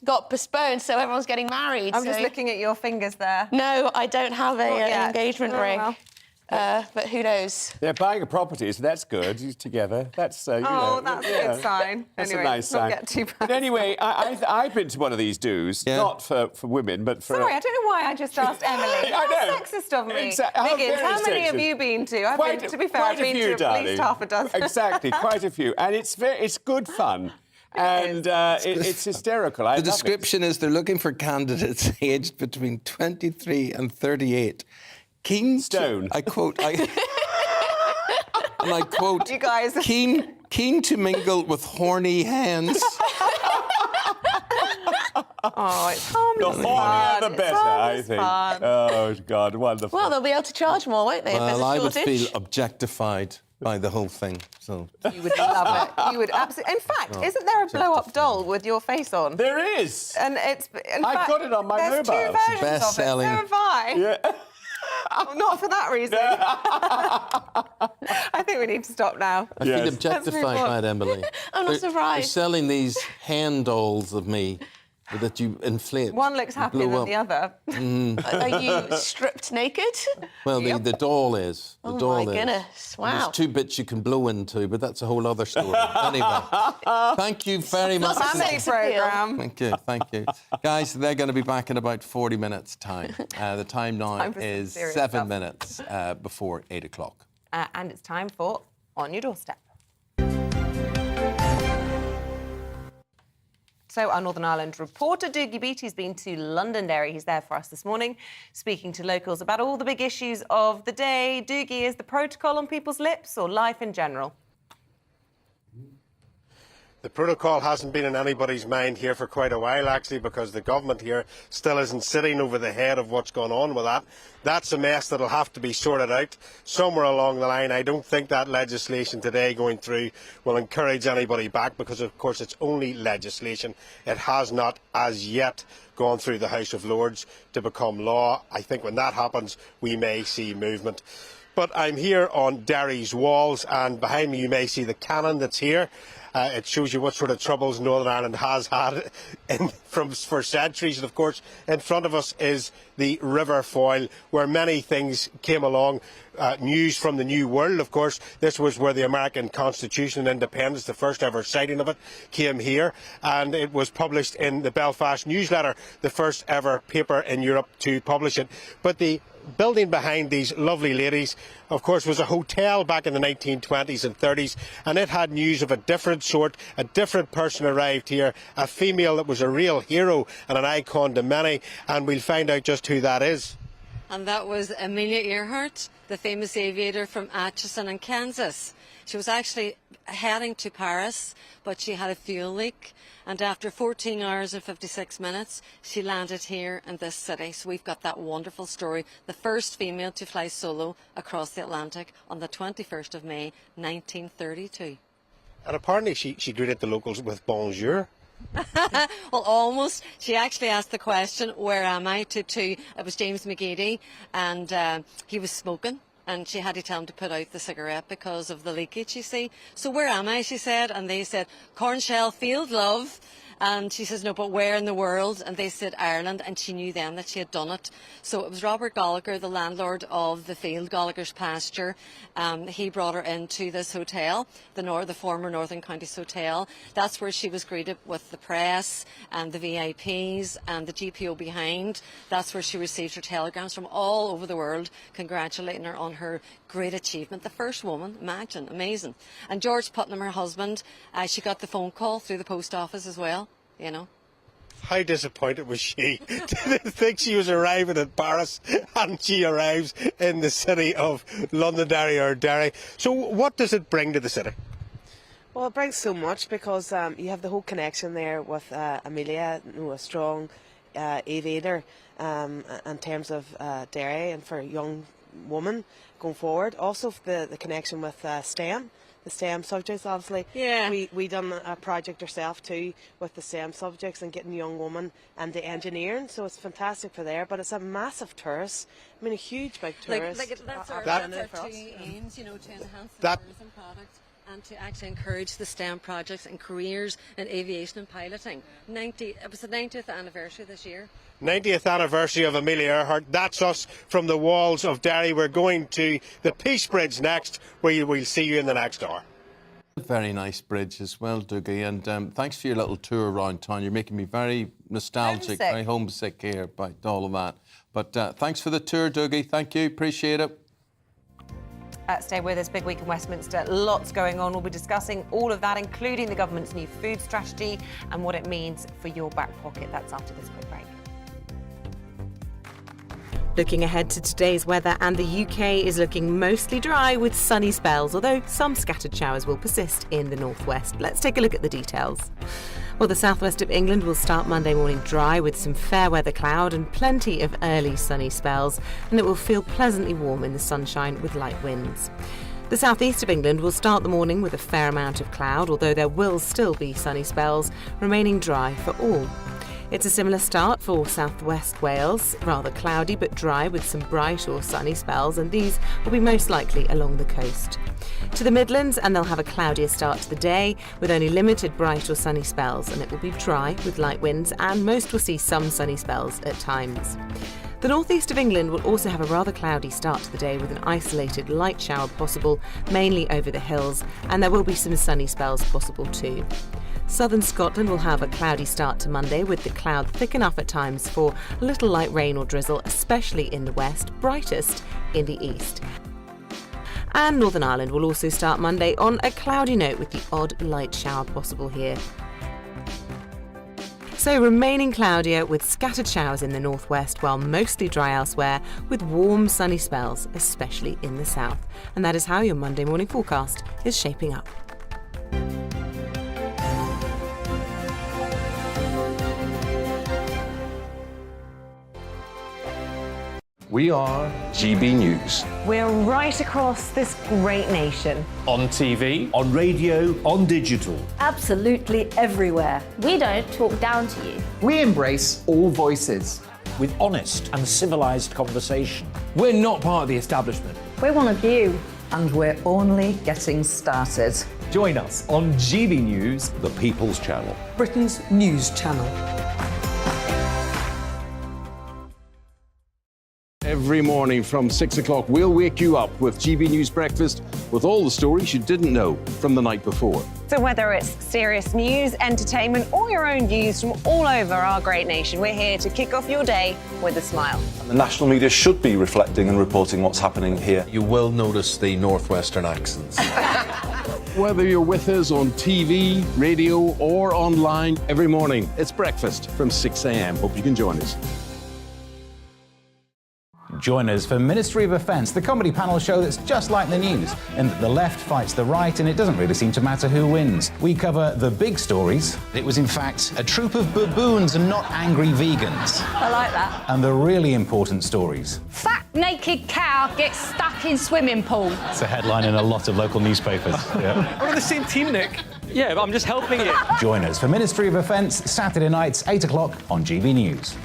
got postponed, so everyone's getting married. I'm just looking at your fingers there. No, I don't have an engagement ring. Well. But who knows? They're buying a property, so that's good. Together, that's you know. That's a good sign. That's anyway, a nice sign. Not get too bad. But anyway, I've been to one of these do's, not for women, but for. Sorry, I don't know why I just asked Emily. I know. How sexist of me. Higgins, how many have you been to? I've been, to be fair, I've been to at least half a dozen. Exactly, quite a few, and it's good fun. And it's hysterical. The description is they're looking for candidates aged between 23 and 38. Keen Stone. I quote. And I quote. You guys. Keen to mingle with horny hens. Oh, it's harmless. The hornier the better, I think. Fun. Oh God, wonderful. Well, they'll be able to charge more, won't they? Well, if there's a I would shortage? feel objectified by the whole thing. So you would love it. You would absolutely. In fact, isn't there a blow-up doll with your face on? There is. And it's. I've got it on my there's mobile. Two versions Best-selling. of it. So have I. Yeah. Well, not for that reason. I think we need to stop now. I feel objectified by it, Emily. I'm not surprised. They're selling these hen dolls of me that you inflate. One looks happier than the other. Are you stripped naked? Well, the doll is. The doll my is. goodness, wow. And there's 2 bits you can blow into, but that's a whole other story. Anyway, thank you very much. Programme. Thank you. Guys, they're going to be back in about 40 minutes' time. The time now is 7 minutes before 8 o'clock. And it's time for On Your Doorstep. So our Northern Ireland reporter, Doogie Beattie's been to Londonderry. He's there for us this morning, speaking to locals about all the big issues of the day. Doogie, is the protocol on people's lips or life in general? The protocol hasn't been in anybody's mind here for quite a while, actually, because the government here still isn't sitting over the head of what's going on with that. That's a mess that'll have to be sorted out somewhere along the line. I don't think that legislation today going through will encourage anybody back because, of course, it's only legislation. It has not, as yet, gone through the House of Lords to become law. I think when that happens, we may see movement. but I'm here on Derry's walls, and behind me you may see the cannon that's here. It shows you what sort of troubles Northern Ireland has had for centuries. And of course, in front of us is the River Foyle, where many things came along. News from the New World, of course. This was where the American Constitution and Independence, the first ever sighting of it, came here. And it was published in the Belfast Newsletter, the first ever paper in Europe to publish it. But the building behind these lovely ladies, of course, was a hotel back in the 1920s and 30s, and it had news of a different sort. A different person arrived here, a female that was a real hero and an icon to many, and we'll find out just who that is. And that was Amelia Earhart, the famous aviator from Atchison in Kansas. She was actually heading to Paris, but she had a fuel leak, and after 14 hours and 56 minutes, she landed here in this city. So we've got that wonderful story, the first female to fly solo across the Atlantic on the 21st of May, 1932. And apparently she greeted the locals with bonjour. Well, almost. She actually asked the question, where am I, to it was James McGeady, and he was smoking. And she had to tell him to put out the cigarette because of the leakage, you see. So where am I, she said, and they said, Cornshell Field, love. And she says, no, but where in the world? And they said Ireland, and she knew then that she had done it. So it was Robert Gallagher, the landlord of the field, Gallagher's Pasture. He brought her into this hotel, the former Northern Counties Hotel. That's where she was greeted with the press and the VIPs and the GPO behind. That's where she received her telegrams from all over the world congratulating her on her great achievement. The first woman, imagine, amazing. And George Putnam, her husband, she got the phone call through the post office as well, you know. How disappointed was she to think she was arriving in Paris and she arrives in the city of Londonderry or Derry? So what does it bring to the city? Well, it brings so much because you have the whole connection there with Amelia, a strong aviator in terms of Derry and for a young woman going forward. Also the connection with STEM. The STEM subjects, obviously. Yeah. We done a project ourselves too with the STEM subjects and getting young women into engineering, so it's fantastic for there. But it's a massive tourist. I mean, a huge big tourist. That's our two aims, you know, to enhance the tourism product and to actually encourage the STEM projects and careers in aviation and piloting. It was the 90th anniversary this year. 90th anniversary of Amelia Earhart. That's us from the walls of Derry. We're going to the Peace Bridge next, where we'll see you in the next hour. Very nice bridge as well, Dougie, and thanks for your little tour around town. You're making me very nostalgic, very homesick here by all of that. But thanks for the tour, Dougie. Thank you, appreciate it. Stay with us, big week in Westminster, lots going on. We'll be discussing all of that, including the government's new food strategy and what it means for your back pocket. That's after this quick break. Looking ahead to today's weather, and the UK is looking mostly dry with sunny spells, although some scattered showers will persist in the northwest. Let's take a look at the details. Well, the southwest of England will start Monday morning dry with some fair weather cloud and plenty of early sunny spells, and it will feel pleasantly warm in the sunshine with light winds. The southeast of England will start the morning with a fair amount of cloud, although there will still be sunny spells, remaining dry for all. It's a similar start for southwest Wales, rather cloudy but dry with some bright or sunny spells, and these will be most likely along the coast. To the Midlands, and they'll have a cloudier start to the day with only limited bright or sunny spells, and it will be dry with light winds, and most will see some sunny spells at times. The northeast of England will also have a rather cloudy start to the day with an isolated light shower possible, mainly over the hills, and there will be some sunny spells possible too. Southern Scotland will have a cloudy start to Monday with the cloud thick enough at times for a little light rain or drizzle, especially in the west, brightest in the east. And Northern Ireland will also start Monday on a cloudy note with the odd light shower possible here. So remaining cloudier with scattered showers in the northwest, while mostly dry elsewhere with warm sunny spells, especially in the south. And that is how your Monday morning forecast is shaping up. We are GB News. We're right across this great nation. On TV, on radio, on digital. Absolutely everywhere. We don't talk down to you. We embrace all voices. With honest and civilised conversation. we're not part of the establishment. We're one of you. And we're only getting started. Join us on GB News, The People's Channel. Britain's news channel. Every morning from 6 o'clock, we'll wake you up with GB News Breakfast with all the stories you didn't know from the night before. So whether it's serious news, entertainment, or your own views from all over our great nation, we're here to kick off your day with a smile. And the national media should be reflecting and reporting what's happening here. You will notice the northwestern accents. Whether you're with us on TV, radio, or online, every morning, it's breakfast from 6 a.m. Hope you can join us. Join us for Ministry of Offence, the comedy panel show that's just like the news, in that the left fights the right and it doesn't really seem to matter who wins. We cover the big stories. It was in fact a troop of baboons and not angry vegans. I like that. And the really important stories. Fat naked cow gets stuck in swimming pool. It's a headline in a lot of local newspapers. Yeah. We're on the same team, Nick. Yeah, but I'm just helping you. Join us for Ministry of Offence, Saturday nights, 8 o'clock on GB News.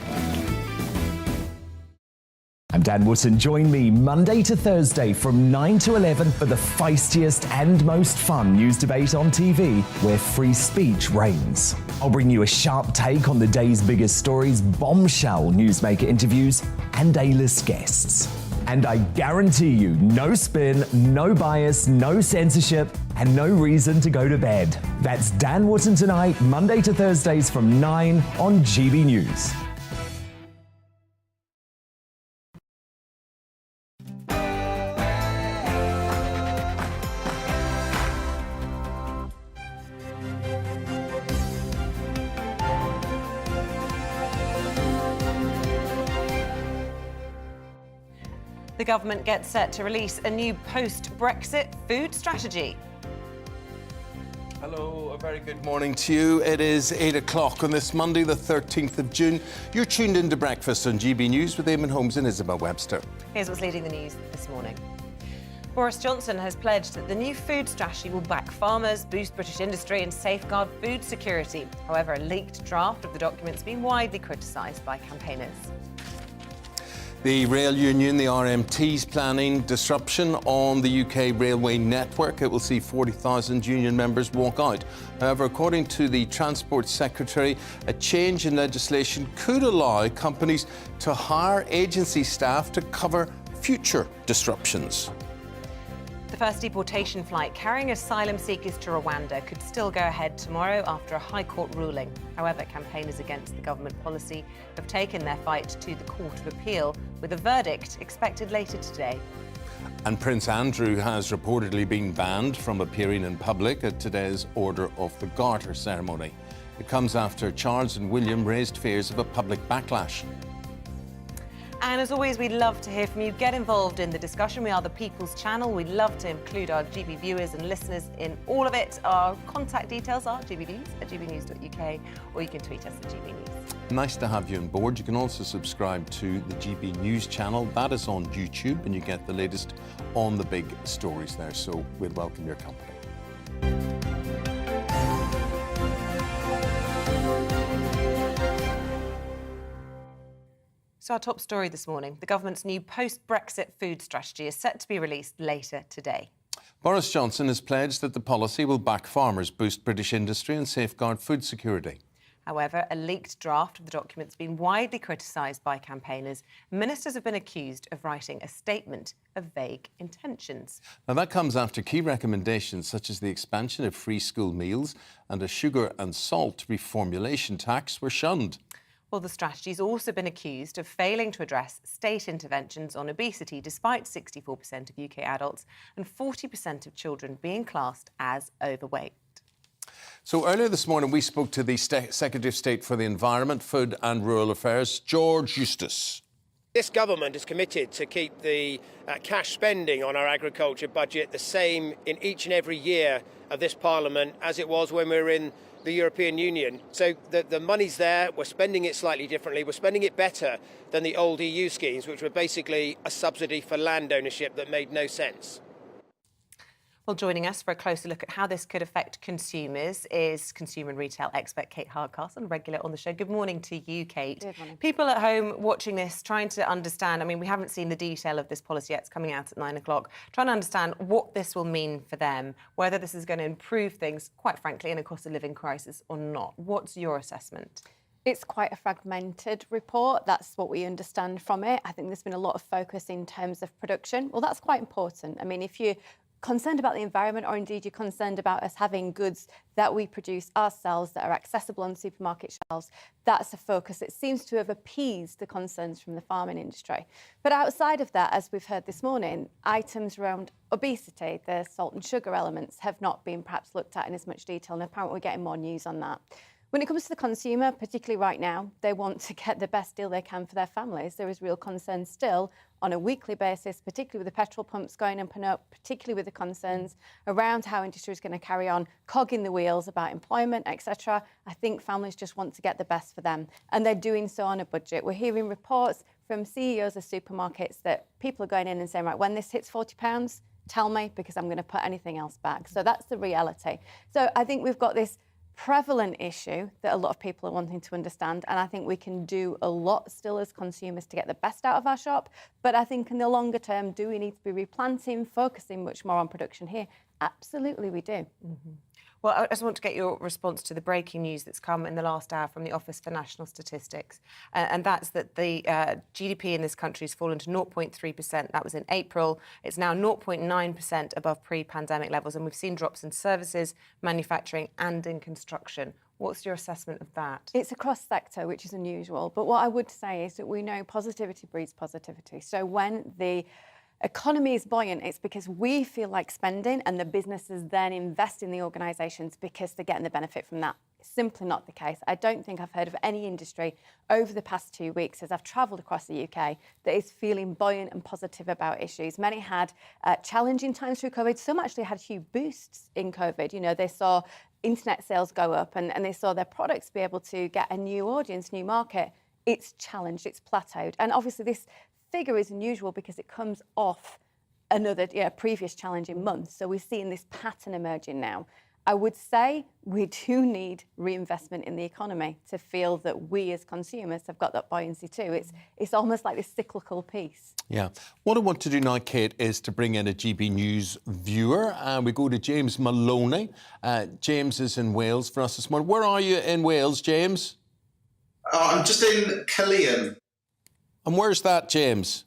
I'm Dan Wootton. Join me Monday to Thursday from 9 to 11 for the feistiest and most fun news debate on TV, where free speech reigns. I'll bring you a sharp take on the day's biggest stories, bombshell newsmaker interviews, and A-list guests. And I guarantee you, no spin, no bias, no censorship, and no reason to go to bed. That's Dan Wootton tonight, Monday to Thursdays from 9 on GB News. The government gets set to release a new post-Brexit food strategy. Hello, a very good morning to you. It is 8 o'clock on this Monday, the 13th of June. You're tuned into Breakfast on GB News with Eamonn, Holmes and Isabel Webster. Here's what's leading the news this morning. Boris Johnson has pledged that the new food strategy will back farmers, boost British industry and safeguard food security. However, a leaked draft of the document's been widely criticised by campaigners. The rail union, the RMT, is planning disruption on the UK railway network. It will see 40,000 union members walk out. However, according to the Transport Secretary, a change in legislation could allow companies to hire agency staff to cover future disruptions. The first deportation flight carrying asylum seekers to Rwanda could still go ahead tomorrow after a High Court ruling. However, campaigners against the government policy have taken their fight to the Court of Appeal, with a verdict expected later today. And Prince Andrew has reportedly been banned from appearing in public at today's Order of the Garter ceremony. It comes after Charles and William raised fears of a public backlash. And as always, we'd love to hear from you. Get involved in the discussion. We are the People's Channel. We'd love to include our GB viewers and listeners in all of it. Our contact details are gbnews@gbnews.uk, or you can tweet us at GB News. Nice to have you on board. You can also subscribe to the GB News channel. That is on YouTube, and you get the latest on the big stories there. So we'd welcome your company. So our top story this morning, the government's new post-Brexit food strategy is set to be released later today. Boris Johnson has pledged that the policy will back farmers, boost British industry and safeguard food security. However, a leaked draft of the document's been widely criticised by campaigners. Ministers have been accused of writing a statement of vague intentions. Now, that comes after key recommendations such as the expansion of free school meals and a sugar and salt reformulation tax were shunned. Well, the strategy's also been accused of failing to address state interventions on obesity, despite 64% of UK adults and 40% of children being classed as overweight. So earlier this morning, we spoke to the Secretary of State for the Environment, Food and Rural Affairs, George Eustice. This government is committed to keep the cash spending on our agriculture budget the same in each and every year of this Parliament as it was when we were in the European Union. So the money's there, we're spending it slightly differently, we're spending it better than the old EU schemes, which were basically a subsidy for land ownership that made no sense. Well, joining us for a closer look at how this could affect consumers is consumer and retail expert Kate Hardcastle, regular on the show. Good morning to you, Kate. Good morning. People at home watching this, trying to understand, I mean, we haven't seen the detail of this policy yet, it's coming out at 9 o'clock, trying to understand what this will mean for them, whether this is going to improve things, quite frankly, in a cost of living crisis or not. What's your assessment? It's quite a fragmented report. That's what we understand from it. I think there's been a lot of focus in terms of production. Well, that's quite important. I mean, if you're concerned about the environment, or indeed you're concerned about us having goods that we produce ourselves that are accessible on supermarket shelves, that's a focus. It seems to have appeased the concerns from the farming industry. But outside of that, as we've heard this morning, items around obesity, the salt and sugar elements, have not been perhaps looked at in as much detail, and apparently we're getting more news on that. When it comes to the consumer, particularly right now, they want to get the best deal they can for their families. There is real concern still on a weekly basis, particularly with the petrol pumps going up and up, particularly with the concerns around how industry is going to carry on cogging the wheels about employment, etc. I think families just want to get the best for them, and they're doing so on a budget. We're hearing reports from CEOs of supermarkets that people are going in and saying, right, when this hits £40, tell me, because I'm going to put anything else back. So that's the reality. So I think we've got this prevalent issue that a lot of people are wanting to understand, and I think we can do a lot still as consumers to get the best out of our shop. But I think in the longer term, do we need to be replanting, focusing much more on production here? Absolutely we do. Mm-hmm. Well, I just want to get your response to the breaking news that's come in the last hour from the Office for National Statistics, and that's that the GDP in this country has fallen to 0.3%. That was in April. It's now 0.9% above pre-pandemic levels, and we've seen drops in services, manufacturing and in construction. What's your assessment of that? It's a cross-sector, which is unusual, but what I would say is that we know positivity breeds positivity. So when the economy is buoyant, it's because we feel like spending, and the businesses then invest in the organisations because they're getting the benefit from that. It's simply not the case. I don't think I've heard of any industry over the past 2 weeks as I've travelled across the UK that is feeling buoyant and positive about issues. Many had challenging times through COVID. Some actually had huge boosts in COVID. You know, they saw internet sales go up and they saw their products be able to get a new audience, new market. It's challenged, it's plateaued. And obviously this figure is unusual because it comes off another previous challenging month. So we're seeing this pattern emerging now. I would say we do need reinvestment in the economy to feel that we as consumers have got that buoyancy too. It's almost like this cyclical piece. Yeah. What I want to do now, Kate, is to bring in a GB News viewer. We go to James Maloney. James is in Wales for us this morning. Where are you in Wales, James? I'm just in Caerleon. And where's that, James?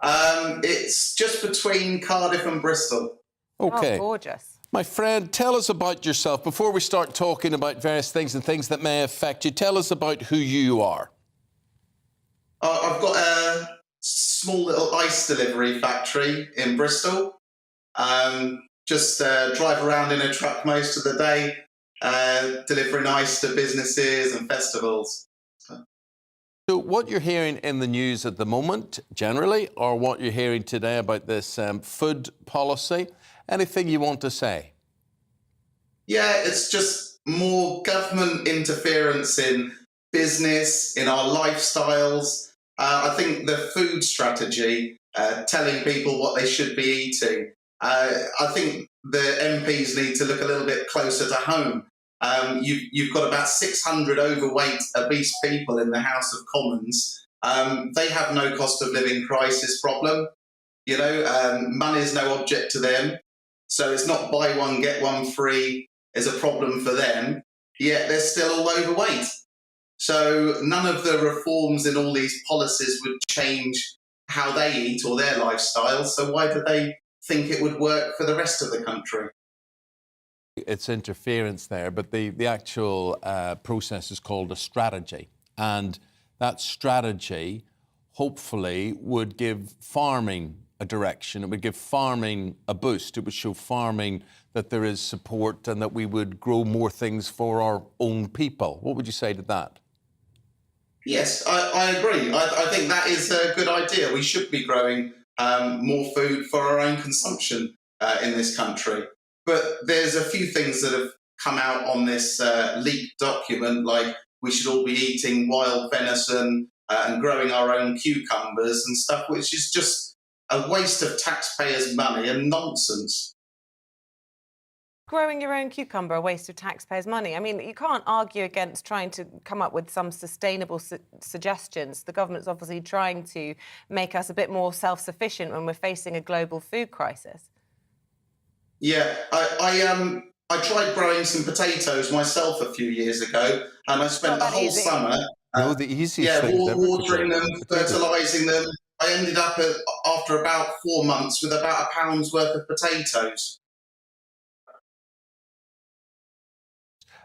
It's just between Cardiff and Bristol. OK. Oh, gorgeous. My friend, tell us about yourself. Before we start talking about various things and things that may affect you, tell us about who you are. I've got a small little ice delivery factory in Bristol. Just drive around in a truck most of the day, delivering ice to businesses and festivals. So what you're hearing in the news at the moment, generally, or what you're hearing today about this food policy, anything you want to say? Yeah, it's just more government interference in business, in our lifestyles. I think the food strategy, telling people what they should be eating, I think the MPs need to look a little bit closer to home. You've got about 600 overweight, obese people in the House of Commons. They have no cost of living crisis problem. You know, money is no object to them. So it's not buy one, get one free is a problem for them. Yet they're still all overweight. So none of the reforms in all these policies would change how they eat or their lifestyle. So why do they think it would work for the rest of the country? It's interference there, but the actual process is called a strategy. And that strategy, hopefully, would give farming a direction. It would give farming a boost. It would show farming that there is support and that we would grow more things for our own people. What would you say to that? Yes, I agree. I think that is a good idea. We should be growing more food for our own consumption in this country. But there's a few things that have come out on this leaked document, like we should all be eating wild venison and growing our own cucumbers and stuff, which is just a waste of taxpayers' money and nonsense. growing your own cucumber a waste of taxpayers' money? I mean, you can't argue against trying to come up with some sustainable suggestions. The government's obviously trying to make us a bit more self-sufficient when we're facing a global food crisis. Yeah, I tried growing some potatoes myself a few years ago, and I spent the whole summer the easiest thing watering them, fertilising them. I ended up after about 4 months with about a pound's worth of potatoes.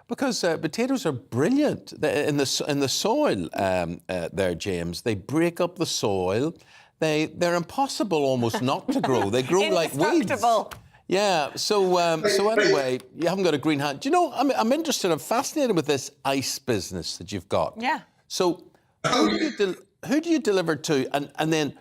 Because potatoes are brilliant in the soil. There, James, they break up the soil. They're impossible almost not to grow. They grow like weeds. Yeah. So anyway, you haven't got a green hand. Do you know? I'm interested. I'm fascinated with this ice business that you've got. Yeah. So who do you deliver to? And then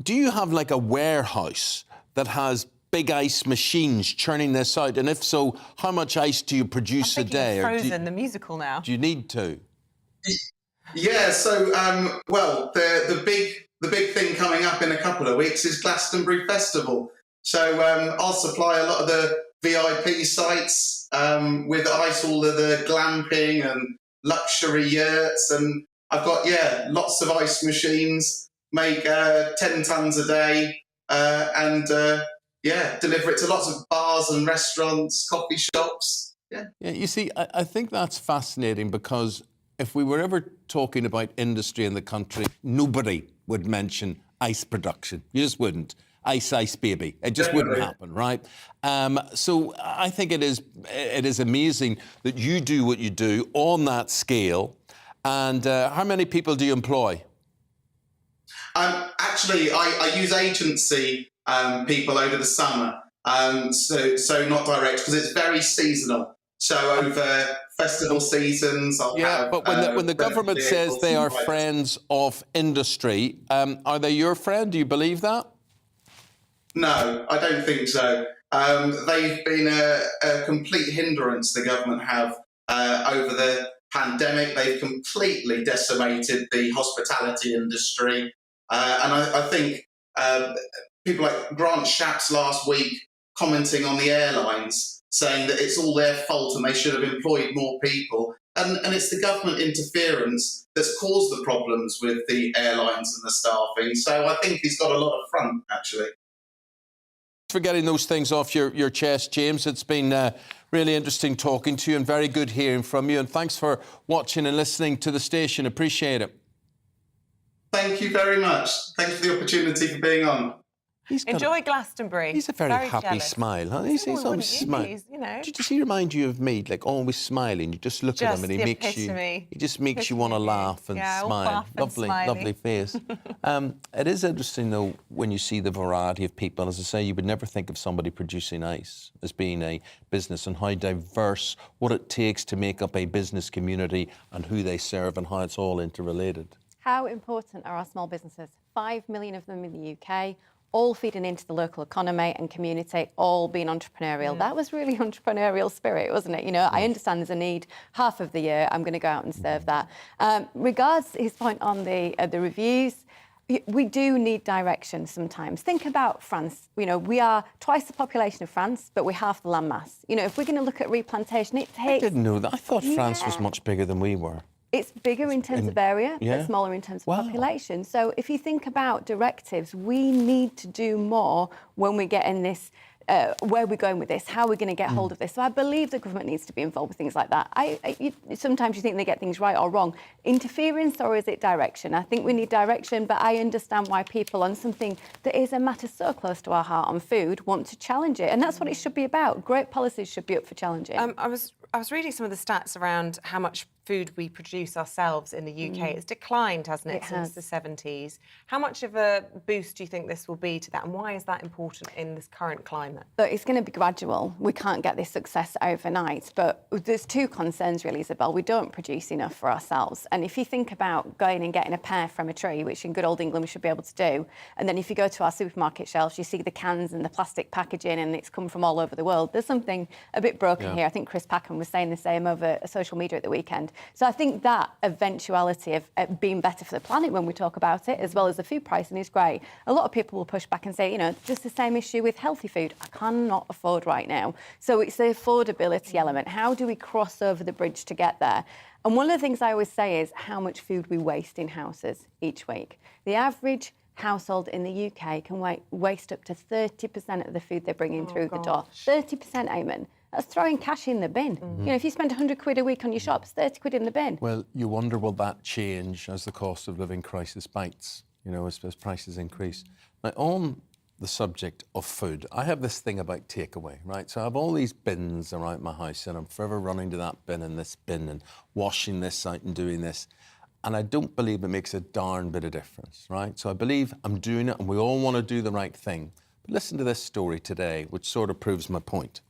do you have like a warehouse that has big ice machines churning this out? And if so, how much ice do you produce a day? Frozen, the musical now. Do you need to? Yeah, so, well, the big thing coming up in a couple of weeks is Glastonbury Festival. So I'll supply a lot of the VIP sites with ice, all of the glamping and luxury yurts. And I've got, lots of ice machines, make 10 tonnes a day deliver it to lots of bars and restaurants, coffee shops. Yeah, you see, I think that's fascinating because if we were ever talking about industry in the country, nobody would mention ice production. You just wouldn't. Ice, baby. It just wouldn't happen, right? So I think it is amazing that you do what you do on that scale. And how many people do you employ? Actually, I use agency people over the summer, so not direct, because it's very seasonal. So over festival seasons, I'll have... but when the government says they are friends of industry, are they your friend? Do you believe that? No, I don't think so. They've been a complete hindrance, the government have, over the pandemic. They've completely decimated the hospitality industry. And I think people like Grant Shapps last week commenting on the airlines, saying that it's all their fault and they should have employed more people. And it's the government interference that's caused the problems with the airlines and the staffing. So I think he's got a lot of front, actually. For getting those things off your chest, James. It's been really interesting talking to you and very good hearing from you. And thanks for watching and listening to the station. Appreciate it. Thank you very much. Thanks for the opportunity for being on. Enjoy Glastonbury. He's a very happy jealous. smile, huh? He's always smiling. Does he remind you of me, like always smiling? You just look at him and he just makes you want to laugh and smile. Lovely face. It is interesting though when you see the variety of people. As I say, you would never think of somebody producing ice as being a business, and how diverse, what it takes to make up a business community and who they serve and how it's all interrelated. How important are our small businesses? 5 million of them in the UK, all feeding into the local economy and community, all being entrepreneurial. That was really entrepreneurial spirit, wasn't it? You know, I understand there's a need half of the year. I'm going to go out and serve that. Regards his point on the reviews, we do need direction sometimes. Think about France. You know, we are twice the population of France, but we're half the landmass. You know, if we're going to look at replantation, it takes... I didn't know that. I thought France was much bigger than we were. It's bigger in terms of area, but smaller in terms of population. So if you think about directives, we need to do more when we get in this, where we're going with this, how we're going to get hold of this. So I believe the government needs to be involved with things like that. Sometimes you think they get things right or wrong. Interference, or is it direction? I think we need direction, but I understand why people on something that is a matter so close to our heart on food want to challenge it. And that's what it should be about. Great policies should be up for challenging. I was reading some of the stats around how much food we produce ourselves in the UK. It's declined, hasn't it, since the 70s. How much of a boost do you think this will be to that, and why is that important in this current climate? Look, it's going to be gradual. We can't get this success overnight, but there's two concerns really, Isabel. We don't produce enough for ourselves, and if you think about going and getting a pear from a tree, which in good old England we should be able to do, and then if you go to our supermarket shelves, you see the cans and the plastic packaging, and it's come from all over the world. There's something a bit broken here. I think Chris Packham was saying the same over social media at the weekend. So I think that eventuality of being better for the planet when we talk about it, as well as the food pricing, is great. A lot of people will push back and say, you know, just the same issue with healthy food. I cannot afford right now. So it's the affordability element. How do we cross over the bridge to get there? And one of the things I always say is how much food we waste in houses each week. The average household in the UK can waste up to 30% of the food they're bringing through the door. 30%, Eamonn. That's throwing cash in the bin. You know, if you spend 100 quid a week on your shops, 30 quid in the bin. Well, you wonder, will that change as the cost of living crisis bites, you know, as prices increase? Now, on the subject of food, I have this thing about takeaway, right? So I have all these bins around my house, and I'm forever running to that bin and this bin and washing this out and doing this. And I don't believe it makes a darn bit of difference, right? So I believe I'm doing it, and we all want to do the right thing. But listen to this story today, which sort of proves my point.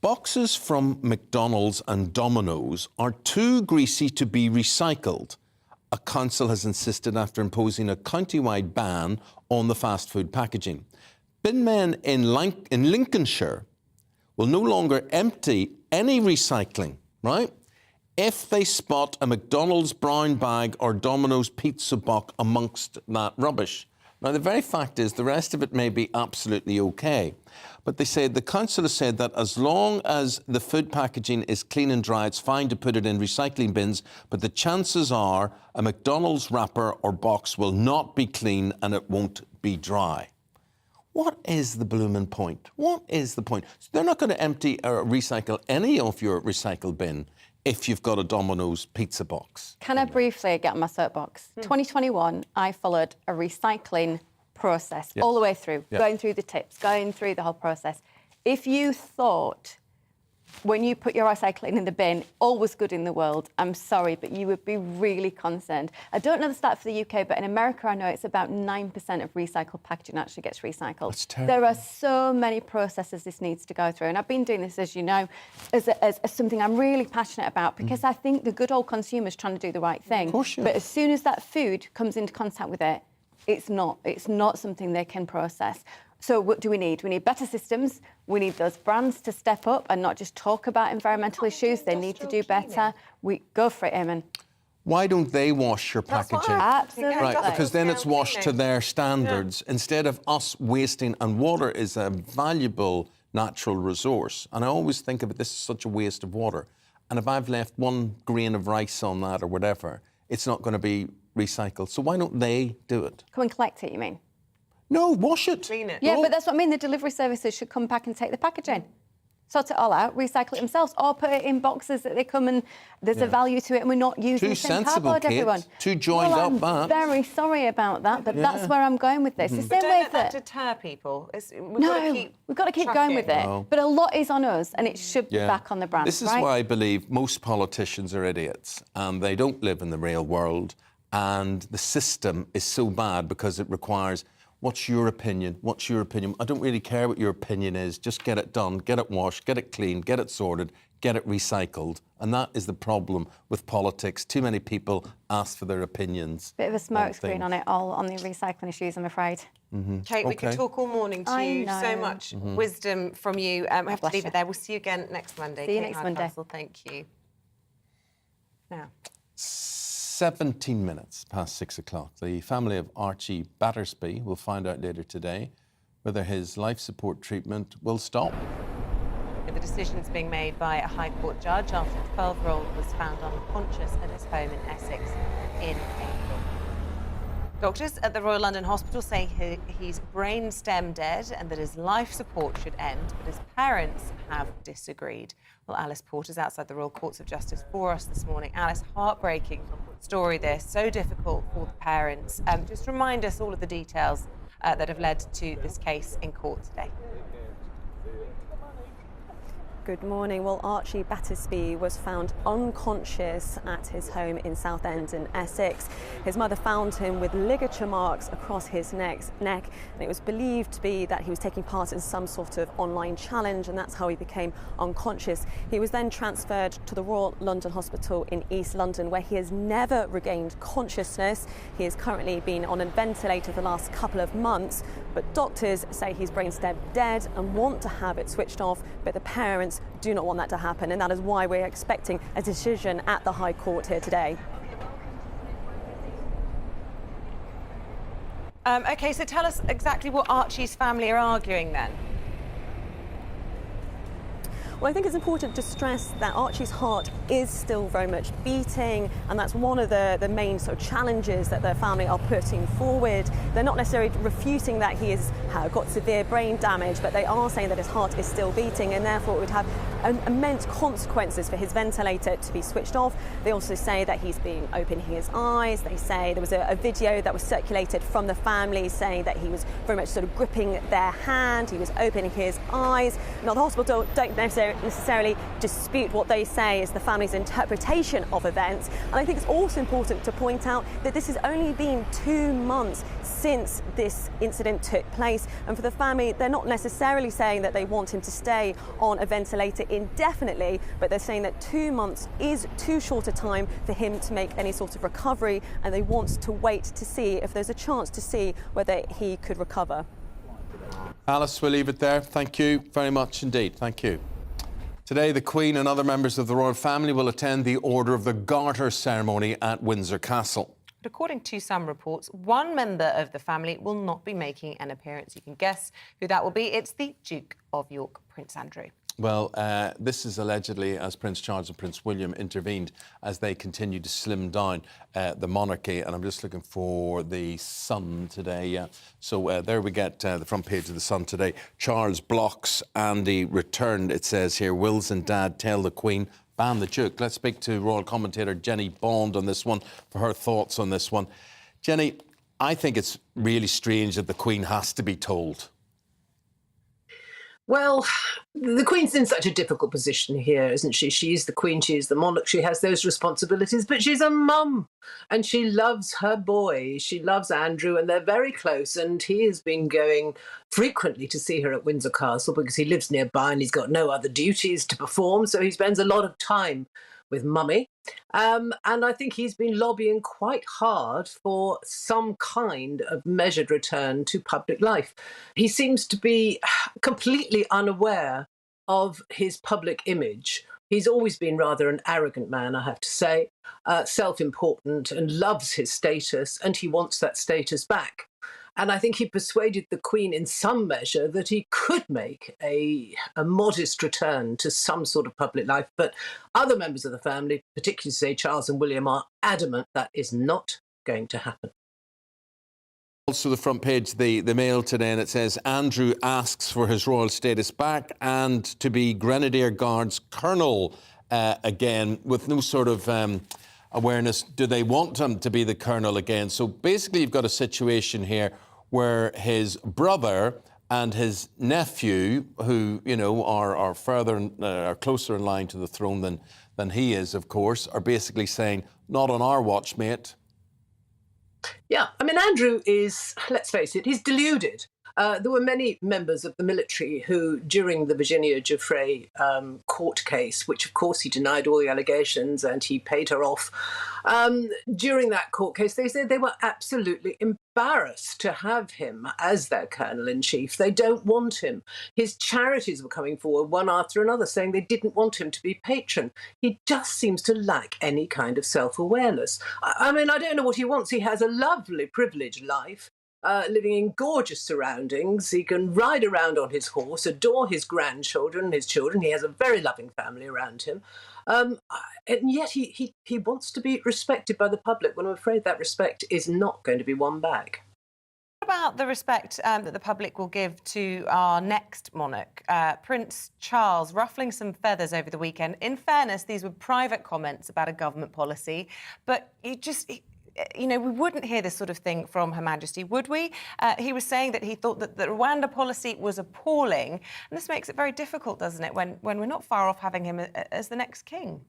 Boxes from McDonald's and Domino's are too greasy to be recycled, a council has insisted after imposing a county-wide ban on the fast food packaging. Bin men in Lincolnshire will no longer empty any recycling, right, if they spot a McDonald's brown bag or Domino's pizza box amongst that rubbish. Now, the very fact is the rest of it may be absolutely OK. But they said the council has said that as long as the food packaging is clean and dry, it's fine to put it in recycling bins, but the chances are a McDonald's wrapper or box will not be clean and it won't be dry. What is the blooming point? What is the point? So they're not going to empty or recycle any of your recycle bin if you've got a Domino's pizza box. Can I briefly get on my soapbox? 2021, I followed a recycling process all the way through, going through the tips, going through the whole process. If you thought when you put your recycling in the bin, all was good in the world, I'm sorry, but you would be really concerned. I don't know the stat for the UK, but in America, I know it's about 9% of recycled packaging actually gets recycled. That's terrible. There are so many processes this needs to go through. And I've been doing this, as you know, as something I'm really passionate about, because I think the good old consumer's trying to do the right thing. Of course, but as soon as that food comes into contact with it, it's not something they can process. So what do we need? We need better systems. We need those brands to step up and not just talk about environmental issues. They need to do better. We go for it, Eamonn. Why don't they wash your packaging? Absolutely. Right, because then it's washed to their standards instead of us wasting. And water is a valuable natural resource. And I always think of it, this is such a waste of water. And if I've left one grain of rice on that or whatever, it's not going to be recycled. So why don't they do it? Come and collect it, you mean? No, wash it. Clean it. Yeah, but that's what I mean. The delivery services should come back and take the packaging. Sort it all out, recycle it themselves, or put it in boxes that they come and there's a value to it and we're not using the same cardboard, everyone. Too joined up, that. I'm very sorry about that, but that's where I'm going with this. The same way that deter people. We've got to keep going with it. No. But a lot is on us and it should be back on the brand, This is why I believe most politicians are idiots and they don't live in the real world, and the system is so bad because it requires, what's your opinion? What's your opinion? I don't really care what your opinion is. Just get it done, get it washed, get it cleaned, get it sorted, get it recycled. And that is the problem with politics. Too many people ask for their opinions. Bit of a smokescreen on it all, on the recycling issues, I'm afraid. Kate, we could talk all morning to you. So much wisdom from you. We have to leave it there. We'll see you again next Monday. See you next Monday. Thank you. Now. 17 minutes past 6 o'clock. The family of Archie Battersby will find out later today whether his life support treatment will stop. The decision is being made by a High Court judge after the 12-year-old was found unconscious at his home in Essex in April. Doctors at the Royal London Hospital say he's brain stem dead and that his life support should end, but his parents have disagreed. Well, Alice Porter's outside the Royal Courts of Justice for us this morning. Alice, heartbreaking story there, so difficult for the parents. Just remind us all of the details that have led to this case in court today. Good morning. Well, Archie Battersby was found unconscious at his home in Southend in Essex. His mother found him with ligature marks across his neck, and it was believed to be that he was taking part in some sort of online challenge, and that's how he became unconscious. He was then transferred to the Royal London Hospital in East London, where he has never regained consciousness. He has currently been on a ventilator for the last couple of months, but doctors say he's brain stem dead and want to have it switched off, but the parents parents do not want that to happen, and that is why we're expecting a decision at the High Court here today. OK, so tell us exactly what Archie's family are arguing then. Well, I think it's important to stress that Archie's heart is still very much beating, and that's one of the main sort of challenges that their family are putting forward. They're not necessarily refuting that he has got severe brain damage, but they are saying that his heart is still beating, and therefore it would have immense consequences for his ventilator to be switched off. They also say that he's been opening his eyes. They say there was a video that was circulated from the family saying that he was very much sort of gripping their hand, he was opening his eyes. Now, the hospital don't necessarily dispute what they say is the family's interpretation of events, and I think it's also important to point out that this has only been 2 months since this incident took place, and for the family, they're not necessarily saying that they want him to stay on a ventilator indefinitely, but they're saying that 2 months is too short a time for him to make any sort of recovery, and they want to wait to see if there's a chance to see whether he could recover. Alice, we'll leave it there. Thank you very much indeed. Thank you. Today, the Queen and other members of the royal family will attend the Order of the Garter ceremony at Windsor Castle. But according to some reports, one member of the family will not be making an appearance. You can guess who that will be. It's the Duke of York, Prince Andrew. Well, this is allegedly as Prince Charles and Prince William intervened as they continue to slim down the monarchy. And I'm just looking for the Sun today. Yeah. So there we get the front page of the Sun today. Charles blocks Andy returned, it says here. Wills and Dad tell the Queen, ban the Duke. Let's speak to royal commentator Jenny Bond on this one for her thoughts on this one. Jenny, I think it's really strange that the Queen has to be told. Well, the Queen's in such a difficult position here, isn't she? She is the Queen, she is the monarch, she has those responsibilities, but she's a mum and she loves her boy. She loves Andrew and they're very close, and he has been going frequently to see her at Windsor Castle because he lives nearby and he's got no other duties to perform, so he spends a lot of time with Mummy. And I think he's been lobbying quite hard for some kind of measured return to public life. He seems to be completely unaware of his public image. He's always been rather an arrogant man, I have to say, self-important and loves his status, and he wants that status back. And I think he persuaded the Queen in some measure that he could make a modest return to some sort of public life. But other members of the family, particularly say Charles and William, are adamant that is not going to happen. Also the front page, the Mail today, and it says Andrew asks for his royal status back and to be Grenadier Guards Colonel again, with no sort of awareness. Do they want him to be the Colonel again? So basically you've got a situation here where his brother and his nephew, who, you know, are further, are closer in line to the throne than he is, of course, are basically saying, not on our watch, mate. Yeah, I mean, Andrew is, let's face it, he's deluded. There were many members of the military who, during the Virginia Giuffre court case, which of course he denied all the allegations and he paid her off, during that court case, they said they were absolutely embarrassed to have him as their colonel-in-chief. They don't want him. His charities were coming forward one after another saying they didn't want him to be patron. He just seems to lack any kind of self-awareness. I mean, I don't know what he wants. He has a lovely, privileged life. Living in gorgeous surroundings. He can ride around on his horse, adore his grandchildren, his children. He has a very loving family around him. And yet he wants to be respected by the public, when I'm afraid that respect is not going to be won back. What about the respect that the public will give to our next monarch, Prince Charles, ruffling some feathers over the weekend? In fairness, these were private comments about a government policy, but you know, we wouldn't hear this sort of thing from Her Majesty, would we? He was saying that he thought that the Rwanda policy was appalling, and this makes it very difficult, doesn't it, when we're not far off having him as the next king?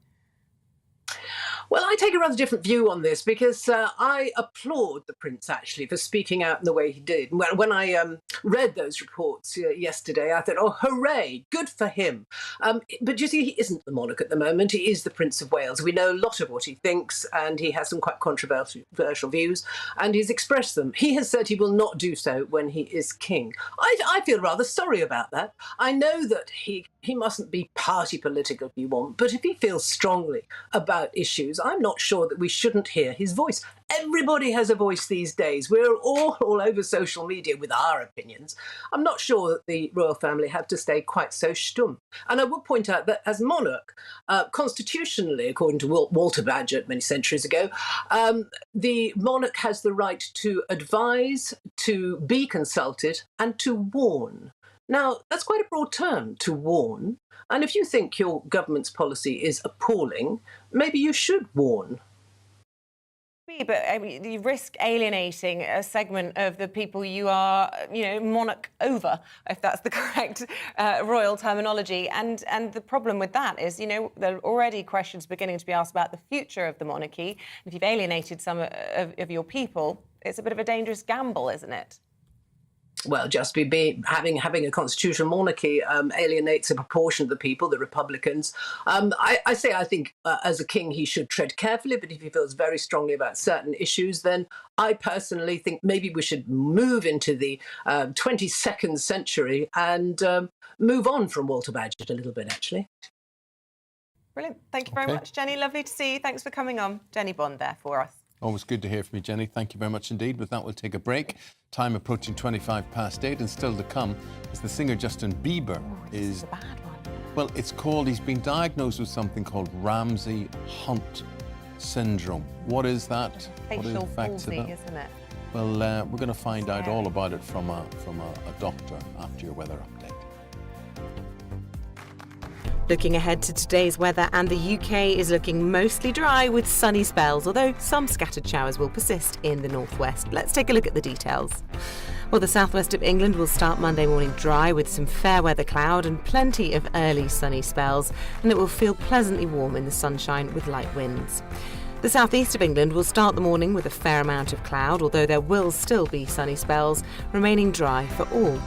Well, I take a rather different view on this because I applaud the Prince, actually, for speaking out in the way he did. When I read those reports yesterday, I thought, oh, hooray, good for him. But you see, he isn't the monarch at the moment. He is the Prince of Wales. We know a lot of what he thinks, and he has some quite controversial views, and he's expressed them. He has said he will not do so when he is king. I feel rather sorry about that. I know that he mustn't be party political if you want, but if he feels strongly about issues, I'm not sure that we shouldn't hear his voice. Everybody has a voice these days. We're all over social media with our opinions. I'm not sure that the royal family have to stay quite so stum. And I would point out that as monarch, constitutionally, according to Walter Bagehot many centuries ago, the monarch has the right to advise, to be consulted, and to warn. Now, that's quite a broad term, to warn. And if you think your government's policy is appalling, maybe you should warn. But I mean, you risk alienating a segment of the people you are, monarch over, if that's the correct royal terminology. And the problem with that is, there are already questions beginning to be asked about the future of the monarchy. If you've alienated some of your people, it's a bit of a dangerous gamble, isn't it? Well, just having a constitutional monarchy alienates a proportion of the people, the Republicans. I think as a king he should tread carefully, but if he feels very strongly about certain issues, then I personally think maybe we should move into the 22nd century and move on from Walter Bagehot a little bit, actually. Brilliant. Thank you very much, Jenny. Lovely to see you. Thanks for coming on. Jenny Bond there for us. Always good to hear from you, Jenny. Thank you very much indeed. With that, we'll take a break. Time approaching 8:25, and still to come is the singer Justin Bieber. This is a bad one. Well, he's been diagnosed with something called Ramsay-Hunt syndrome. What is that? What are the effects of that? Isn't it? Well, we're going to find out all about it from a doctor after your weather update. Looking ahead to today's weather, and the UK is looking mostly dry with sunny spells, although some scattered showers will persist in the northwest. Let's take a look at the details. Well, the southwest of England will start Monday morning dry with some fair weather cloud and plenty of early sunny spells, and it will feel pleasantly warm in the sunshine with light winds. The southeast of England will start the morning with a fair amount of cloud, although there will still be sunny spells, remaining dry for all.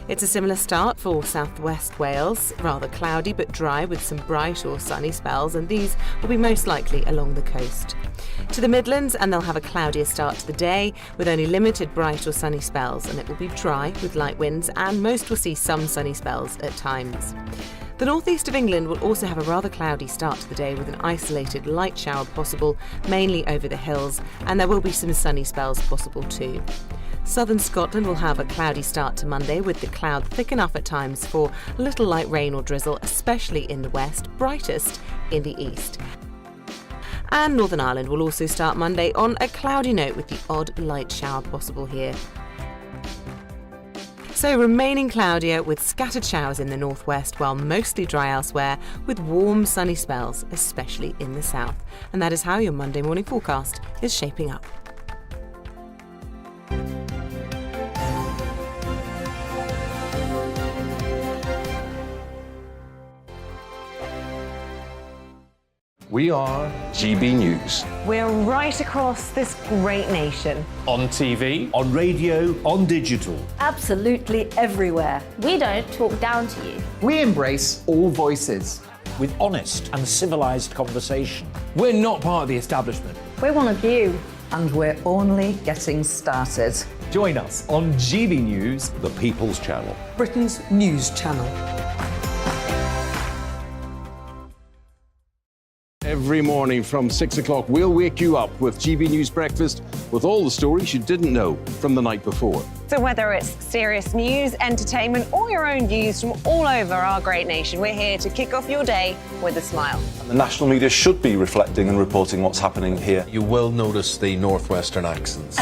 It's a similar start for southwest Wales, rather cloudy but dry with some bright or sunny spells, and these will be most likely along the coast. To the Midlands, and they'll have a cloudier start to the day with only limited bright or sunny spells, and it will be dry with light winds, and most will see some sunny spells at times. The northeast of England will also have a rather cloudy start to the day with an isolated light shower possible, mainly over the hills, and there will be some sunny spells possible too. Southern Scotland will have a cloudy start to Monday with the cloud thick enough at times for a little light rain or drizzle, especially in the west, brightest in the east. And Northern Ireland will also start Monday on a cloudy note with the odd light shower possible here. So remaining cloudier with scattered showers in the northwest, while mostly dry elsewhere with warm sunny spells, especially in the south. And that is how your Monday morning forecast is shaping up. We are GB News. We're right across this great nation. On TV, on radio, on digital. Absolutely everywhere. We don't talk down to you. We embrace all voices. With honest and civilised conversation. we're not part of the establishment. We're one of you. And we're only getting started. Join us on GB News, The People's Channel. Britain's news channel. Every morning from 6 o'clock, we'll wake you up with GB News Breakfast with all the stories you didn't know from the night before. So whether it's serious news, entertainment, or your own views from all over our great nation, we're here to kick off your day with a smile. And the national media should be reflecting and reporting what's happening here. You will notice the northwestern accents.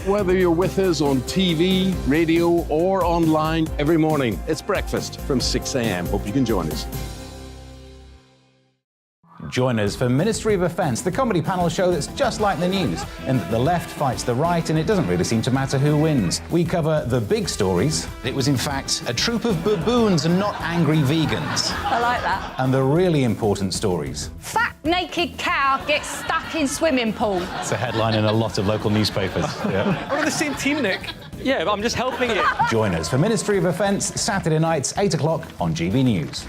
Whether you're with us on TV, radio, or online, every morning, it's breakfast from 6 a.m. Hope you can join us. Join us for Ministry of Offence, the comedy panel show that's just like the news, in that the left fights the right and it doesn't really seem to matter who wins. We cover the big stories. It was in fact a troop of baboons and not angry vegans. I like that. And the really important stories. Fat naked cow gets stuck in swimming pool. It's a headline in a lot of local newspapers. Yeah. We're on the same team, Nick. Yeah, but I'm just helping you. Join us for Ministry of Offence, Saturday nights, 8 o'clock on GB News.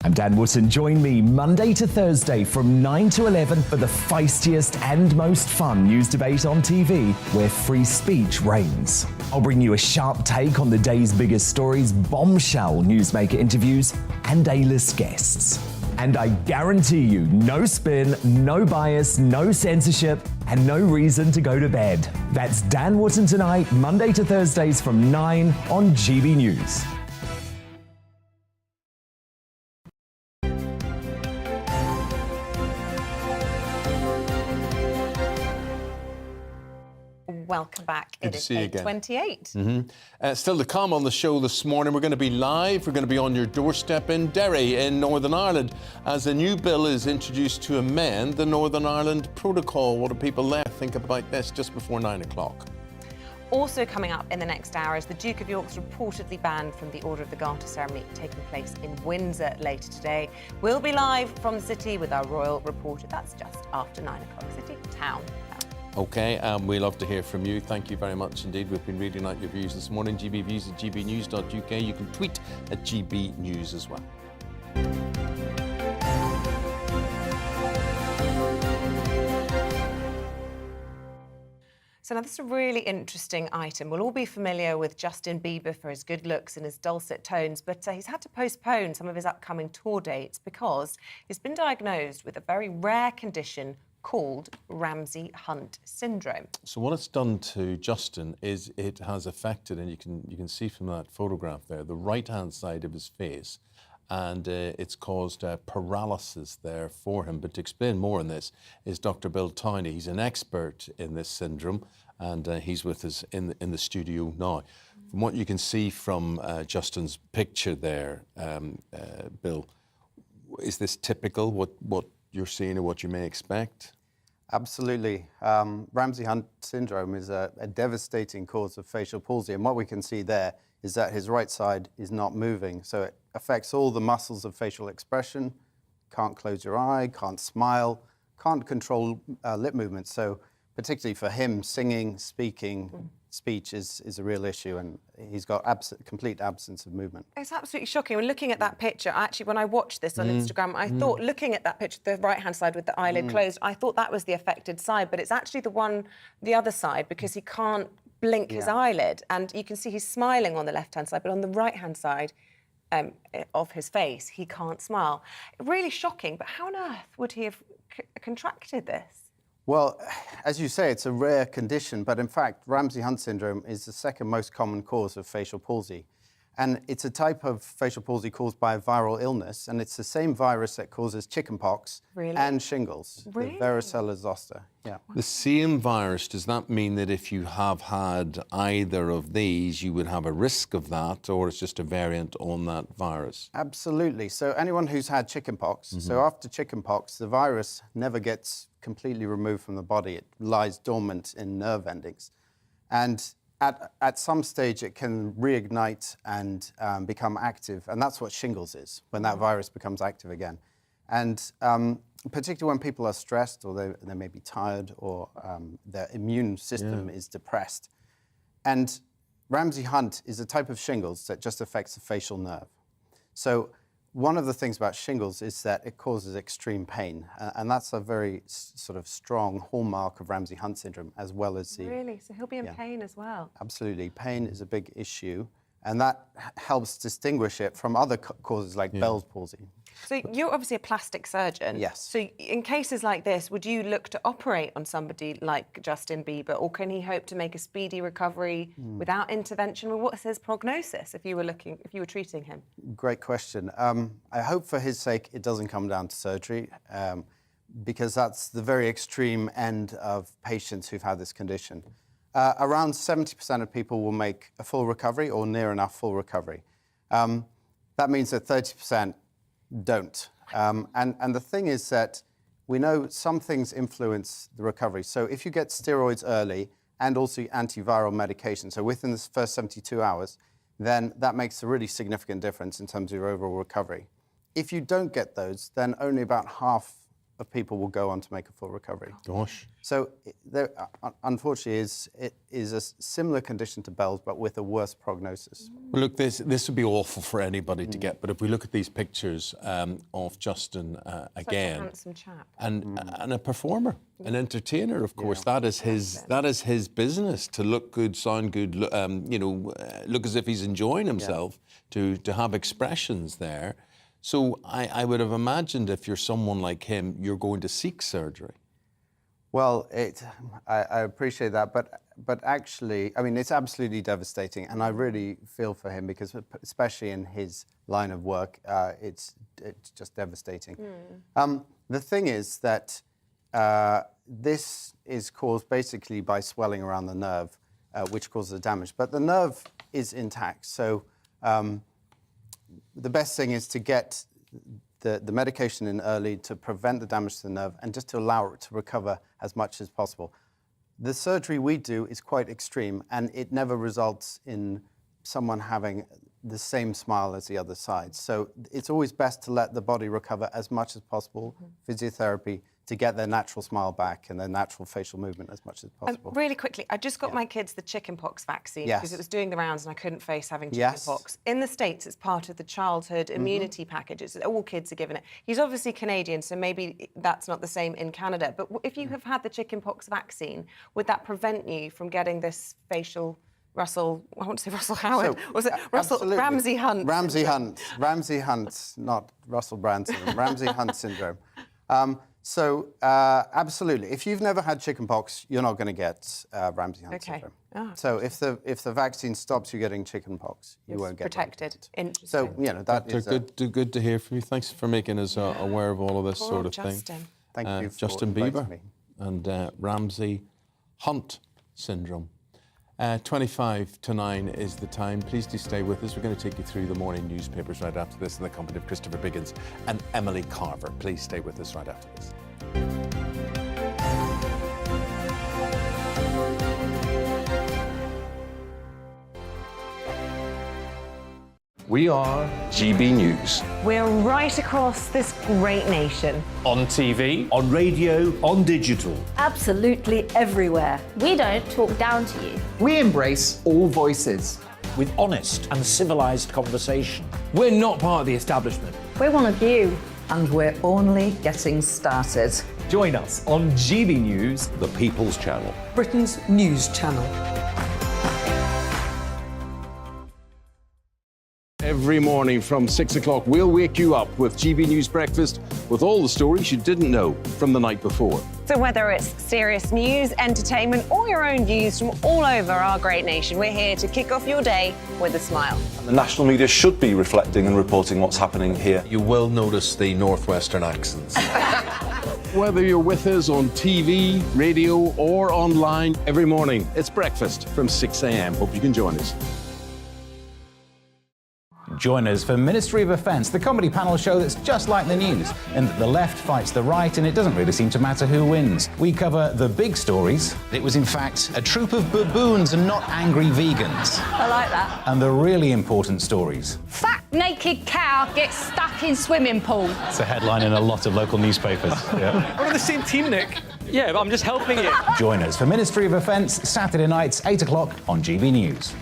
I'm Dan Wootton. Join me Monday to Thursday from 9 to 11 for the feistiest and most fun news debate on TV, where free speech reigns. I'll bring you a sharp take on the day's biggest stories, bombshell newsmaker interviews, and A-list guests. And I guarantee you, no spin, no bias, no censorship, and no reason to go to bed. That's Dan Wootton tonight, Monday to Thursdays from 9 on GB News. Welcome back. Good It to is see you again. 8:28. Still to come on the show this morning, we're going to be live. We're going to be on your doorstep in Derry in Northern Ireland as a new bill is introduced to amend the Northern Ireland Protocol. What do people there think about this just before 9 o'clock? Also coming up in the next hour is the Duke of York's reportedly banned from the Order of the Garter ceremony taking place in Windsor later today. We'll be live from the city with our royal reporter. That's just after 9 o'clock. City Town. OK, we love to hear from you. Thank you very much indeed. We've been reading out your views this morning. gbviews@gbnews.uk. You can tweet at GB News as well. So now this is a really interesting item. We'll all be familiar with Justin Bieber for his good looks and his dulcet tones, but he's had to postpone some of his upcoming tour dates because he's been diagnosed with a very rare condition called Ramsay-Hunt syndrome. So what it's done to Justin is it has affected, and you can see from that photograph there, the right-hand side of his face, and it's caused paralysis there for him. But to explain more on this is Dr. Bill Towney. He's an expert in this syndrome, and he's with us in the studio now. From what you can see from Justin's picture there, Bill, is this typical, what you're seeing or what you may expect? Absolutely. Ramsay-Hunt syndrome is a devastating cause of facial palsy, and what we can see there is that his right side is not moving, so it affects all the muscles of facial expression. Can't close your eye, can't smile, can't control lip movements. So particularly for him, singing, speaking, speech is a real issue, and he's got complete absence of movement. It's absolutely shocking. When looking at that picture, actually, when I watched this on Instagram, I thought, looking at that picture, the right-hand side with the eyelid closed, I thought that was the affected side, but it's actually the other side, because he can't blink his eyelid, and you can see he's smiling on the left-hand side, but on the right-hand side of his face, he can't smile. Really shocking, but how on earth would he have contracted this? Well, as you say, it's a rare condition, but in fact, Ramsay-Hunt syndrome is the second most common cause of facial palsy. And it's a type of facial palsy caused by a viral illness, and it's the same virus that causes chickenpox and shingles, the varicella zoster. Yeah. The same virus, does that mean that if you have had either of these, you would have a risk of that, or it's just a variant on that virus? Absolutely. So anyone who's had chickenpox, so after chickenpox, the virus never gets completely removed from the body. It lies dormant in nerve endings. And at some stage, it can reignite and become active, and that's what shingles is, when that virus becomes active again. And particularly when people are stressed, or they may be tired, or their immune system is depressed. And Ramsay-Hunt is a type of shingles that just affects the facial nerve. So one of the things about shingles is that it causes extreme pain, and that's a very sort of strong hallmark of Ramsay-Hunt syndrome, as well as the... Really? So he'll be in pain as well? Absolutely. Pain is a big issue, and that helps distinguish it from other causes like Bell's palsy. So you're obviously a plastic surgeon. Yes. So in cases like this, would you look to operate on somebody like Justin Bieber, or can he hope to make a speedy recovery without intervention? Well, what's his prognosis if you were treating him? Great question. I hope for his sake it doesn't come down to surgery, because that's the very extreme end of patients who've had this condition. Around 70% of people will make a full recovery or near enough full recovery. That means that 30% don't. And the thing is that we know some things influence the recovery. So if you get steroids early and also antiviral medication, so within the first 72 hours, then that makes a really significant difference in terms of your overall recovery. If you don't get those, then only about half of people will go on to make a full recovery. Gosh. So there, unfortunately, it is a similar condition to Bell's, but with a worse prognosis. Well, look, this would be awful for anybody to get, but if we look at these pictures of Justin again, Such a handsome chap. and a performer, an entertainer, of course, that is his business, to look good, sound good, look as if he's enjoying himself, to have expressions there. So I would have imagined if you're someone like him, you're going to seek surgery. Well, I appreciate that, but actually, I mean, it's absolutely devastating, and I really feel for him because, especially in his line of work, it's just devastating. The thing is that this is caused basically by swelling around the nerve, which causes the damage, but the nerve is intact. So the best thing is to get the medication in early to prevent the damage to the nerve and just to allow it to recover as much as possible. The surgery we do is quite extreme, and it never results in someone having the same smile as the other side. So it's always best to let the body recover as much as possible, physiotherapy, to get their natural smile back and their natural facial movement as much as possible. Really quickly, I just got my kids the chickenpox vaccine because it was doing the rounds and I couldn't face having chickenpox. In the States, it's part of the childhood immunity package. It's, all kids are given it. He's obviously Canadian, so maybe that's not the same in Canada. But if you have had the chickenpox vaccine, would that prevent you from getting this facial I want to say Russell Howard. So, was it Russell Ramsay Hunt? Ramsay Hunt, not Russell Brand syndrome. Ramsay Hunt syndrome. Absolutely. If you've never had chickenpox, you're not going to get Ramsay Hunt syndrome. So if the vaccine stops you getting chickenpox, you won't get protected. Interesting. So that is good to hear from you. Thanks for making us aware of all of this sort of thing. Thank you for Justin inviting Bieber me. and Ramsay Hunt syndrome. 25 to 9 is the time. Please do stay with us. We're going to take you through the morning newspapers right after this in the company of Christopher Biggins and Emily Carver. Please stay with us right after this. We are GB News. We're right across this great nation. On TV. On radio, on digital. Absolutely everywhere. We don't talk down to you. We embrace all voices. With honest and civilised conversation. We're not part of the establishment. We're one of you. And we're only getting started. Join us on GB News, The People's Channel. Britain's news channel. Every morning from 6 o'clock, we'll wake you up with GB News Breakfast with all the stories you didn't know from the night before. So whether it's serious news, entertainment, or your own views from all over our great nation, we're here to kick off your day with a smile. The national media should be reflecting and reporting what's happening here. You will notice the northwestern accents. Whether you're with us on TV, radio, or online, every morning, it's breakfast from 6 a.m. Hope you can join us. Join us for Ministry of Defence, the comedy panel show that's just like the news, in that the left fights the right and it doesn't really seem to matter who wins. We cover the big stories. It was in fact a troop of baboons and not angry vegans. I like that. And the really important stories. Fat naked cow gets stuck in swimming pool. It's a headline in a lot of local newspapers. Yeah. We're on the same team, Nick. Yeah, but I'm just helping you. Join us for Ministry of Defence, Saturday nights, 8 o'clock on GB News.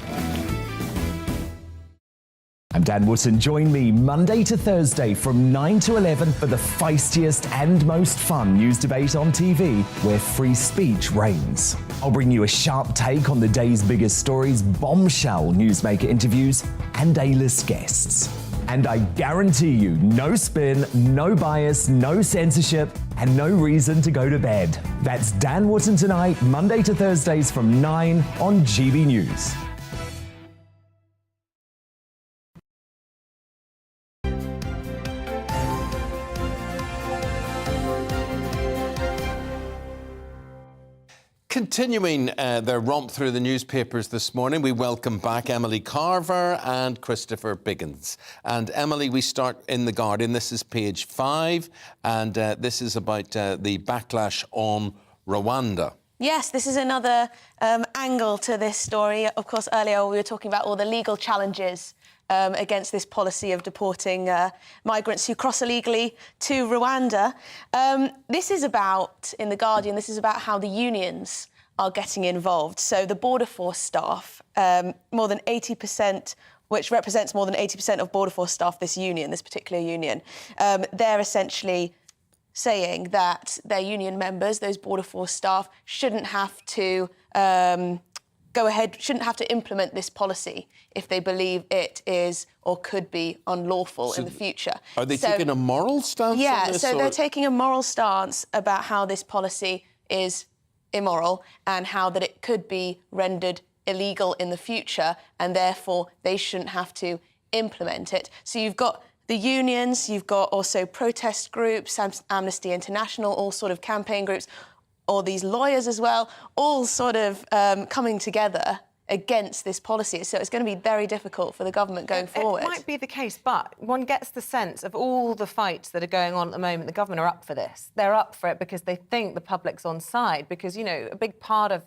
I'm Dan Wootton. Join me Monday to Thursday from 9 to 11 for the feistiest and most fun news debate on TV, where free speech reigns. I'll bring you a sharp take on the day's biggest stories, bombshell newsmaker interviews, and A-list guests. And I guarantee you, no spin, no bias, no censorship, and no reason to go to bed. That's Dan Wootton Tonight, Monday to Thursdays from 9 on GB News. Continuing their romp through the newspapers this morning, we welcome back Emily Carver and Christopher Biggins. And Emily, we start in The Guardian. This is page 5, and this is about the backlash on Rwanda. Yes, this is another angle to this story. Of course, earlier we were talking about all the legal challenges against this policy of deporting migrants who cross illegally to Rwanda. This is about, in The Guardian, this is about how the unions are getting involved. So the Border Force staff, more than 80%, which represents more than 80% of Border Force staff, this particular union, they're essentially saying that their union members, those Border Force staff, shouldn't have to shouldn't have to implement this policy if they believe it is or could be unlawful in the future. Are they taking a moral stance on this? So they're taking a moral stance about how this policy is immoral and how that it could be rendered illegal in the future, and therefore they shouldn't have to implement it. So you've got the unions, you've got also protest groups, Amnesty International, all sort of campaign groups, or these lawyers as well, all sort of coming together against this policy. So it's going to be very difficult for the government going forward. It might be the case, but one gets the sense of all the fights that are going on at the moment, the government are up for this. They're up for it because they think the public's on side, because, you know, a big part of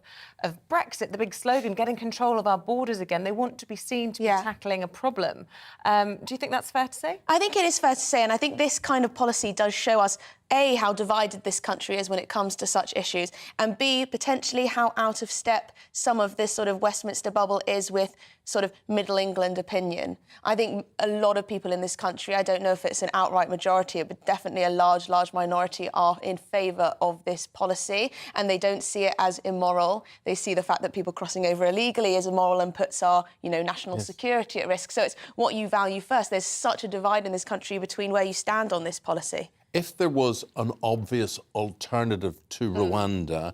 Brexit, the big slogan, getting control of our borders again, they want to be seen to be tackling a problem. Do you think that's fair to say? I think it is fair to say, and I think this kind of policy does show us, A, how divided this country is when it comes to such issues, and B, potentially how out of step some of this sort of Westminster bubble is with sort of Middle England opinion. I think a lot of people in this country, I don't know if it's an outright majority, but definitely a large minority are in favour of this policy, and they don't see it as immoral. They see the fact that people crossing over illegally is immoral and puts our, you know, national security at risk. So it's what you value first. There's such a divide in this country between where you stand on this policy. If there was an obvious alternative to Rwanda,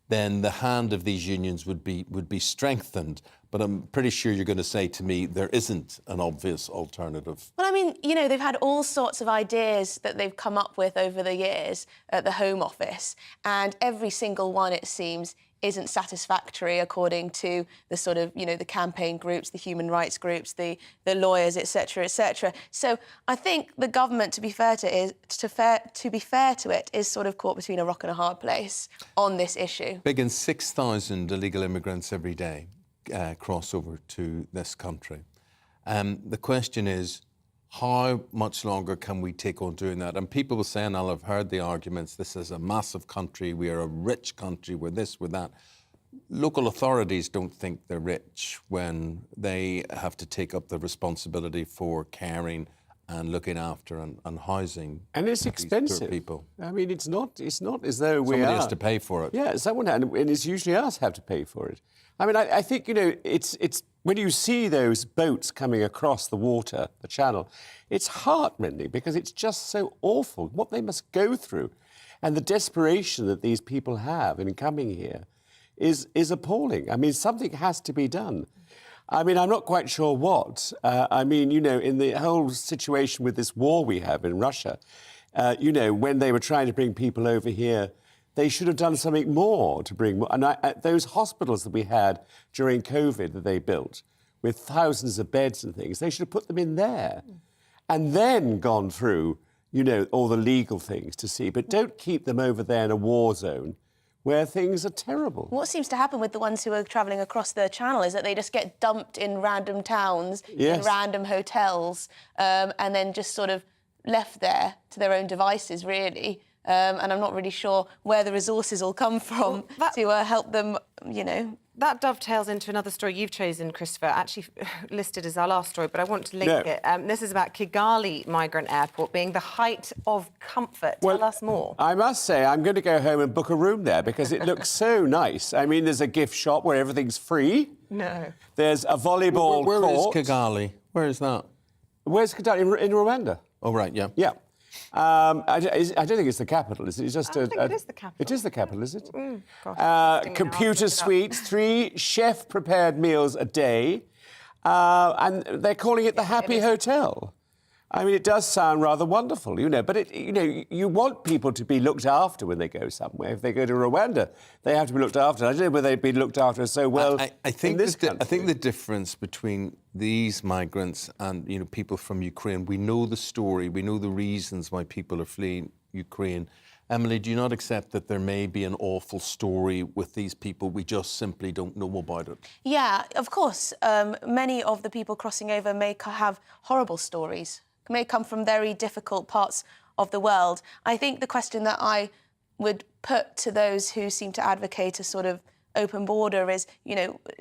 then the hand of these unions would be strengthened. But I'm pretty sure you're going to say to me there isn't an obvious alternative. Well, I mean, you know, they've had all sorts of ideas that they've come up with over the years at the Home Office, and every single one, it seems, isn't satisfactory according to the sort of, you know, the campaign groups, the human rights groups, the lawyers, etc., etc. So I think the government, to be fair to it, is sort of caught between a rock and a hard place on this issue. Big 6,000 illegal immigrants every day cross over to this country. The question is, how much longer can we take on doing that? And people will say, and I'll have heard the arguments, this is a massive country, we are a rich country, we're this, we're that. Local authorities don't think they're rich when they have to take up the responsibility for caring and looking after and housing. And it's expensive. Poor people. I mean, it's not as though we Somebody has to pay for it. Yeah, someone, and it's usually us have to pay for it. I mean, I think, you know, it's when you see those boats coming across the water, the channel, it's heart-rending because it's just so awful what they must go through. And the desperation that these people have in coming here is appalling. I mean, something has to be done. I mean, I'm not quite sure what. I mean, you know, in the whole situation with this war we have in Russia, you know, when they were trying to bring people over here, they should have done something more to bring more. And those hospitals that we had during COVID that they built with thousands of beds and things, they should have put them in there and then gone through, you know, all the legal things to see. But don't keep them over there in a war zone where things are terrible. What seems to happen with the ones who are travelling across the channel is that they just get dumped in random towns, in random hotels, and then just sort of left there to their own devices, really. And I'm not really sure where the resources will come from to help them, you know. That dovetails into another story you've chosen, Christopher, actually listed as our last story, but I want to link it. This is about Kigali Migrant Airport being the height of comfort. Tell us more. I must say, I'm going to go home and book a room there because it looks so nice. I mean, there's a gift shop where everything's free. No. There's a volleyball court. Where is Kigali? Where is that? Where's Kigali? In Rwanda. Oh, right, yeah. Yeah. I don't think it's the capital, is it? It's just I think it is the capital. It is the capital, is it? Gosh, computer suites, 3 chef-prepared meals a day, and they're calling it the Happy Hotel. I mean, it does sound rather wonderful, you know, but, you want people to be looked after when they go somewhere. If they go to Rwanda, they have to be looked after. I don't know whether they've been looked after so well I think in this country. I think the difference between these migrants and, people from Ukraine, we know the story, we know the reasons why people are fleeing Ukraine. Emily, do you not accept that there may be an awful story with these people? We just simply don't know about it. Yeah, of course. Many of the people crossing over may have horrible stories, may come from very difficult parts of the world. I think the question that I would put to those who seem to advocate a sort of open border is,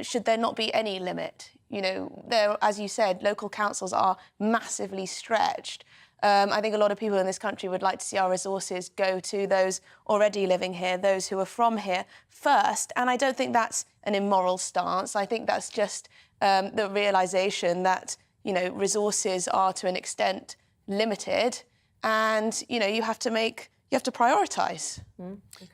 should there not be any limit? There, as you said, local councils are massively stretched. I think a lot of people in this country would like to see our resources go to those already living here, those who are from here first. And I don't think that's an immoral stance. I think that's just the realisation that, resources are to an extent limited and, you have to prioritise.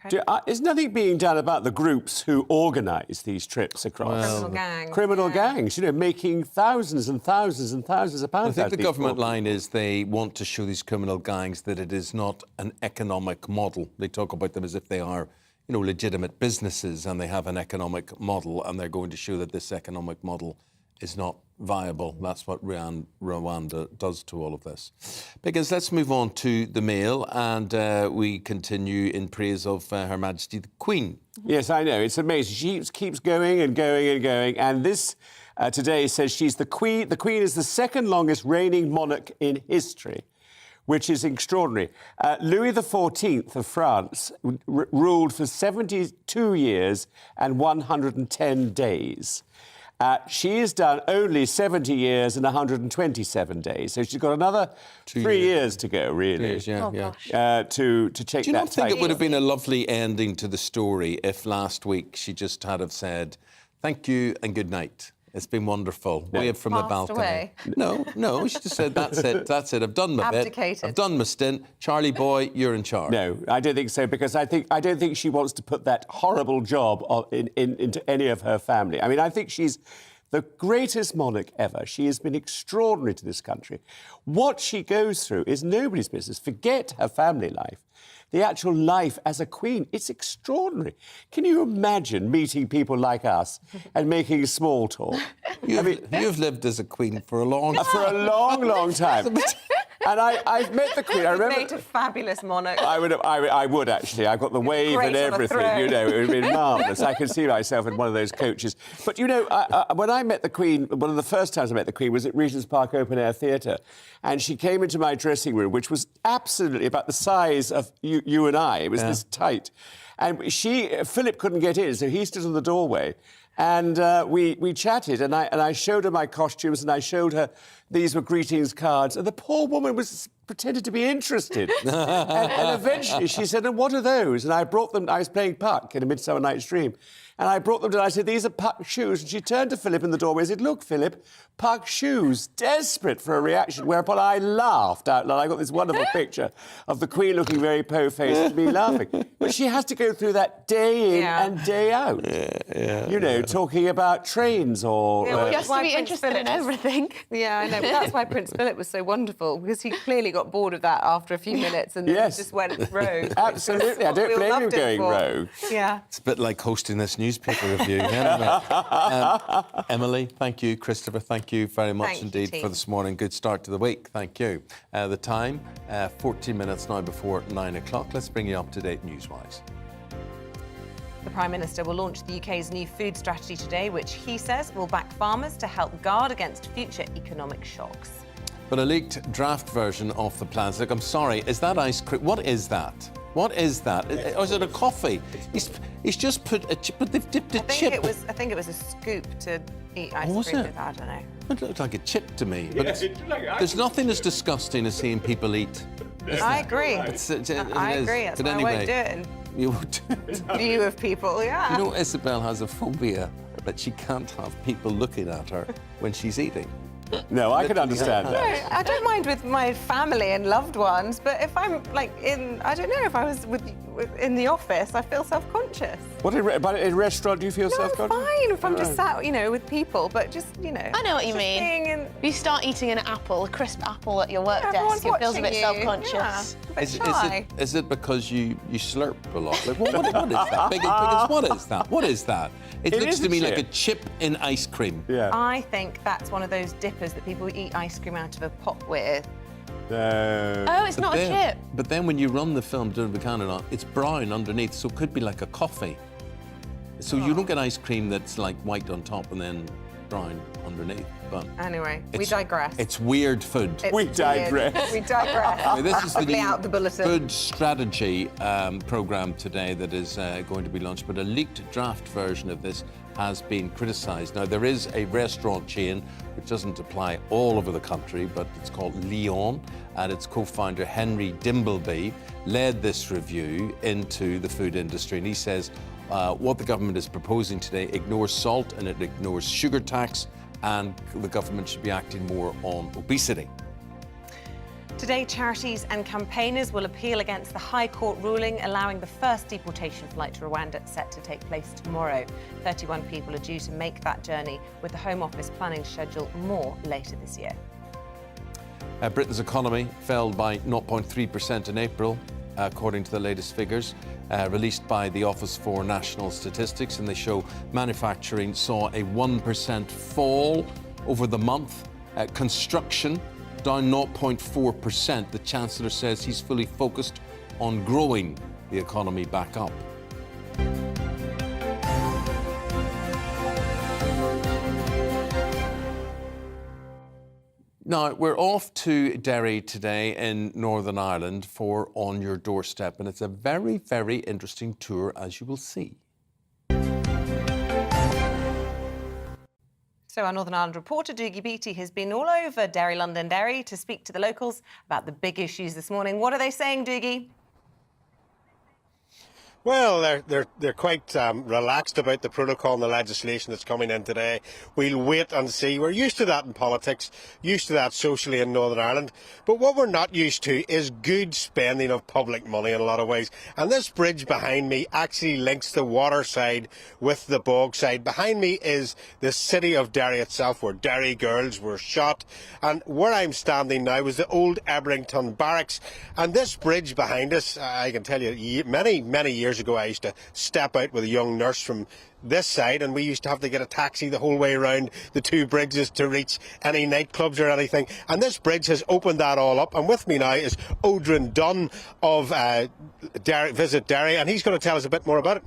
Okay. Is nothing being done about the groups who organise these trips across? Criminal gangs. Criminal gangs, making thousands and thousands and thousands of pounds. I think the government line is they want to show these criminal gangs that it is not an economic model. They talk about them as if they are, legitimate businesses and they have an economic model, and they're going to show that this economic model is not viable. That's what Rwanda does to all of this. Because let's move on to the Mail, and we continue in praise of Her Majesty the Queen. Yes, I know. It's amazing. She keeps going and going and going. And this today says she's the Queen. The Queen is the second longest reigning monarch in history, which is extraordinary. Louis XIV of France ruled for 72 years and 110 days. She has done only 70 years and 127 days, so she's got another 3 years to go, really. To check that. Do you not think it would have been a lovely ending to the story if last week she just had have said, "Thank you and good night. It's been wonderful." Wave from the balcony. Away. No, she just said, that's it. I've done my Abdicated. bit. I've done my stint. Charlie boy, you're in charge. No, I don't think so, because I don't think she wants to put that horrible job into any of her family. I mean, I think she's the greatest monarch ever. She has been extraordinary to this country. What she goes through is nobody's business. Forget her family life. The actual life as a queen, it's extraordinary. Can you imagine meeting people like us and making small talk? You've lived as a queen for a long time. For a long, long time. And I've met the Queen. I remember. Made a fabulous monarch. I would actually. I've got the wave and everything. It would have been marvellous. I could see myself in one of those coaches. But when I met the Queen, one of the first times I met the Queen was at Regent's Park Open Air Theatre, and she came into my dressing room, which was absolutely about the size of you and I. It was this tight, and Philip couldn't get in, so he stood in the doorway. And we chatted, and I showed her my costumes, and I showed her these were greetings cards, and the poor woman pretended to be interested. and eventually she said, "And what are those?" And I brought them. I was playing Puck in A Midsummer Night's Dream, and I brought them to her. I said, "These are Puck shoes." And she turned to Philip in the doorway and said, "Look, Philip, Puck shoes," desperate for a reaction, whereupon I laughed out loud. I got this wonderful picture of the Queen looking very po-faced and me laughing. But she has to go through that day in and day out. Talking about trains or... just to be interested in everything. Yeah, I know. But that's why Prince Philip was so wonderful, because he clearly got bored of that after a few minutes and then just went rogue. Absolutely. I don't blame him going rogue. Yeah. It's a bit like hosting this newspaper review. Emily, thank you. Christopher, thank you very much indeed for this morning. Good start to the week. Thank you. The time, 14 minutes now before 9 o'clock. Let's bring you up to date news-wise. The Prime Minister will launch the UK's new food strategy today, which he says will back farmers to help guard against future economic shocks. But a leaked draft version of the plans. Look, I'm sorry, is that ice cream? What is that? What is that? Or is it a coffee? He's just put a chip, but they've dipped a chip. I think it was a scoop to eat ice cream with. I don't know. It looked like a chip to me. But there's nothing as disgusting as seeing people eat. I agree. I agree. That's why I won't do it. You would. View of people, yeah. You know, Isabel has a phobia that she can't have people looking at her when she's eating. No, I can understand that. No, I don't mind with my family and loved ones, but if I'm I don't know, if I was with in the office, I feel self-conscious. What about in a restaurant? Do you feel self-conscious? Fine if I'm just sat, with people, but just, I know what you mean. You start eating an apple, a crisp apple at your work Everyone's desk, you feel a bit watching you. self-conscious. Is it because you slurp a lot? Like, what is that? Biggins, what is that? What is that? It looks to me like a chip in ice cream. Yeah. I think that's one of those dippers that people eat ice cream out of a pot with. Oh, it's not a chip. But then when you run the film Down the Canada, it's brown underneath, so it could be like a coffee. So you don't get ice cream that's like white on top and then brown underneath. But anyway, we digress. It's weird food. We digress. We digress. This is the out the bulletin. food strategy programme today that is going to be launched, but a leaked draft version of this has been criticised. Now, there is a restaurant chain which doesn't apply all over the country, but it's called Lyon, and its co-founder Henry Dimbleby led this review into the food industry, and he says what the government is proposing today ignores salt and it ignores sugar tax, and the government should be acting more on obesity. Today, charities and campaigners will appeal against the High Court ruling allowing the first deportation flight to Rwanda set to take place tomorrow. 31 people are due to make that journey, with the Home Office planning to schedule more later this year. Britain's economy fell by 0.3% in April, according to the latest figures released by the Office for National Statistics, and they show manufacturing saw a 1% fall over the month. Construction down 0.4%. The Chancellor says he's fully focused on growing the economy back up. Now, we're off to Derry today in Northern Ireland for On Your Doorstep, and it's a very, very interesting tour, as you will see. So our Northern Ireland reporter, Dougie Beattie, has been all over Derry, Londonderry, to speak to the locals about the big issues this morning. What are they saying, Dougie? Well, they're quite relaxed about the protocol and the legislation that's coming in today. We'll wait and see. We're used to that in politics, used to that socially in Northern Ireland. But what we're not used to is good spending of public money in a lot of ways. And this bridge behind me actually links the water side with the bog side. Behind me is the city of Derry itself, where Derry girls were shot. And where I'm standing now is the old Ebrington Barracks. And this bridge behind us, I can tell you, many, many years ago, I used to step out with a young nurse from this side, and we used to have to get a taxi the whole way around the two bridges to reach any nightclubs or anything. And this bridge has opened that all up. And with me now is Odrin Dunn of Visit Derry, and he's going to tell us a bit more about it.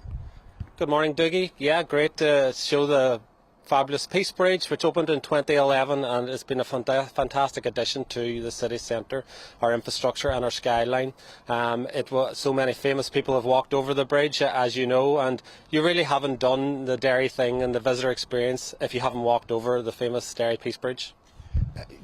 Good morning, Dougie. Yeah, great to show the fabulous Peace Bridge, which opened in 2011, and it's been a fantastic addition to the city centre, our infrastructure and our skyline. So many famous people have walked over the bridge, as you know, and you really haven't done the Derry thing and the visitor experience if you haven't walked over the famous Derry Peace Bridge.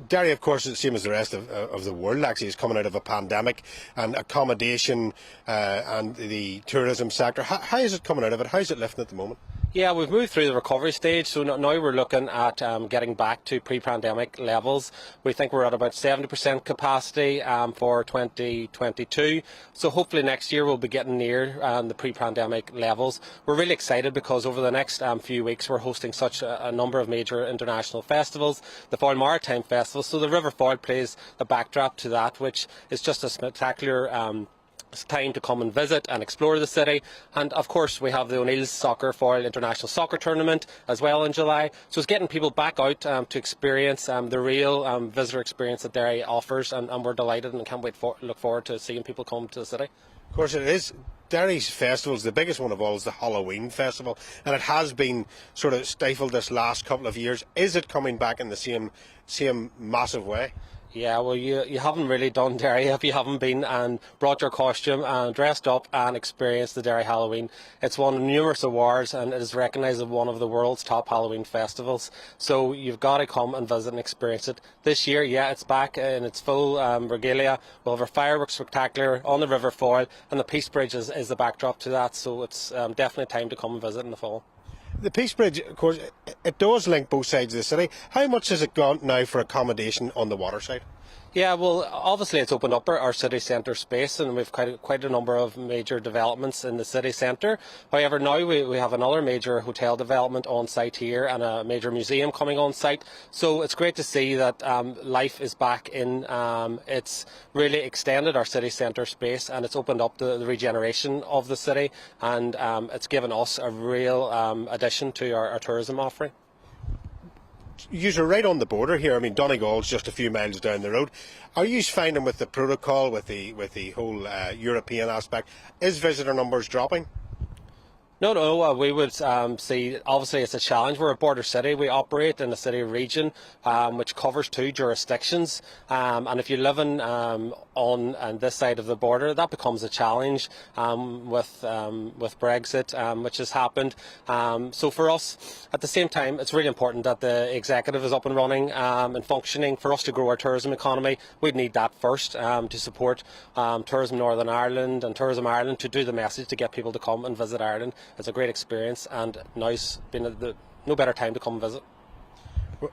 Derry, of course, the same as the rest of the world, actually, is coming out of a pandemic, and accommodation and the tourism sector. How is it coming out of it? How is it lifting at the moment? Yeah, we've moved through the recovery stage, so now we're looking at getting back to pre-pandemic levels. We think we're at about 70% capacity for 2022, so hopefully next year we'll be getting near the pre-pandemic levels. We're really excited because over the next few weeks we're hosting such a number of major international festivals, the Foyle Maritime Festival, so the River Foyle plays the backdrop to that, which is just a spectacular it's time to come and visit and explore the city. And of course we have the O'Neill's Soccer Foyle International Soccer Tournament as well in July. So it's getting people back out to experience the real visitor experience that Derry offers, and we're delighted and can't look forward to seeing people come to the city. Of course it is. Derry's festivals, the biggest one of all is the Halloween Festival, and it has been sort of stifled this last couple of years. Is it coming back in the same massive way? Yeah, well, you haven't really done Derry if you haven't been and brought your costume and dressed up and experienced the Derry Halloween. It's won numerous awards and it is recognised as one of the world's top Halloween festivals. So you've got to come and visit and experience it. This year, yeah, it's back in its full regalia. We'll have a fireworks spectacular on the River Foyle, and the Peace Bridge is the backdrop to that. So it's definitely time to come and visit in the fall. The Peace Bridge, of course, it does link both sides of the city. How much has it gone now for accommodation on the water side? Yeah, well, obviously it's opened up our city centre space, and we've quite a number of major developments in the city centre. However, now we have another major hotel development on site here and a major museum coming on site. So it's great to see that life is back in. It's really extended our city centre space, and it's opened up the regeneration of the city, and it's given us a real addition to our tourism offering. You're right on the border here. I mean, Donegal's just a few miles down the road. Are you finding with the protocol, with the whole European aspect, is visitor numbers dropping? No, we would see, obviously it's a challenge. We're a border city. We operate in a city region which covers 2 jurisdictions, and if you're living on this side of the border, that becomes a challenge with Brexit, which has happened. So for us, at the same time, it's really important that the executive is up and running and functioning. For us to grow our tourism economy, we'd need that first to support Tourism Northern Ireland and Tourism Ireland to do the message to get people to come and visit Ireland. It's a great experience, and now's been no better time to come and visit.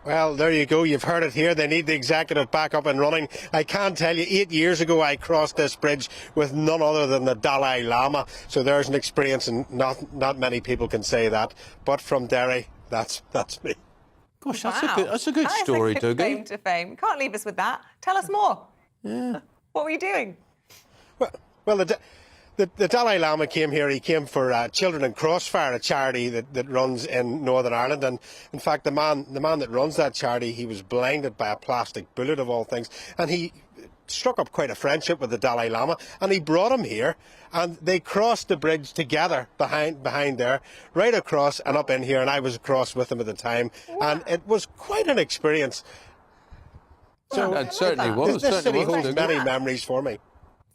Well, there you go. You've heard it here. They need the executive back up and running. I can tell you, 8 years ago I crossed this bridge with none other than the Dalai Lama. So there's an experience, and not many people can say that. But from Derry, that's me. Gosh, that's a good story, Dougie. Claim to fame. Can't leave us with that. Tell us more. Yeah. What were you doing? Well, the Dalai Lama came here. He came for Children in Crossfire, a charity that runs in Northern Ireland. And in fact, the man that runs that charity, he was blinded by a plastic bullet of all things, and he struck up quite a friendship with the Dalai Lama, and he brought him here, and they crossed the bridge together behind there, right across and up in here, and I was across with him at the time, and it was quite an experience. So it certainly was. This city holds many memories for me.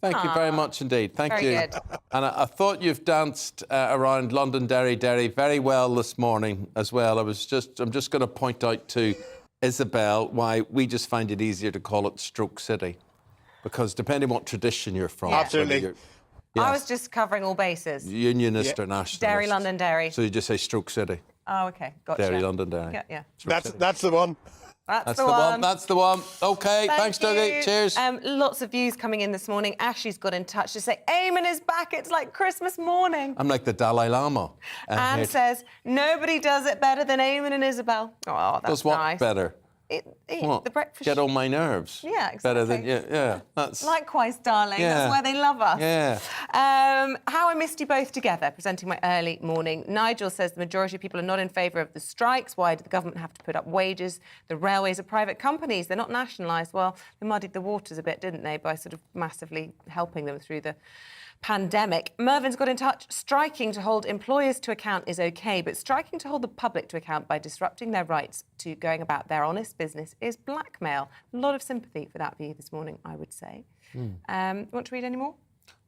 Thank you very much indeed. Thank Very you. good. And I thought you've danced around Londonderry very well this morning as well. I'm just going to point out to Isabel why we just find it easier to call it Stroke City, because depending what tradition you're from, absolutely. I was just covering all bases. Unionist or nationalist. Derry, Londonderry. So you just say Stroke City. Oh, okay, gotcha. Derry, Londonderry. Yeah. That's the one. That's the one. That's the one. OK, thanks, Dougie. Cheers. Lots of views coming in this morning. Ashley's got in touch to say, Eamonn is back. It's like Christmas morning. I'm like the Dalai Lama. Anne says, nobody does it better than Eamonn and Isabel. Oh, that's does what nice. better? The breakfast. Get on my nerves. Yeah, exactly. Better than, yeah. That's... Likewise, darling. Yeah. That's why they love us. Yeah. How I missed you both together, presenting my early morning. Nigel says the majority of people are not in favour of the strikes. Why did the government have to put up wages? The railways are private companies. They're not nationalised. Well, they muddied the waters a bit, didn't they, by sort of massively helping them through the pandemic. Mervin's got in touch. Striking to hold employers to account is OK, but striking to hold the public to account by disrupting their rights to going about their honest business is blackmail. A lot of sympathy for that view this morning, I would say. Want to read any more?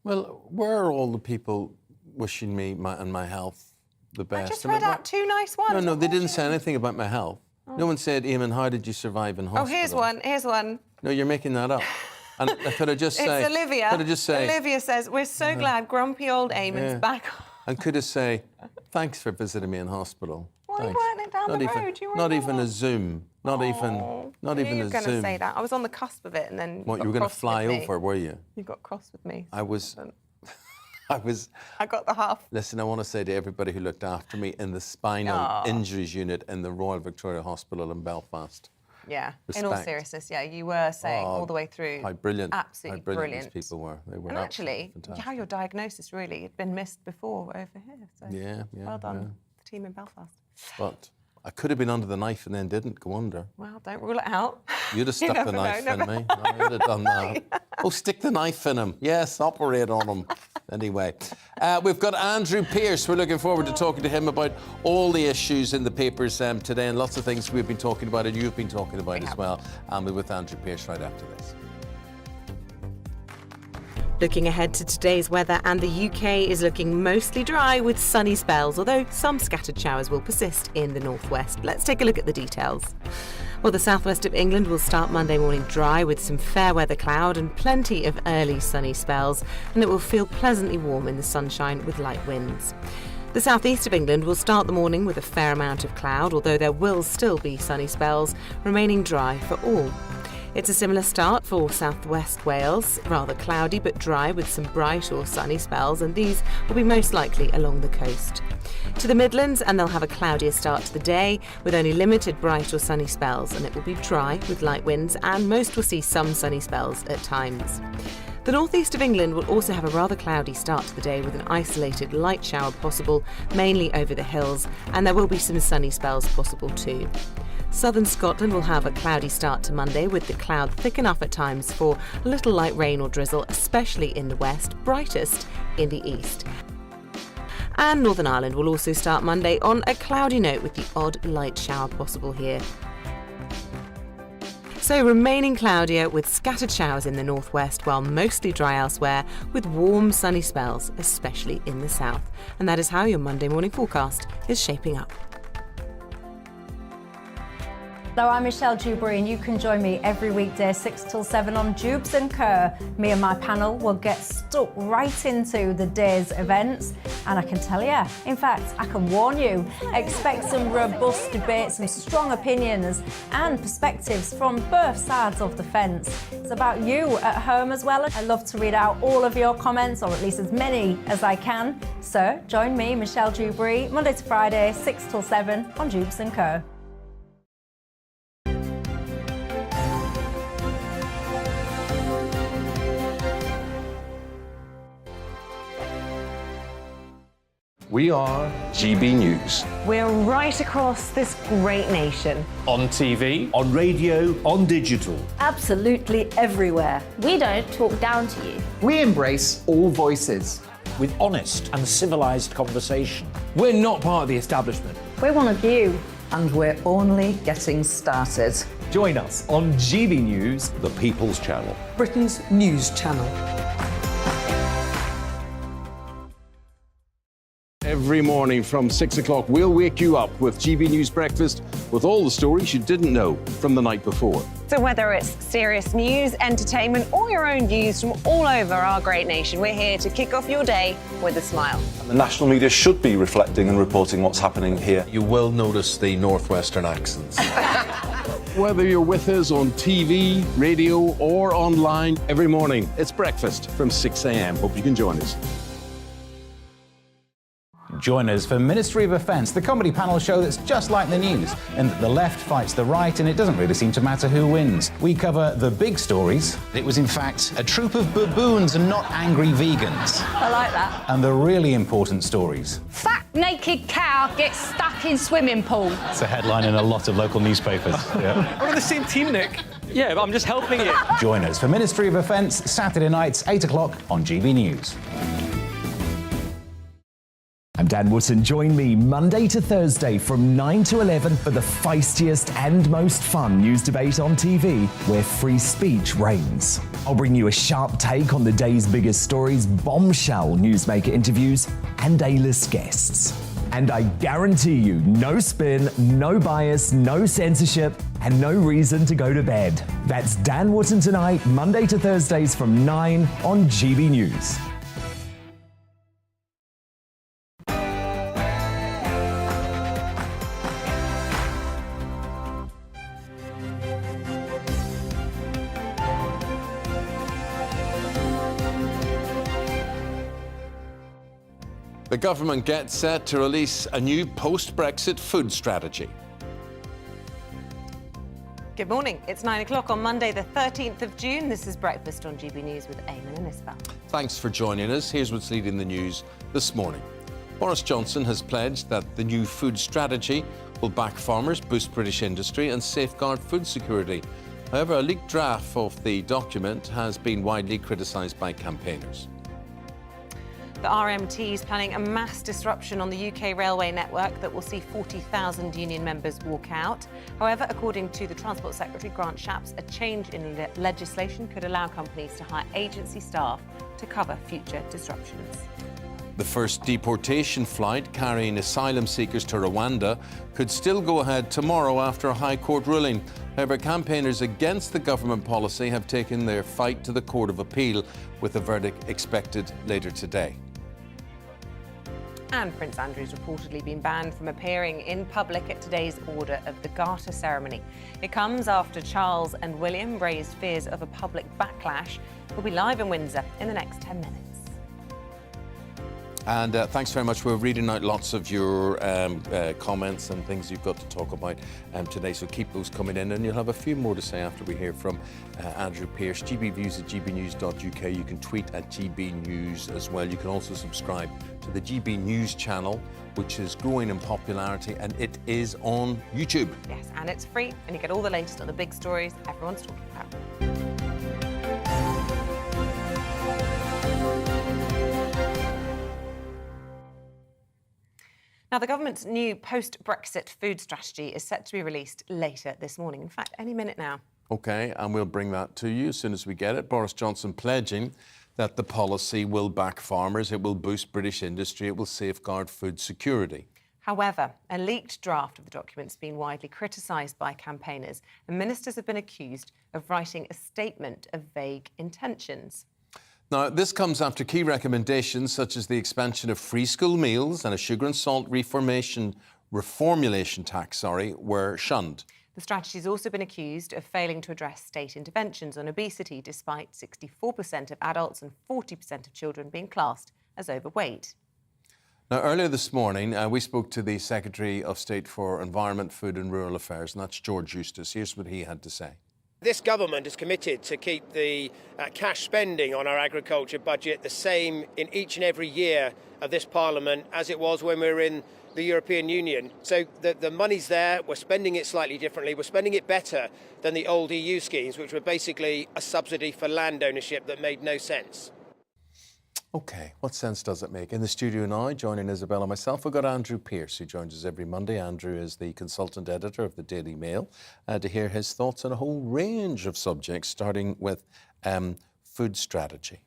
Well, where are all the people wishing me and my health the best? I just read out 2 nice ones. No, they didn't say anything about my health. Oh. No one said, Eamonn, how did you survive in hospital? Oh, here's one. No, you're making that up. And could I just say... It's Olivia. Could I just say... Olivia says, we're so glad grumpy old Eamonn's back. And could I say, thanks for visiting me in hospital. Why are you writing it down the road? Not even a Zoom. Not even a Zoom. You were going to say that. I was on the cusp of it, and then What, you were going to fly over, were you? You got cross with me. I got the half. Listen, I want to say to everybody who looked after me in the spinal injuries unit in the Royal Victoria Hospital in Belfast. Yeah, Respect. in all seriousness, you were saying all the way through. How brilliant. Absolutely how brilliant these people were. They were and actually, fantastic. how your diagnosis really had been missed before over here. So well done, the team in Belfast. But I could have been under the knife and then didn't go under. Well, don't rule it out. You'd have stuck the knife in me. I would have done that. Oh, stick the knife in him. Yes, operate on him. Anyway, we've got Andrew Pearce. We're looking forward to talking to him about all the issues in the papers today and lots of things we've been talking about and you've been talking about as well. And we're with Andrew Pearce right after this. Looking ahead to today's weather, and the UK is looking mostly dry with sunny spells, although some scattered showers will persist in the northwest. Let's take a look at the details. Well, the southwest of England will start Monday morning dry with some fair weather cloud and plenty of early sunny spells, and it will feel pleasantly warm in the sunshine with light winds. The southeast of England will start the morning with a fair amount of cloud, although there will still be sunny spells, remaining dry for all. It's a similar start for southwest Wales, rather cloudy but dry with some bright or sunny spells, and these will be most likely along the coast. To the Midlands, and they'll have a cloudier start to the day with only limited bright or sunny spells, and it will be dry with light winds, and most will see some sunny spells at times. The northeast of England will also have a rather cloudy start to the day with an isolated light shower possible, mainly over the hills, and there will be some sunny spells possible too. Southern Scotland will have a cloudy start to Monday with the cloud thick enough at times for a little light rain or drizzle, especially in the west, brightest in the east. And Northern Ireland will also start Monday on a cloudy note with the odd light shower possible here. So remaining cloudier with scattered showers in the northwest while mostly dry elsewhere with warm sunny spells, especially in the south. And that is how your Monday morning forecast is shaping up. Hello, I'm Michelle Dewberry, and you can join me every weekday 6 till 7 on Jubes and Kerr. Me and my panel will get stuck right into the day's events, and I can tell you, in fact, I can warn you, expect some robust debates, some strong opinions and perspectives from both sides of the fence. It's about you at home as well. I love to read out all of your comments, or at least as many as I can. So join me, Michelle Dewberry, Monday to Friday, 6 till 7 on Jubes and Kerr. We are GB News. We're right across this great nation. On TV, on radio, on digital. Absolutely everywhere. We don't talk down to you. We embrace all voices. With honest and civilised conversation. we're not part of the establishment. We're one of you. And we're only getting started. Join us on GB News, The People's Channel. Britain's news channel. Every morning from 6 o'clock, we'll wake you up with GB News Breakfast with all the stories you didn't know from the night before. So whether it's serious news, entertainment, or your own views from all over our great nation, we're here to kick off your day with a smile. The national media should be reflecting and reporting what's happening here. You will notice the northwestern accents. Whether you're with us on TV, radio, or online, every morning, it's breakfast from 6 a.m. Hope you can join us. Join us for Ministry of Offence, the comedy panel show that's just like the news, in that the left fights the right and it doesn't really seem to matter who wins. We cover the big stories. It was in fact a troop of baboons and not angry vegans. I like that. And the really important stories. Fat naked cow gets stuck in swimming pool. It's a headline in a lot of local newspapers. Yeah. We're on the same team, Nick. Yeah, but I'm just helping you. Join us for Ministry of Offence, Saturday nights, 8 o'clock on GB News. I'm Dan Wootton. Join me Monday to Thursday from 9 to 11 for the feistiest and most fun news debate on TV, where free speech reigns. I'll bring you a sharp take on the day's biggest stories, bombshell newsmaker interviews, and A-list guests. And I guarantee you, no spin, no bias, no censorship, and no reason to go to bed. That's Dan Wootton tonight, Monday to Thursdays from 9 on GB News. The government gets set to release a new post-Brexit food strategy. Good morning. It's 9 o'clock on Monday, the 13th of June. This is Breakfast on GB News with Eamonn and Isabel. Thanks for joining us. Here's what's leading the news this morning. Boris Johnson has pledged that the new food strategy will back farmers, boost British industry and safeguard food security. However, a leaked draft of the document has been widely criticised by campaigners. The RMT is planning a mass disruption on the UK railway network that will see 40,000 union members walk out. However, according to the Transport Secretary, Grant Shapps, a change in legislation could allow companies to hire agency staff to cover future disruptions. The first deportation flight carrying asylum seekers to Rwanda could still go ahead tomorrow after a High Court ruling. However, campaigners against the government policy have taken their fight to the Court of Appeal, with a verdict expected later today. And Prince Andrew's reportedly been banned from appearing in public at today's Order of the Garter ceremony. It comes after Charles and William raised fears of a public backlash. We'll be live in Windsor in the next 10 minutes. And thanks very much. We're reading out lots of your comments and things you've got to talk about today, so keep those coming in, and you'll have a few more to say after we hear from Andrew Pearce. gbviews@gbnews.uk. You can tweet at GB News as well. You can also subscribe to the GB News channel, which is growing in popularity, and it is on YouTube. Yes, and it's free, and you get all the latest on the big stories everyone's talking about. Now, the government's new post-Brexit food strategy is set to be released later this morning. In fact, any minute now. OK, and we'll bring that to you as soon as we get it. Boris Johnson pledging that the policy will back farmers, it will boost British industry, it will safeguard food security. However, a leaked draft of the document's been widely criticised by campaigners, and ministers have been accused of writing a statement of vague intentions. Now, this comes after key recommendations such as the expansion of free school meals and a sugar and salt reformulation tax, were shunned. The strategy has also been accused of failing to address state interventions on obesity, despite 64% of adults and 40% of children being classed as overweight. Now, earlier this morning, we spoke to the Secretary of State for Environment, Food and Rural Affairs, and that's George Eustice. Here's what he had to say. This government is committed to keep the cash spending on our agriculture budget the same in each and every year of this Parliament as it was when we were in the European Union. So the money's there, we're spending it slightly differently, we're spending it better than the old EU schemes, which were basically a subsidy for land ownership that made no sense. OK, what sense does it make? In the studio now, joining Isabel and myself, we've got Andrew Pearce, who joins us every Monday. Andrew is the consultant editor of the Daily Mail, to hear his thoughts on a whole range of subjects, starting with food strategy.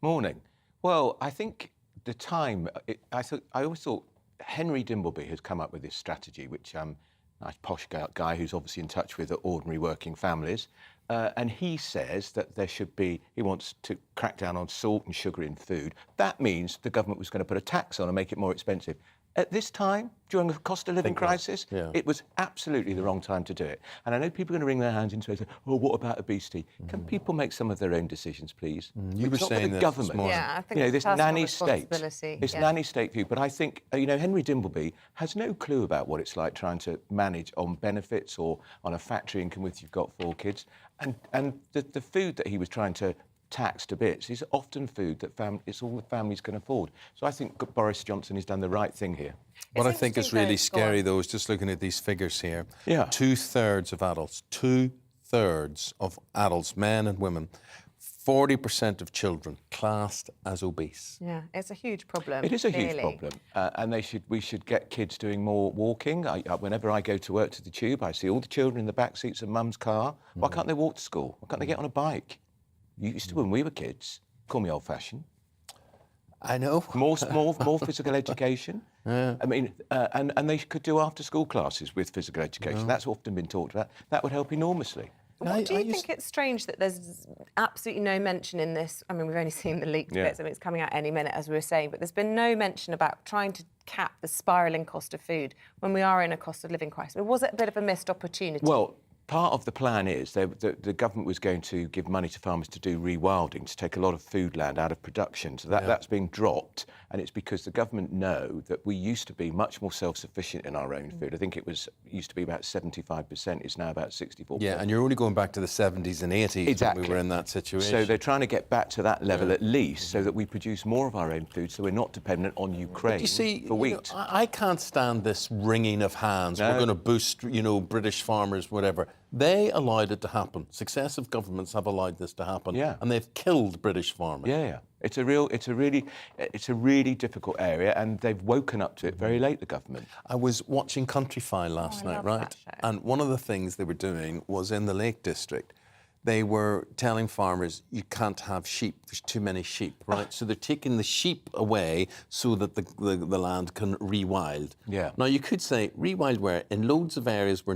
Morning. Well, I think the time, I always thought Henry Dimbleby has come up with this strategy, which nice posh guy who's obviously in touch with the ordinary working families. And he says that there should be, he wants to crack down on salt and sugar in food. That means the government was going to put a tax on and make it more expensive. At this time, during a cost of living crisis, it was absolutely the wrong time to do it. And I know people are going to wring their hands into it and say, oh, what about obesity? Can people make some of their own decisions, please? You were saying the that government. Yeah, I think this nanny state. This nanny state view. But I think, Henry Dimbleby has no clue about what it's like trying to manage on benefits or on a factory income if you've got 4 kids. And the food that he was trying to tax to bits is often food that it's all the families can afford. So I think Boris Johnson has done the right thing here. What I think is really scary, though, is just looking at these figures here. Yeah. 2/3 of adults, 2/3 of adults, men and women, 40% of children classed as obese. Yeah, it's a huge problem. It is a huge problem, and we should get kids doing more walking. Whenever I go to work to the Tube, I see all the children in the back seats of Mum's car. Why can't they walk to school? Why can't they get on a bike? You used to when we were kids. Call me old-fashioned. I know. More physical education. Yeah. I mean, and they could do after-school classes with physical education. That's often been talked about. That would help enormously. But do you think it's strange that there's absolutely no mention in this? I mean, we've only seen the leaked bits. I mean, it's coming out any minute, as we were saying, but there's been no mention about trying to cap the spiralling cost of food when we are in a cost of living crisis. Was it a bit of a missed opportunity? Well, part of the plan is the government was going to give money to farmers to do rewilding, to take a lot of food land out of production. So that's being dropped, and it's because the government know that we used to be much more self-sufficient in our own food. I think used to be about 75%, it's now about 64%. Yeah, and you're only going back to the 70s and 80s when we were in that situation. So they're trying to get back to that level at least, so that we produce more of our own food, so we're not dependent on Ukraine for wheat. I can't stand this wringing of hands. We're going to boost, British farmers, whatever. They allowed it to happen. Successive governments have allowed this to happen, and they've killed British farmers. Yeah. It's a really difficult area, and they've woken up to it very late, the government. I was watching Countryfile last night, right? And one of the things they were doing was in the Lake District. They were telling farmers, you can't have sheep, there's too many sheep, right? So they're taking the sheep away so that the land can rewild. Yeah. Now, you could say rewild where? In loads of areas where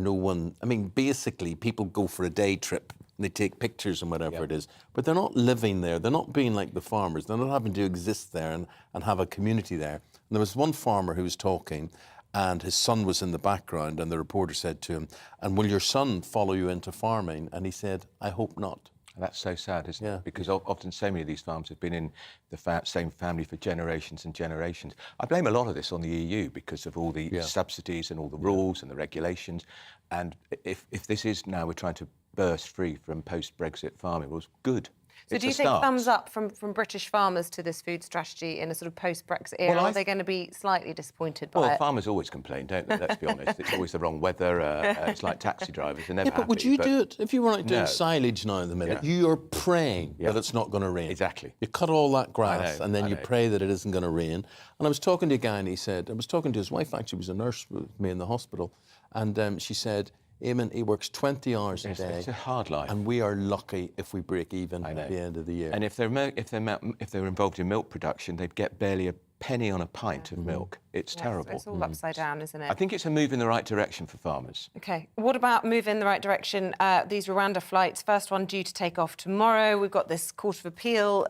basically people go for a day trip and they take pictures and whatever it is, but they're not living there. They're not being like the farmers. They're not having to exist there and have a community there. And there was one farmer who was talking, and his son was in the background, and the reporter said to him, "And will your son follow you into farming?" And he said, "I hope not." That's so sad, isn't it? Because often so many of these farms have been in the same family for generations and generations. I blame a lot of this on the EU because of all the subsidies and all the rules and the regulations. And if this is now we're trying to burst free from post-Brexit farming, well, it's good. So do you think thumbs up from British farmers to this food strategy in a sort of post-Brexit era? Well, are they going to be slightly disappointed by it? Well, farmers always complain, don't they? Let's be honest. It's always the wrong weather. It's like taxi drivers. They're never but would you do it if you were like doing No. silage now in the minute? You're praying that it's not going to rain. Exactly. You cut all that grass know, and then I you know. pray that it isn't going to rain. And I was talking to a guy and he said, I was talking to his wife, actually was a nurse with me in the hospital, and she said, Eamonn, he works 20 hours a day. It's a hard life. And we are lucky if we break even at the end of the year. And if they're involved in milk production, they'd get barely a penny on a pint of milk. It's terrible. It's all upside down, isn't it? I think it's a move in the right direction for farmers. OK. What about move in the right direction? These Rwanda flights, first one due to take off tomorrow. We've got this Court of Appeal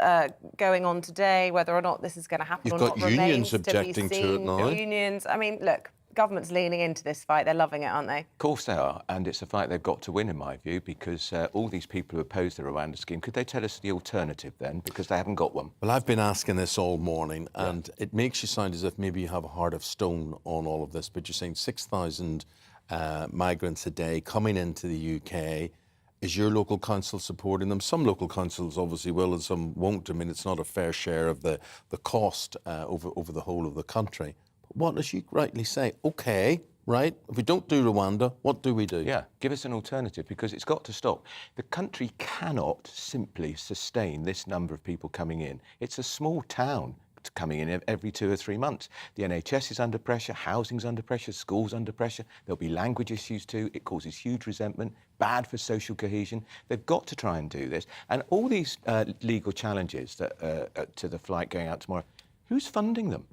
going on today. Whether or not this is going to happen You've or got not unions remains to be objecting to it seen. now. Unions. I mean, look, government's leaning into this fight. They're loving it, aren't they? Of course they are, and it's a fight they've got to win, in my view, because all these people who oppose the Rwanda scheme, could they tell us the alternative then? Because they haven't got one. Well, I've been asking this all morning, and it makes you sound as if maybe you have a heart of stone on all of this, but you're saying 6,000 migrants a day coming into the UK. Is your local council supporting them? Some local councils obviously will and some won't. I mean, it's not a fair share of the cost over the whole of the country. But what, as you rightly say, OK, right, if we don't do Rwanda, what do we do? Yeah, give us an alternative, because it's got to stop. The country cannot simply sustain this number of people coming in. It's a small town coming in every 2 or 3 months. The NHS is under pressure, housing's under pressure, schools under pressure. There'll be language issues too. It causes huge resentment, bad for social cohesion. They've got to try and do this. And all these legal challenges that, to the flight going out tomorrow, who's funding them?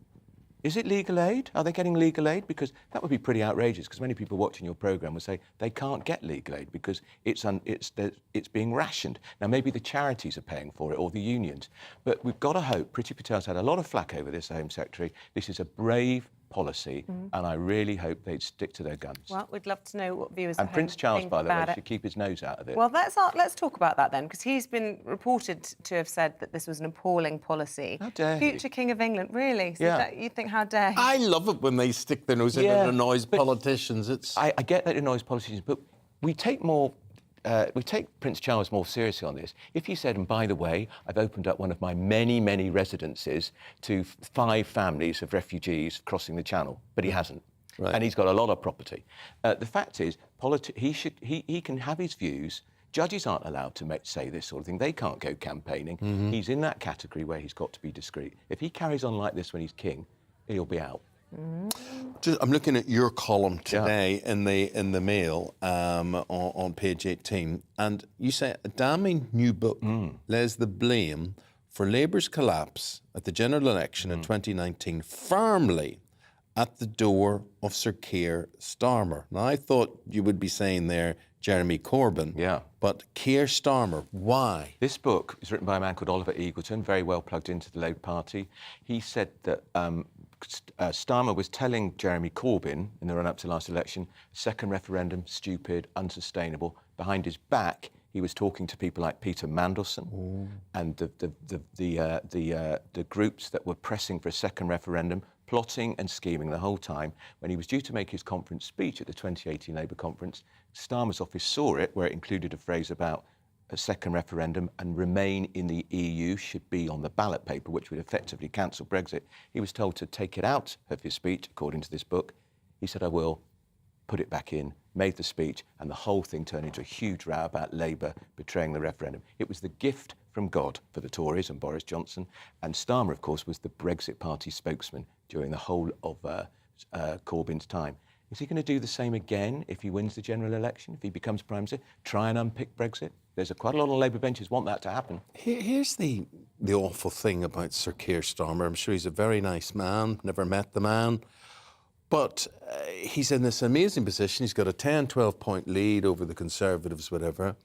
Is it legal aid? Are they getting legal aid? Because that would be pretty outrageous, because many people watching your programme will say they can't get legal aid because it's being rationed. Now, maybe the charities are paying for it, or the unions. But we've got to hope. Priti Patel's had a lot of flack over this, the Home Secretary. This is a brave policy, and I really hope they'd stick to their guns. Well, we'd love to know what viewers And at Prince home Charles, think by the way, about it. should keep his nose out of it. Well, let's talk about that then, because he's been reported to have said that this was an appalling policy. How dare he? Future King of England, really? So Yeah. you think, how dare he? I love it when they stick their nose in and annoys politicians. I get that it annoys politicians, but we take Prince Charles more seriously on this. If he said, and by the way, I've opened up one of my many, many residences to 5 families of refugees crossing the Channel, but he hasn't. Right. And he's got a lot of property. The fact is, he can have his views. Judges aren't allowed to say this sort of thing. They can't go campaigning. He's in that category where he's got to be discreet. If he carries on like this when he's king, he'll be out. I'm looking at your column today in the Mail on page 18, and you say a damning new book lays the blame for Labour's collapse at the general election in 2019 firmly at the door of Sir Keir Starmer. Now, I thought you would be saying there Jeremy Corbyn, but Keir Starmer, why? This book is written by a man called Oliver Eagleton, very well plugged into the Labour Party. He said that Starmer was telling Jeremy Corbyn in the run-up to last election, second referendum, stupid, unsustainable. Behind his back, he was talking to people like Peter Mandelson and the groups that were pressing for a second referendum, plotting and scheming the whole time. When he was due to make his conference speech at the 2018 Labour conference, Starmer's office saw it, where it included a phrase about a second referendum and remain in the EU should be on the ballot paper, which would effectively cancel Brexit. He was told to take it out of his speech, according to this book. He said, I will, put it back in, made the speech, and the whole thing turned into a huge row about Labour betraying the referendum. It was the gift from God for the Tories and Boris Johnson, and Starmer, of course, was the Brexit Party spokesman during the whole of Corbyn's time. Is he going to do the same again if he wins the general election, if he becomes Prime Minister? Try and unpick Brexit? There's quite a lot of Labour benches want that to happen. Here's the awful thing about Sir Keir Starmer. I'm sure he's a very nice man, never met the man. But he's in this amazing position. He's got a 10, 12-point lead over the Conservatives, whatever.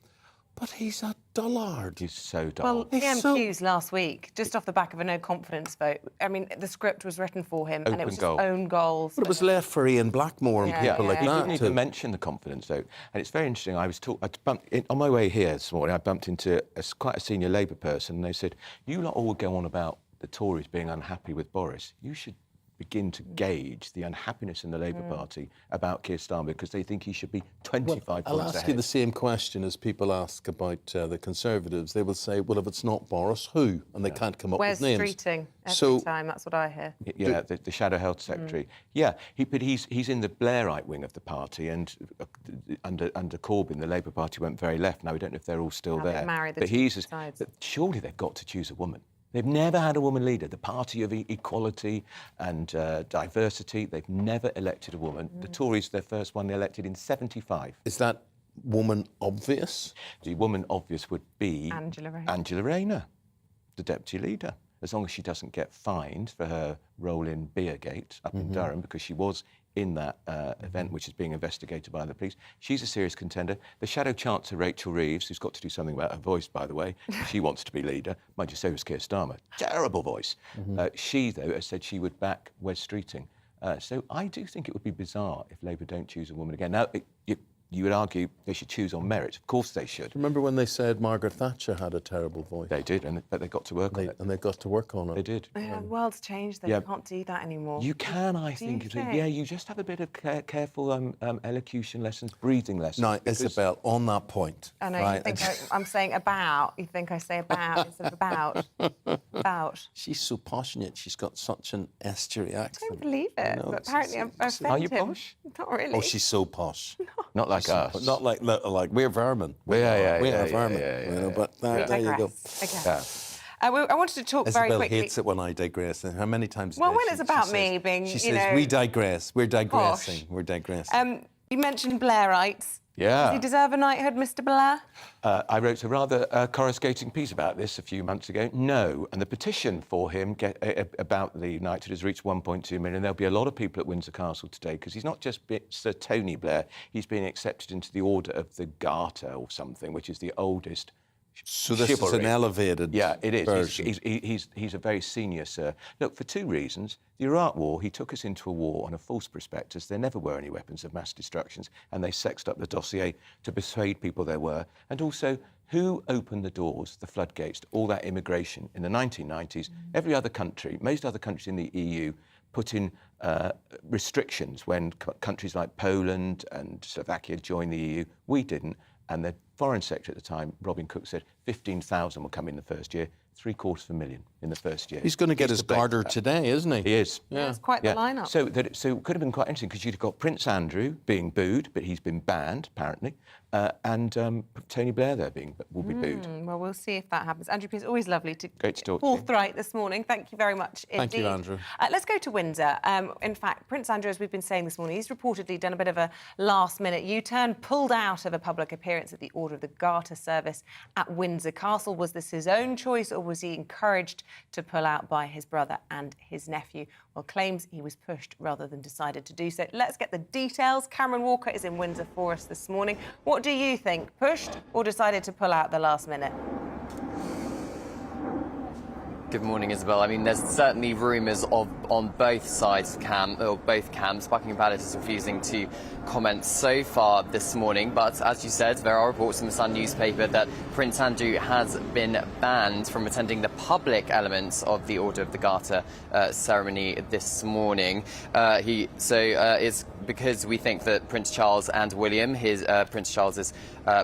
But he's a dullard. He's so dull. Well, the MQs last week, just off the back of a no confidence vote, I mean, the script was written for him and it was just own goals. But it was left for Ian Blackmore and people like He that. didn't even mention the confidence vote. And it's very interesting. On my way here this morning, I bumped into quite a senior Labour person, and they said, "You lot all go on about the Tories being unhappy with Boris. You should begin to gauge the unhappiness in the Labour Party about Keir Starmer, because they think he should be 25 points I'll ask ahead." you the same question as people ask about the Conservatives. They will say, well, if it's not Boris, who? And they can't come up Where's with names. Streeting every time? That's what I hear. Yeah, the Shadow Health Secretary. Yeah, but he's in the Blairite wing of the party, and under Corbyn, the Labour Party went very left. Now, we don't know if they're all still there. But surely they've got to choose a woman. They've never had a woman leader. The party of equality and diversity, they've never elected a woman. The Tories, their first one, they elected in 75. Is that woman obvious? The woman obvious would be Angela Rayner, the deputy leader. As long as she doesn't get fined for her role in Beergate up in Durham, because she was in that event which is being investigated by the police. She's a serious contender. The Shadow Chancellor, Rachel Reeves, who's got to do something about her voice, by the way, she wants to be leader. Mind you, so was Keir Starmer. Terrible voice. She, though, has said she would back Wes Streeting. So I do think it would be bizarre if Labour don't choose a woman again. Now, you would argue they should choose on merit. Of course they should. Remember when they said Margaret Thatcher had a terrible voice? They did, but they got to work on it. And they got to work on it. They did. The world's changed, though. You can't do that anymore. You can, I think. Yeah, you just have a bit of careful elocution lessons, breathing lessons. Now, Isabel, on that point... I know, you think I'm saying about. You think I say about instead of about. About. She's so passionate. She's got such an estuary accent. I don't believe it, but apparently I've offended Are you him. posh? Not really. Oh, she's so posh. Not like us. Not like we're vermin. We are vermin. But there you go. Okay. I wanted to talk very quickly. Isabel hates it when I digress. How many times? Well, when it's about me being, she says, we digress. We're digressing. We're digressing. You mentioned Blairites. Yeah. Does he deserve a knighthood, Mr. Blair? I wrote a rather coruscating piece about this a few months ago. No. And the petition for him about the knighthood has reached 1.2 million. There'll be a lot of people at Windsor Castle today, because he's not just Sir Tony Blair, he's being accepted into the Order of the Garter or something, which is the oldest. So this is an elevated version. He's a very senior sir. Look, for two reasons. The Iraq War, he took us into a war on a false prospectus. There never were any weapons of mass destruction, and they sexed up the dossier to persuade people there were. And also, who opened the doors, the floodgates, to all that immigration in the 1990s? Every other country, most other countries in the EU, put in restrictions when countries like Poland and Slovakia joined the EU. We didn't. And the Foreign Secretary at the time, Robin Cook, said 15,000 will come in the first year, 750,000 in the first year. He's going to get his garter today, isn't he? He is. Yeah. It's quite the lineup. So it could have been quite interesting, because you'd have got Prince Andrew being booed, but he's been banned, apparently, and Tony Blair there will be booed. Well, we'll see if that happens. Andrew Pierce, always lovely to talk to you. Forthright this morning. Thank you very much indeed. Thank you, Andrew. Let's go to Windsor. In fact, Prince Andrew, as we've been saying this morning, he's reportedly done a bit of a last-minute U-turn, pulled out of a public appearance at the Order of the Garter service at Windsor Castle. Was this his own choice, or was he encouraged to pull out by his brother and his nephew? Well, claims he was pushed rather than decided to do so. Let's get the details. Cameron Walker is in Windsor for us this morning. What do you think? Pushed or decided to pull out the last minute? Good morning, Isabel. I mean, there's certainly rumours on both sides both camps. Buckingham Palace is refusing to comment so far this morning, but as you said, there are reports in the Sun newspaper that Prince Andrew has been banned from attending the public elements of the Order of the Garter ceremony this morning. It's because we think that Prince Charles and William, Prince Charles is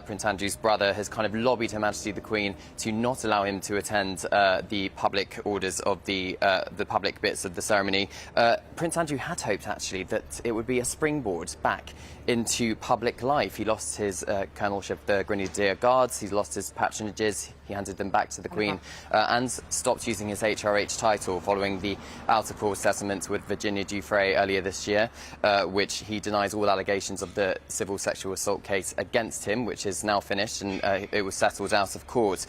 Prince Andrew's brother, has kind of lobbied Her Majesty the Queen to not allow him to attend the public orders of the public bits of the ceremony. Prince Andrew had hoped, actually, that it would be a springboard back into public life. He lost his colonelship of the Grenadier Guards, he's lost his patronages, he handed them back to the Queen, and stopped using his HRH title following the out-of-court settlement with Virginia Giuffre earlier this year, which speech. He denies all allegations of the civil sexual assault case against him, which is now finished, and it was settled out of court.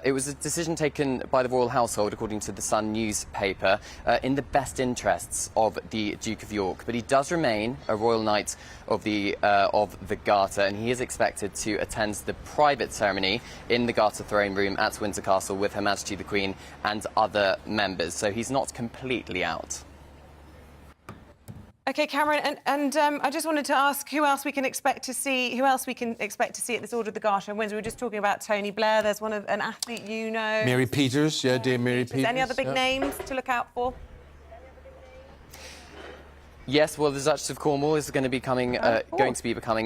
It was a decision taken by the royal household, according to the Sun newspaper, in the best interests of the Duke of York. But he does remain a royal knight of the Garter, and he is expected to attend the private ceremony in the Garter throne room at Windsor Castle with Her Majesty the Queen and other members. So he's not completely out. OK, Cameron, and I just wanted to ask who else we can expect to see at this Order of the Garter in Windsor. We were just talking about Tony Blair. There's an athlete you know. Mary Peters, yeah, Dame Mary Peters. Any other big names to look out for? Yes, well, the Duchess of Cornwall is going to be becoming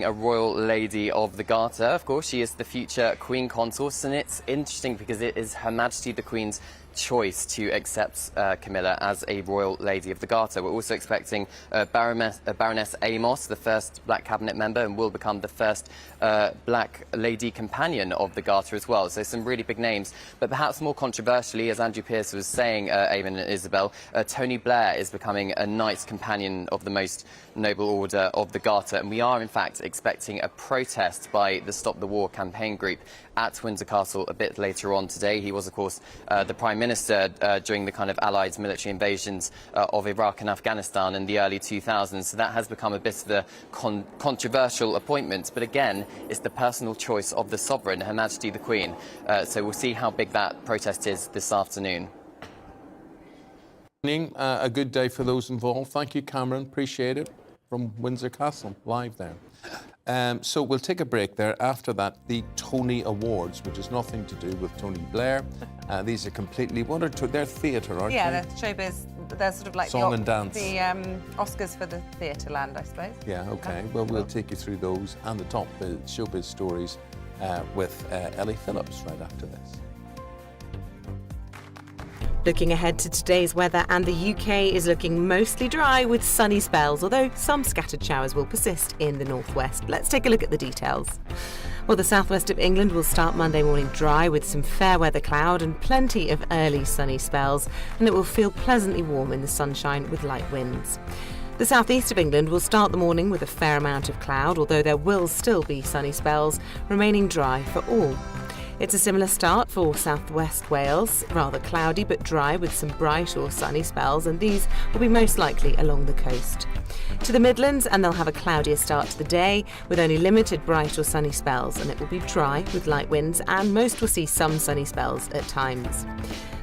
a royal lady of the Garter. Of course, she is the future Queen Consort, and it's interesting because it is Her Majesty the Queen's choice to accept Camilla as a royal lady of the Garter. We're also expecting Baroness Amos, the first black cabinet member, and will become the first black lady companion of the Garter as well. So some really big names. But perhaps more controversially, as Andrew Pearce was saying, Eamonn and Isabel, Tony Blair is becoming a Knights Companion of the Most Noble Order of the Garter. And we are, in fact, expecting a protest by the Stop the War campaign group at Windsor Castle a bit later on today. He was, of course, the Prime Minister during the kind of Allied military invasions of Iraq and Afghanistan in the early 2000s. So that has become a bit of a controversial appointment. But again, it's the personal choice of the Sovereign, Her Majesty the Queen. So we'll see how big that protest is this afternoon. A good day for those involved. Thank you, Cameron. Appreciate it. From Windsor Castle, live there. So we'll take a break there. After that, the Tony Awards, which has nothing to do with Tony Blair. These are completely, they're theatre, aren't they? Yeah, they're showbiz. They're sort of like Song and dance. The Oscars for the theatre land, I suppose. Yeah, OK. Well, we'll take you through those and the top showbiz stories with Ellie Phillips right after this. Looking ahead to today's weather, and the UK is looking mostly dry with sunny spells, although some scattered showers will persist in the northwest. Let's take a look at the details. Well, the southwest of England will start Monday morning dry with some fair weather cloud and plenty of early sunny spells, and it will feel pleasantly warm in the sunshine with light winds. The southeast of England will start the morning with a fair amount of cloud, although there will still be sunny spells, remaining dry for all. It's a similar start for southwest Wales, rather cloudy but dry with some bright or sunny spells, and these will be most likely along the coast. To the Midlands, and they'll have a cloudier start to the day with only limited bright or sunny spells, and it will be dry with light winds, and most will see some sunny spells at times.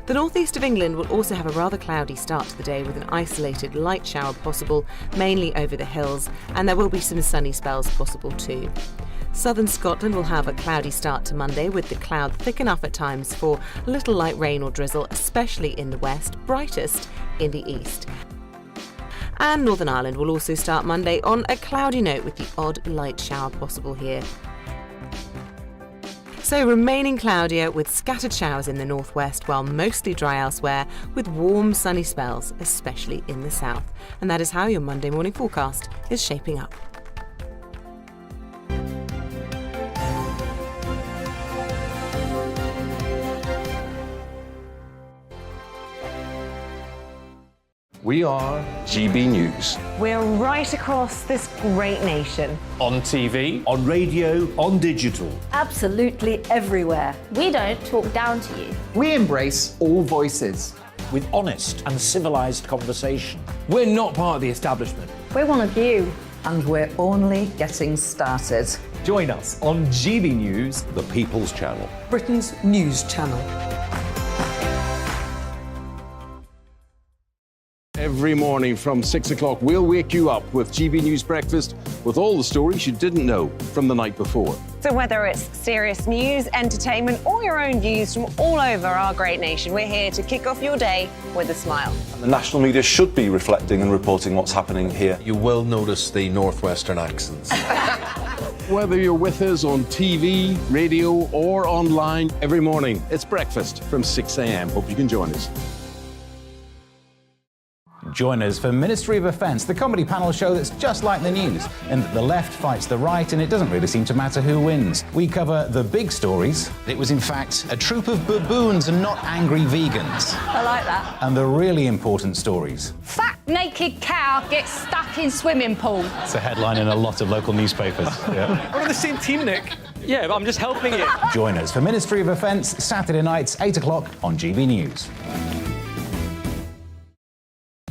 The northeast of England will also have a rather cloudy start to the day with an isolated light shower possible, mainly over the hills, and there will be some sunny spells possible too. Southern Scotland will have a cloudy start to Monday with the cloud thick enough at times for a little light rain or drizzle, especially in the west, brightest in the east. And Northern Ireland will also start Monday on a cloudy note with the odd light shower possible here. So remaining cloudier with scattered showers in the northwest, while mostly dry elsewhere with warm sunny spells, especially in the south. And that is how your Monday morning forecast is shaping up. We are GB News. We're right across this great nation. On TV, on radio, on digital. Absolutely everywhere. We don't talk down to you. We embrace all voices. With honest and civilised conversation. we're not part of the establishment. We're one of you. And we're only getting started. Join us on GB News, The People's Channel. Britain's news channel. Every morning from 6 o'clock, we'll wake you up with GB News Breakfast with all the stories you didn't know from the night before. So whether it's serious news, entertainment, or your own views from all over our great nation, we're here to kick off your day with a smile. And the national media should be reflecting and reporting what's happening here. You will notice the northwestern accents. Whether you're with us on TV, radio, or online, every morning, it's breakfast from 6 a.m. Hope you can join us. Join us for Ministry of Offence, the comedy panel show that's just like the news, in that the left fights the right and it doesn't really seem to matter who wins. We cover the big stories. It was in fact a troop of baboons and not angry vegans. I like that. And the really important stories. Fat naked cow gets stuck in swimming pool. It's a headline in a lot of local newspapers. Yeah. We're on the same team, Nick. Yeah, but I'm just helping you. Join us for Ministry of Offence, Saturday nights, 8 o'clock on GB News.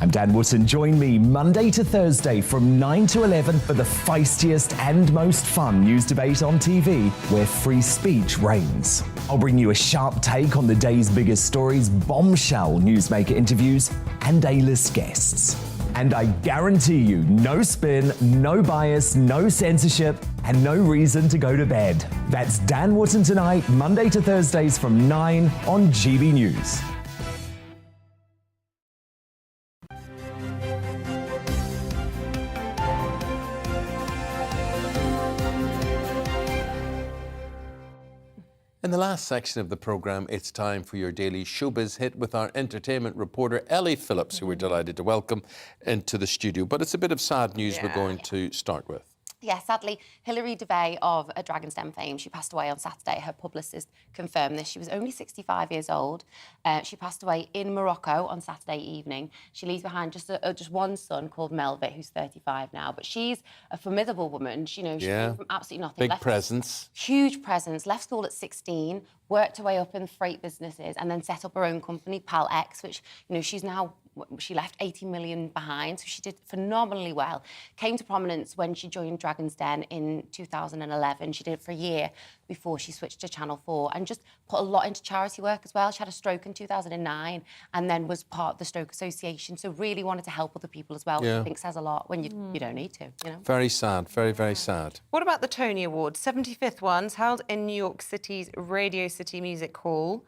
I'm Dan Wootton. Join me Monday to Thursday from 9 to 11 for the feistiest and most fun news debate on TV, where free speech reigns. I'll bring you a sharp take on the day's biggest stories, bombshell newsmaker interviews, and A-list guests. And I guarantee you, no spin, no bias, no censorship, and no reason to go to bed. That's Dan Wootton tonight, Monday to Thursdays from 9 on GB News. In the last section of the programme, it's time for your daily Showbiz hit with our entertainment reporter, Ellie Phillips, who we're delighted to welcome into the studio. But it's a bit of sad news we're going to start with. Yeah, sadly, Hilary Devey of Dragon's Den fame, she passed away on Saturday. Her publicist confirmed this. She was only 65 years old. She passed away in Morocco on Saturday evening. She leaves behind just one son called Melvit, who's 35 now. But she's a formidable woman. She came from absolutely nothing. Big presence. Huge presence. Left school at 16, worked her way up in freight businesses, and then set up her own company, Pal X, which, she's now... She left 80 million behind, so she did phenomenally well. Came to prominence when she joined Dragon's Den in 2011. She did it for a year before she switched to Channel 4 and just put a lot into charity work as well. She had a stroke in 2009 and then was part of the Stroke Association, so really wanted to help other people as well, which I think says a lot when you don't need to, Very sad, very, very sad. What about the Tony Awards? 75th ones held in New York City's Radio City Music Hall.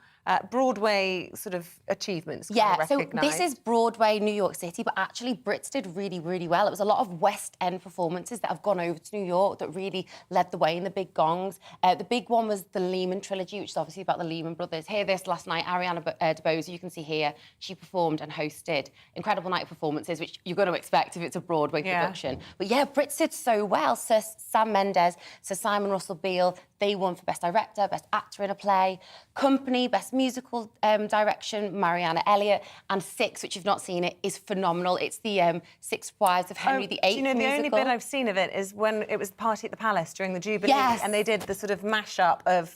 Broadway sort of achievements. Yeah, so this is Broadway, New York City, but actually Brits did really, really well. It was a lot of West End performances that have gone over to New York that really led the way in the big gongs. The big one was the Lehman trilogy, which is obviously about the Lehman brothers. Hear this last night, Ariana DeBose, you can see here, she performed and hosted. Incredible night of performances, which you're going to expect if it's a Broadway production. But yeah, Brits did so well. Sir Sam Mendes, Sir Simon Russell Beale, they won for Best Director, Best Actor in a Play. Company, Best Musical Direction, Mariana Elliott. And Six, which you've not seen it, is phenomenal. It's the Six Wives of Henry VIII the musical. only bit I've seen of it is when it was Party at the Palace during the Jubilee. And they did the sort of mashup of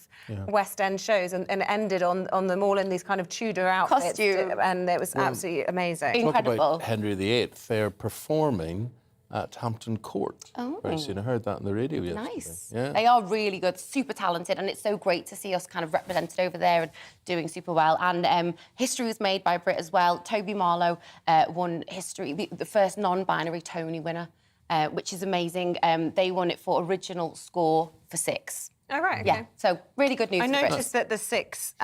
West End shows and it ended on them all in these kind of Tudor outfits. Costume. And it was absolutely amazing. Incredible. Talk about Henry VIII. They're performing at Hampton Court. Oh. Very soon. I heard that on the radio yesterday. Nice. Yeah. They are really good, super talented, and it's so great to see us kind of represented over there and doing super well. And history was made by a Brit as well. Toby Marlowe won history, the first non-binary Tony winner, which is amazing. They won it for original score for Six. Oh, right, okay. Yeah, so really good news I for noticed Brits. that the 6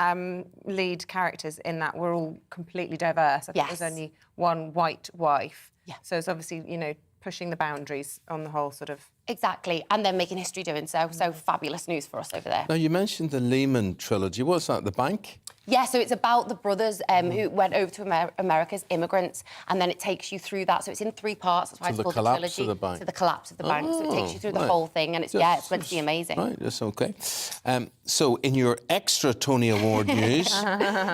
lead characters in that were all completely diverse. I think there was only one white wife. Yeah. So it's obviously, pushing the boundaries on the whole sort of... Exactly, and then making history doing so. So fabulous news for us over there. Now, you mentioned the Lehman trilogy. What's that, the bank? Yeah, so it's about the brothers who went over to America as immigrants, and then it takes you through that. So it's in 3 parts. That's why it's called the trilogy. To the collapse of the bank. To the collapse of the bank. So it takes you through the whole thing, and it's it's meant to be amazing. Right, that's okay. So in your extra Tony Award news...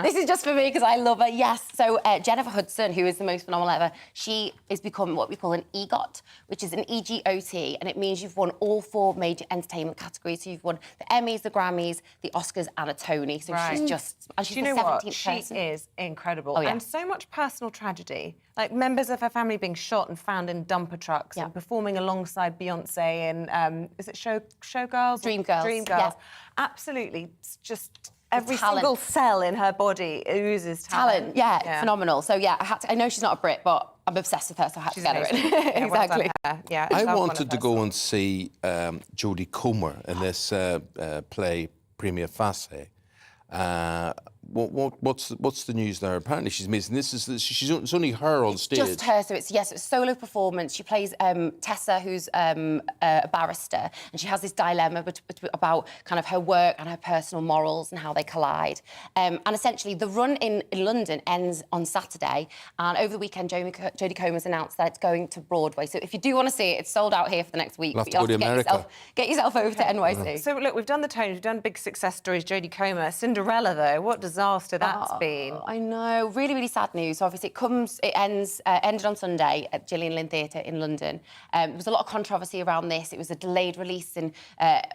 This is just for me because I love her, yes. So Jennifer Hudson, who is the most phenomenal ever, she has become what we call an EGOT, which is an EGOT, and it means you've won all 4 major entertainment categories. So you've won the Emmys, the Grammys, the Oscars, and a Tony. So she's just... And she's Do you the know 17th what? She person. is incredible. Oh, yeah. And so much personal tragedy. Like members of her family being shot and found in dumper trucks and performing alongside Beyonce in, is it Showgirls? Dreamgirls. Dreamgirls. Yeah. Absolutely. Just every talent. single cell in her body oozes talent. Yeah, phenomenal. So yeah, I know she's not a Brit, but I'm obsessed with her, so I had to get her in. Yeah, well done Exactly. her. Yeah, I love one wanted of to her go songs. and see Jodie Comer in this play, Prima Facie, what's the news there? Apparently she's missing. It's only her on stage. Just her, so it's a solo performance. She plays Tessa, who's a barrister, and she has this dilemma about kind of her work and her personal morals and how they collide. And essentially, the run in London ends on Saturday, and over the weekend, Jodie Comer's announced that it's going to Broadway. So if you do want to see it, it's sold out here for the next week. We'll have to go to America. Get yourself over to NYC. So look, we've done the Tonys, we've done big success stories. Jodie Comer, Cinderella, though, what disaster that's been. I know, really, really sad news. So obviously, ended on Sunday at Gillian Lynn Theatre in London. There was a lot of controversy around this. It was a delayed release in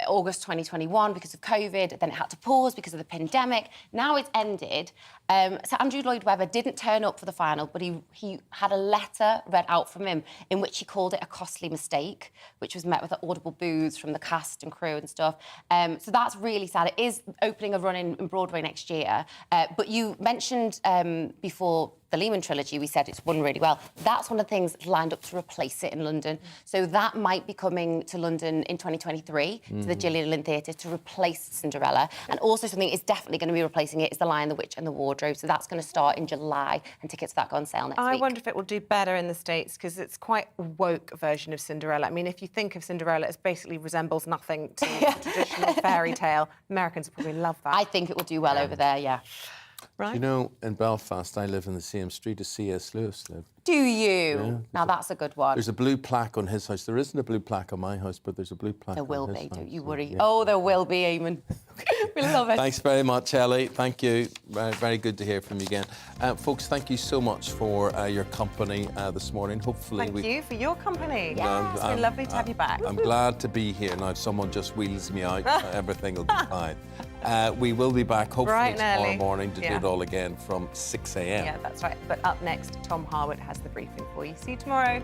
August 2021 because of COVID. Then it had to pause because of the pandemic. Now it's ended. So Andrew Lloyd Webber didn't turn up for the final, but he had a letter read out from him in which he called it a costly mistake, which was met with audible boos from the cast and crew and stuff. So that's really sad. It is opening a run in Broadway next year. But you mentioned before the Lehman trilogy, we said it's won really well. That's one of the things lined up to replace it in London. So that might be coming to London in 2023 to the Gillian Lynn Theatre to replace Cinderella. And also something is definitely going to be replacing it is The Lion, the Witch and the Wardrobe. So that's going to start in July and tickets for that go on sale next week. I wonder if it will do better in the States because it's quite a woke version of Cinderella. I mean, if you think of Cinderella, it basically resembles nothing to a traditional fairy tale. Americans will probably love that. I think it will do well over there, yeah. Right. You know, in Belfast, I live in the same street as C.S. Lewis lived. Do you? Yeah, now that's a good one. There's a blue plaque on his house. There isn't a blue plaque on my house, but there's a blue plaque There will on his be, house. don't you worry. Yeah. Oh, there will be, Eamonn. We love it. Thanks very much, Ellie. Thank you. Very, very good to hear from you again. Folks, thank you so much for your company this morning. Hopefully Thank you for your company. Yeah, It's been lovely to have you back. I'm glad to be here. Now, if someone just wheels me out, everything will be fine. We will be back hopefully tomorrow morning to do it all again from 6 a.m. Yeah, that's right. But up next, Tom Harwood has the briefing for you. See you tomorrow.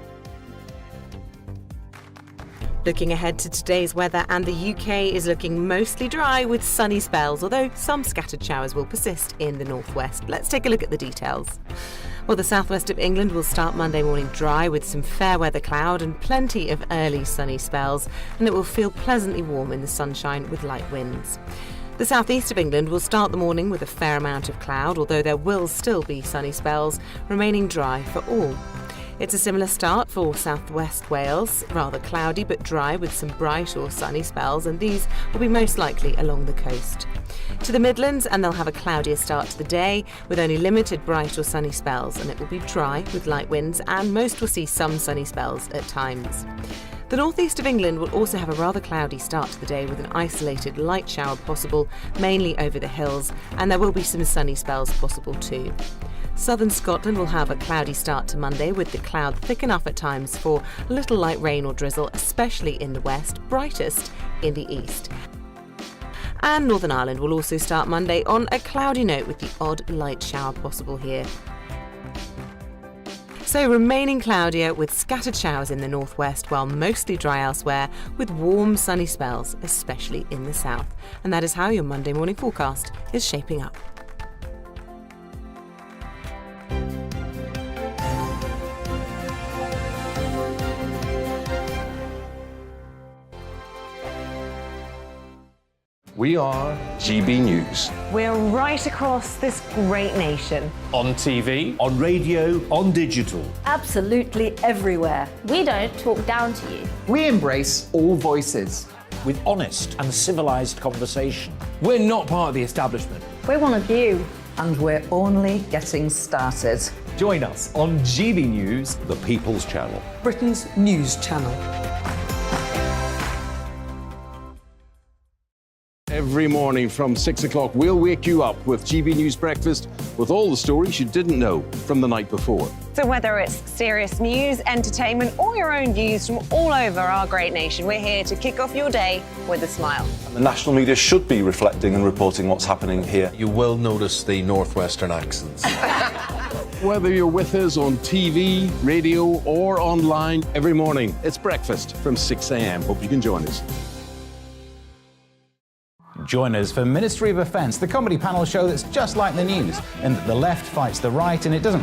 Looking ahead to today's weather, and the UK is looking mostly dry with sunny spells, although some scattered showers will persist in the northwest. Let's take a look at the details. Well, the southwest of England will start Monday morning dry with some fair weather cloud and plenty of early sunny spells, and it will feel pleasantly warm in the sunshine with light winds. The southeast of England will start the morning with a fair amount of cloud, although there will still be sunny spells, remaining dry for all. It's a similar start for southwest Wales, rather cloudy but dry with some bright or sunny spells, and these will be most likely along the coast. To the Midlands, and they'll have a cloudier start to the day with only limited bright or sunny spells, and it will be dry with light winds, and most will see some sunny spells at times. The northeast of England will also have a rather cloudy start to the day with an isolated light shower possible, mainly over the hills, and there will be some sunny spells possible too. Southern Scotland will have a cloudy start to Monday with the cloud thick enough at times for a little light rain or drizzle, especially in the west, brightest in the east. And Northern Ireland will also start Monday on a cloudy note with the odd light shower possible here. So remaining cloudier with scattered showers in the northwest while mostly dry elsewhere with warm sunny spells, especially in the south. And that is how your Monday morning forecast is shaping up. We are GB News. We're right across this great nation. On TV, on radio, on digital. Absolutely everywhere. We don't talk down to you. We embrace all voices. With honest and civilised conversation. We're not part of the establishment. We're one of you. And we're only getting started. Join us on GB News, The People's Channel. Britain's news channel. Every morning from 6 o'clock, we'll wake you up with GB News Breakfast with all the stories you didn't know from the night before. So whether it's serious news, entertainment, or your own views from all over our great nation, we're here to kick off your day with a smile. And the national media should be reflecting and reporting what's happening here. You will notice the northwestern accents. Whether you're with us on TV, radio, or online, every morning, it's breakfast from 6 a.m. Hope you can join us. Join us for Ministry of Offence, the comedy panel show that's just like the news, in that the left fights the right and it doesn't